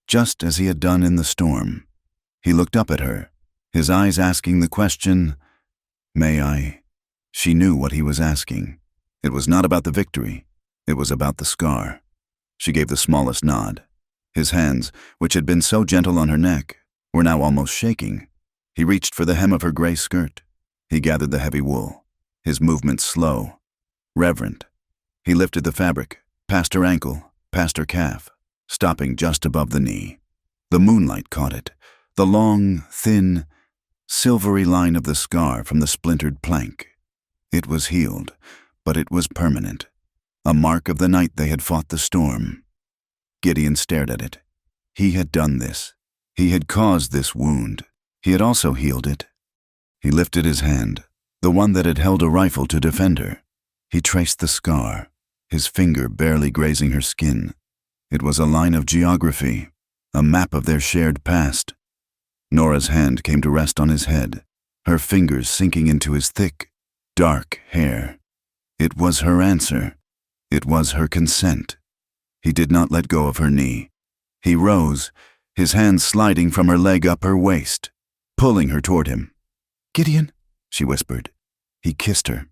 just as he had done in the storm. He looked up at her, his eyes asking the question, "May I?" She knew what he was asking. It was not about the victory. It was about the scar. She gave the smallest nod. His hands, which had been so gentle on her neck, were now almost shaking. He reached for the hem of her gray skirt. He gathered the heavy wool, his movements slow, reverent. He lifted the fabric, past her ankle, past her calf, stopping just above the knee. The moonlight caught it, the long, thin, silvery line of the scar from the splintered plank. It was healed, but it was permanent, a mark of the night they had fought the storm. Gideon stared at it. He had done this. He had caused this wound. He had also healed it. He lifted his hand, the one that had held a rifle to defend her. He traced the scar, his finger barely grazing her skin. It was a line of geography, a map of their shared past. Nora's hand came to rest on his head, her fingers sinking into his thick, dark hair. It was her answer. It was her consent. He did not let go of her knee. He rose, his hands sliding from her leg up her waist, pulling her toward him. "Gideon," she whispered. He kissed her.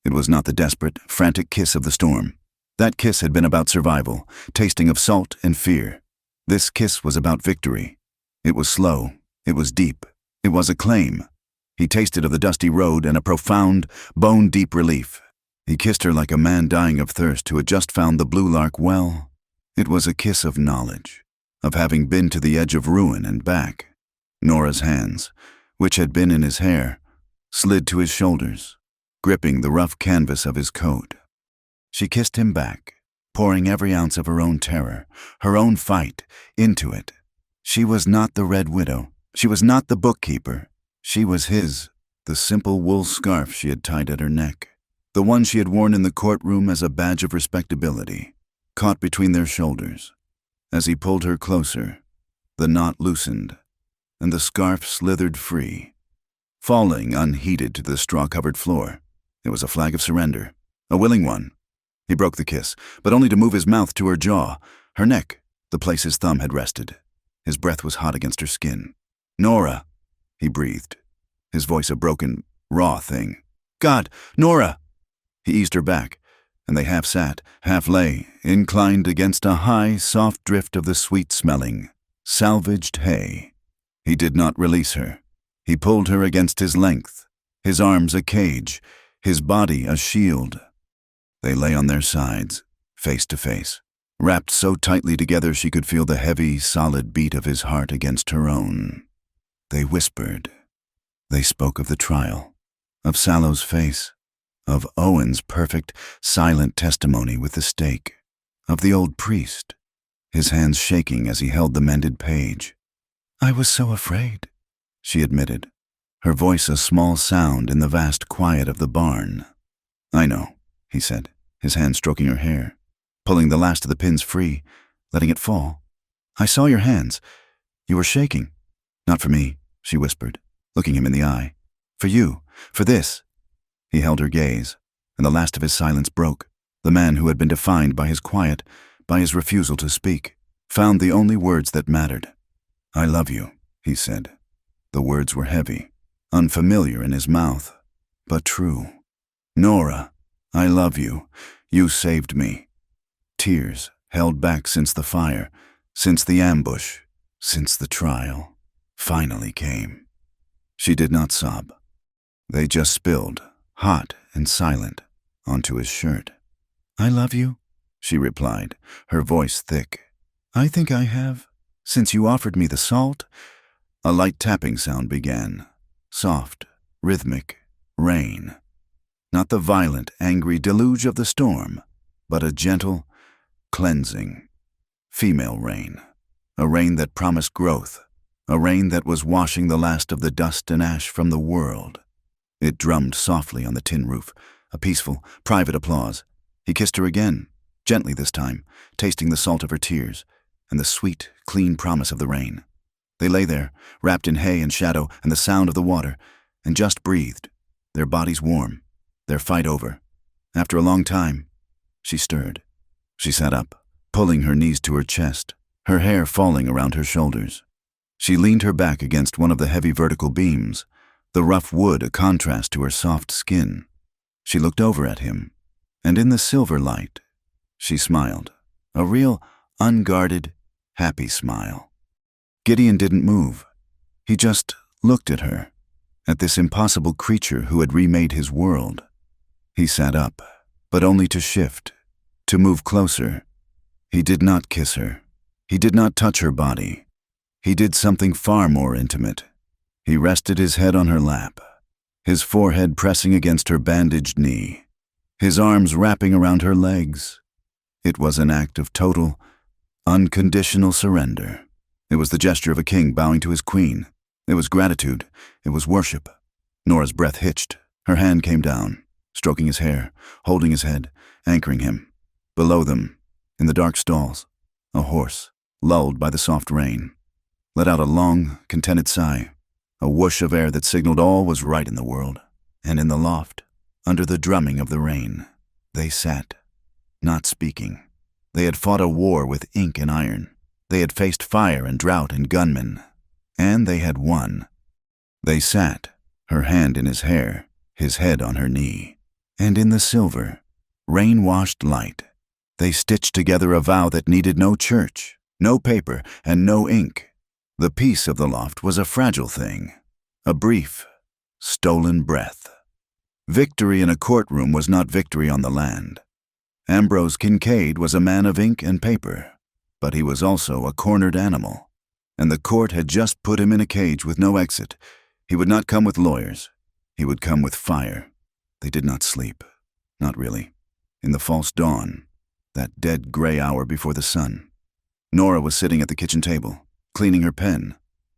It was not the desperate, frantic kiss of the storm. That kiss had been about survival, tasting of salt and fear. This kiss was about victory. It was slow. It was deep. It was a claim. He tasted of the dusty road and a profound, bone-deep relief. He kissed her like a man dying of thirst who had just found the blue lark well. It was a kiss of knowledge, of having been to the edge of ruin and back. Nora's hands, which had been in his hair, slid to his shoulders, gripping the rough canvas of his coat. She kissed him back, pouring every ounce of her own terror, her own fight, into it. She was not the Red Widow. She was not the bookkeeper. She was his, the simple wool scarf she had tied at her neck, the one she had worn in the courtroom as a badge of respectability, caught between their shoulders. As he pulled her closer, the knot loosened, and the scarf slithered free, falling unheeded to the straw-covered floor. It was a flag of surrender, a willing one. He broke the kiss, but only to move his mouth to her jaw, her neck, the place his thumb had rested. His breath was hot against her skin. "Nora," he breathed, his voice a broken, raw thing. "God, Nora!" He eased her back, and they half sat, half lay, inclined against a high, soft drift of the sweet-smelling, salvaged hay. He did not release her. He pulled her against his length, his arms a cage, his body a shield. They lay on their sides, face to face, wrapped so tightly together she could feel the heavy, solid beat of his heart against her own. They whispered. They spoke of the trial, of Sallow's face, of Owen's perfect, silent testimony with the stake, of the old priest, his hands shaking as he held the mended page. "I was so afraid," she admitted, her voice a small sound in the vast quiet of the barn. "I know," he said, his hand stroking her hair, pulling the last of the pins free, letting it fall. "I saw your hands. You were shaking." "Not for me," she whispered, looking him in the eye. "For you, for this." He held her gaze, and the last of his silence broke. The man who had been defined by his quiet, by his refusal to speak, found the only words that mattered. "I love you," he said. The words were heavy, unfamiliar in his mouth, but true. "Nora, I love you. You saved me." Tears, held back since the fire, since the ambush, since the trial, finally came. She did not sob. They just spilled, hot and silent, onto his shirt. "I love you," she replied, her voice thick. "I think I have, since you offered me the salt." A light tapping sound began, soft, rhythmic, rain. Not the violent, angry deluge of the storm, but a gentle, cleansing, female rain. A rain that promised growth, a rain that was washing the last of the dust and ash from the world. It drummed softly on the tin roof, a peaceful, private applause. He kissed her again, gently this time, tasting the salt of her tears and the sweet, clean promise of the rain. They lay there, wrapped in hay and shadow and the sound of the water, and just breathed, their bodies warm, their fight over. After a long time, she stirred. She sat up, pulling her knees to her chest, her hair falling around her shoulders. She leaned her back against one of the heavy vertical beams, the rough wood a contrast to her soft skin. She looked over at him, and in the silver light, She smiled, a real, unguarded, happy smile. Gideon didn't move. He just looked at her, at this impossible creature who had remade his world. He sat up, but only to shift, to move closer. He did not kiss her. He did not touch her body. He did something far more intimate. He rested his head on her lap, his forehead pressing against her bandaged knee, his arms wrapping around her legs. It was an act of total, unconditional surrender. It was the gesture of a king bowing to his queen. It was gratitude. It was worship. Nora's breath hitched. Her hand came down, stroking his hair, holding his head, anchoring him. Below them, in the dark stalls, a horse, lulled by the soft rain, let out a long, contented sigh, a whoosh of air that signaled all was right in the world. And in the loft, under the drumming of the rain, they sat, not speaking. They had fought a war with ink and iron. They had faced fire and drought and gunmen. And they had won. They sat, her hand in his hair, his head on her knee. And in the silver, rain-washed light, they stitched together a vow that needed no church, no paper, and no ink. The peace of the loft was a fragile thing, a brief, stolen breath. Victory in a courtroom was not victory on the land. Ambrose Kincaid was a man of ink and paper, but he was also a cornered animal, and the court had just put him in a cage with no exit. He would not come with lawyers. He would come with fire. They did not sleep. Not really. In the false dawn, that dead gray hour before the sun, Nora was sitting at the kitchen table, cleaning her pen,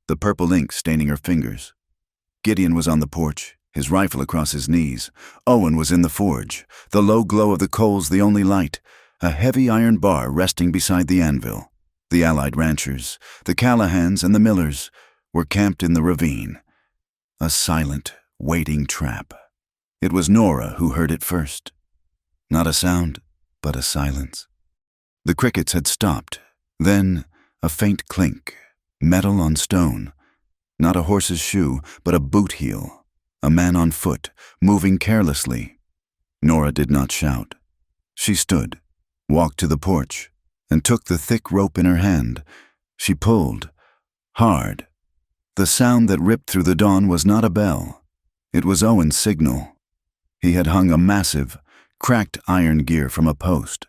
the purple ink staining her fingers. Gideon was on the porch, his rifle across his knees. Owen was in the forge, the low glow of the coals the only light, a heavy iron bar resting beside the anvil. The allied ranchers, the Callahans and the Millers, were camped in the ravine. A silent, waiting trap. It was Nora who heard it first. Not a sound, but a silence. The crickets had stopped. Then a faint clink, metal on stone. Not a horse's shoe, but a boot heel. A man on foot, moving carelessly. Nora did not shout. She stood, walked to the porch, and took the thick rope in her hand. She pulled, hard. The sound that ripped through the dawn was not a bell. It was Owen's signal. He had hung a massive, cracked iron gear from a post,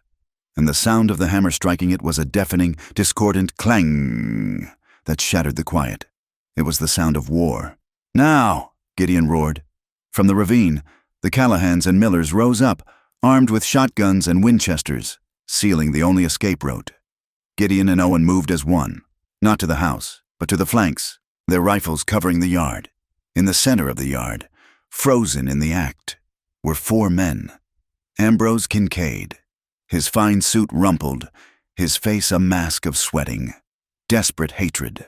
and the sound of the hammer striking it was a deafening, discordant clang that shattered the quiet. It was the sound of war. "Now!" Gideon roared. From the ravine, the Callahans and Millers rose up, armed with shotguns and Winchesters, sealing the only escape route. Gideon and Owen moved as one, not to the house, but to the flanks, their rifles covering the yard. In the center of the yard, frozen in the act, were 4 men. Ambrose Kincaid, his fine suit rumpled, his face a mask of sweating, desperate hatred.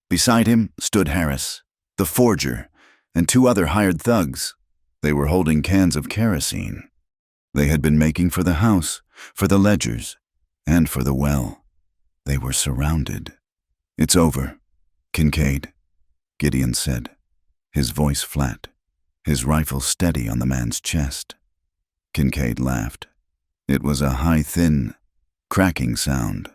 Beside him stood Harris, the forger, and 2 other hired thugs. They were holding cans of kerosene. They had been making for the house, for the ledgers, and for the well. They were surrounded. "It's over, Kincaid," Gideon said, his voice flat, his rifle steady on the man's chest. Kincaid laughed. It was a high, thin, cracking sound.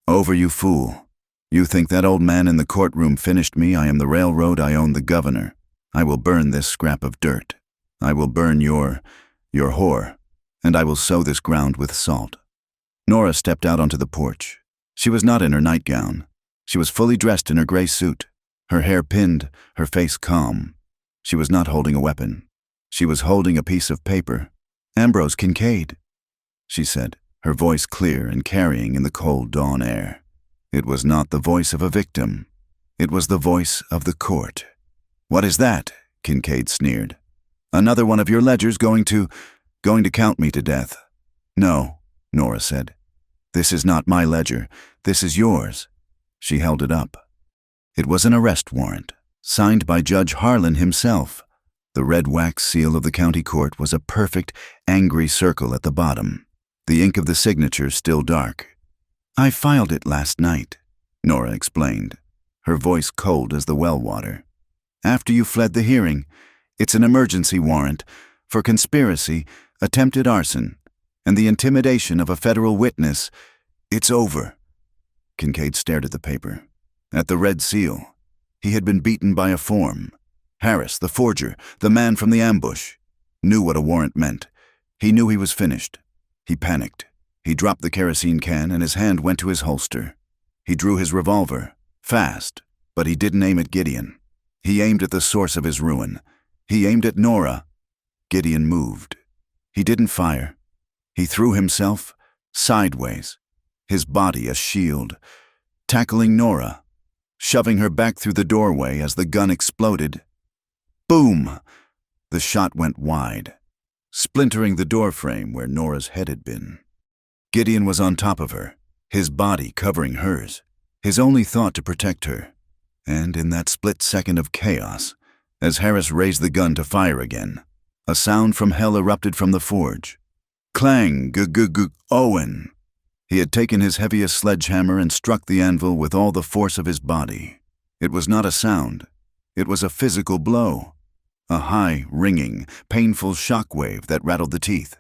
"Over, you fool. You think that old man in the courtroom finished me? I am the railroad, I own the governor. I will burn this scrap of dirt. I will burn your whore, and I will sow this ground with salt." Nora stepped out onto the porch. She was not in her nightgown. She was fully dressed in her gray suit, her hair pinned, her face calm. She was not holding a weapon. She was holding a piece of paper. "Ambrose Kincaid," she said, her voice clear and carrying in the cold dawn air. It was not the voice of a victim. It was the voice of the court. "What is that?" Kincaid sneered. "Another one of your ledgers going to count me to death?" "No," Nora said. "This is not my ledger. This is yours." She held it up. It was an arrest warrant, signed by Judge Harlan himself. The red wax seal of the county court was a perfect, angry circle at the bottom, the ink of the signature still dark. "I filed it last night," Nora explained, her voice cold as the well water. "After you fled the hearing. It's an emergency warrant for conspiracy, attempted arson, and the intimidation of a federal witness. It's over. Kincaid stared at the paper, at the red seal. He had been beaten by a form. Harris, the forger, the man from the ambush, knew what a warrant meant. He knew he was finished. He panicked. He dropped the kerosene can and his hand went to his holster. He drew his revolver, fast, but he didn't aim at Gideon. He aimed at the source of his ruin. He aimed at Nora. Gideon moved. He didn't fire. He threw himself sideways, his body a shield, tackling Nora, shoving her back through the doorway as the gun exploded. Boom! The shot went wide, splintering the doorframe where Nora's head had been. Gideon was on top of her, his body covering hers, his only thought to protect her. And in that split second of chaos, as Harris raised the gun to fire again, a sound from hell erupted from the forge. Clang, g-g-g, Owen! He had taken his heaviest sledgehammer and struck the anvil with all the force of his body. It was not a sound. It was a physical blow. A high, ringing, painful shock wave that rattled the teeth.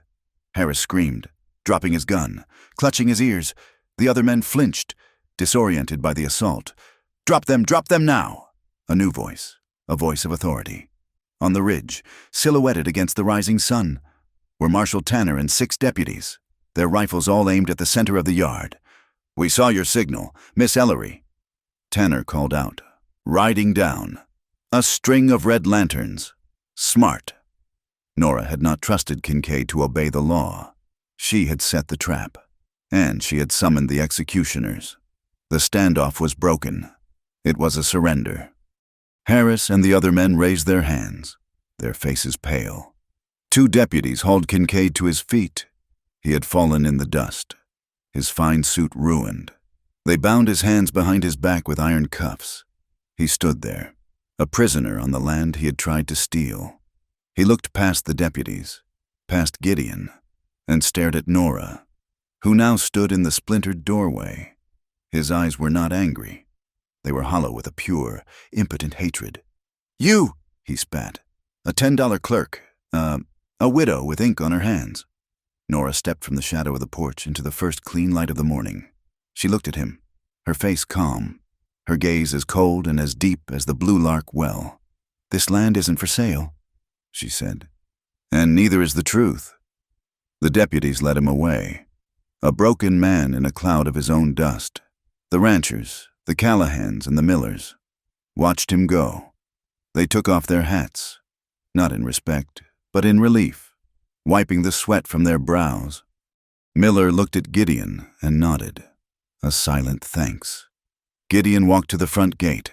Harris screamed, dropping his gun, clutching his ears. The other men flinched, disoriented by the assault. Drop them now! A new voice, a voice of authority. On the ridge, silhouetted against the rising sun, were Marshal Tanner and 6 deputies, their rifles all aimed at the center of the yard. We saw your signal, Miss Ellery. Tanner called out, riding down. A string of red lanterns. Smart. Nora had not trusted Kincaid to obey the law. She had set the trap, and she had summoned the executioners. The standoff was broken. It was a surrender. Harris and the other men raised their hands, their faces pale. 2 deputies hauled Kincaid to his feet. He had fallen in the dust, his fine suit ruined. They bound his hands behind his back with iron cuffs. He stood there, a prisoner on the land he had tried to steal. He looked past the deputies, past Gideon, and stared at Nora, who now stood in the splintered doorway. His eyes were not angry. They were hollow with a pure, impotent hatred. You, he spat. A $10 clerk, a widow with ink on her hands. Nora stepped from the shadow of the porch into the first clean light of the morning. She looked at him, her face calm, her gaze as cold and as deep as the blue lark well. This land isn't for sale, she said. And neither is the truth. The deputies led him away, a broken man in a cloud of his own dust. The ranchers, the Callahans and the Millers, watched him go. They took off their hats, not in respect, but in relief, wiping the sweat from their brows. Miller looked at Gideon and nodded, a silent thanks. Gideon walked to the front gate.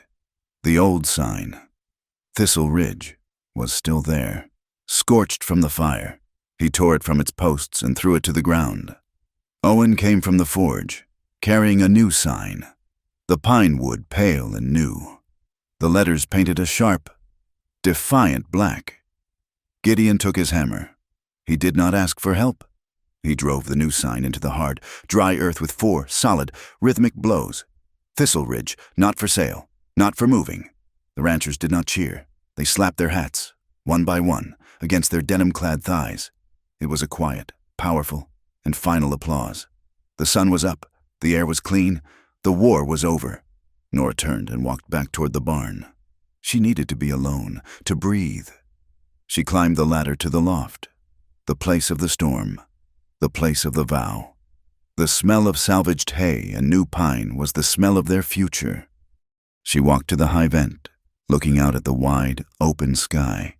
The old sign, Thistle Ridge, was still there, scorched from the fire. He tore it from its posts and threw it to the ground. Owen came from the forge, carrying a new sign, the pine wood pale and new. The letters painted a sharp, defiant black. Gideon took his hammer. He did not ask for help. He drove the new sign into the hard, dry earth with 4 solid, rhythmic blows. Thistle Ridge, not for sale, not for moving. The ranchers did not cheer. They slapped their hats, one by one, against their denim-clad thighs. It was a quiet, powerful, and final applause. The sun was up, the air was clean, the war was over. Nora turned and walked back toward the barn. She needed to be alone, to breathe. She climbed the ladder to the loft, the place of the storm, the place of the vow. The smell of salvaged hay and new pine was the smell of their future. She walked to the high vent, looking out at the wide, open sky,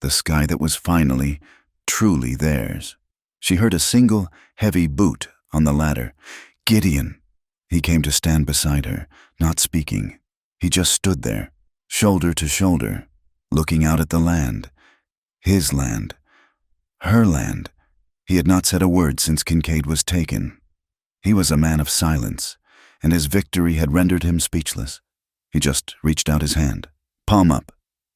the sky that was finally, truly theirs. She heard a single, heavy boot on the ladder. Gideon! He came to stand beside her, not speaking. He just stood there, shoulder to shoulder, looking out at the land. His land. Her land. He had not said a word since Kincaid was taken. He was a man of silence, and his victory had rendered him speechless. He just reached out his hand, palm up.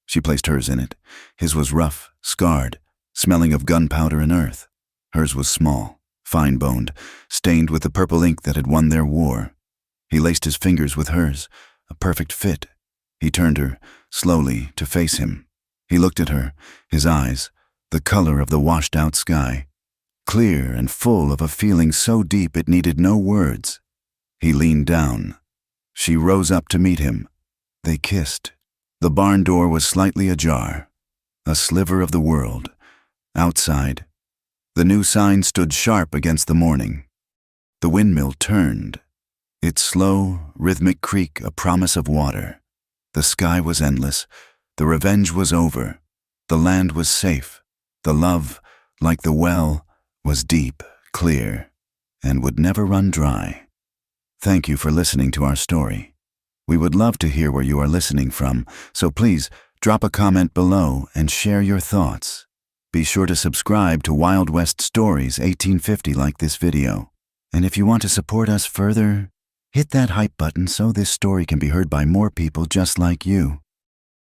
She placed hers in it. His was rough, scarred, smelling of gunpowder and earth. Hers was small, fine-boned, stained with the purple ink that had won their war. He laced his fingers with hers, a perfect fit. He turned her, slowly, to face him. He looked at her, his eyes, the color of the washed-out sky, clear and full of a feeling so deep it needed no words. He leaned down. She rose up to meet him. They kissed. The barn door was slightly ajar. A sliver of the world. Outside, the new sign stood sharp against the morning. The windmill turned. Its slow, rhythmic creak a promise of water. The sky was endless. The revenge was over. The land was safe. The love, like the well, was deep, clear, and would never run dry. Thank you for listening to our story. We would love to hear where you are listening from, so please drop a comment below and share your thoughts. Be sure to subscribe to Wild West Stories 1850 like this video. And if you want to support us further, hit that hype button so this story can be heard by more people just like you.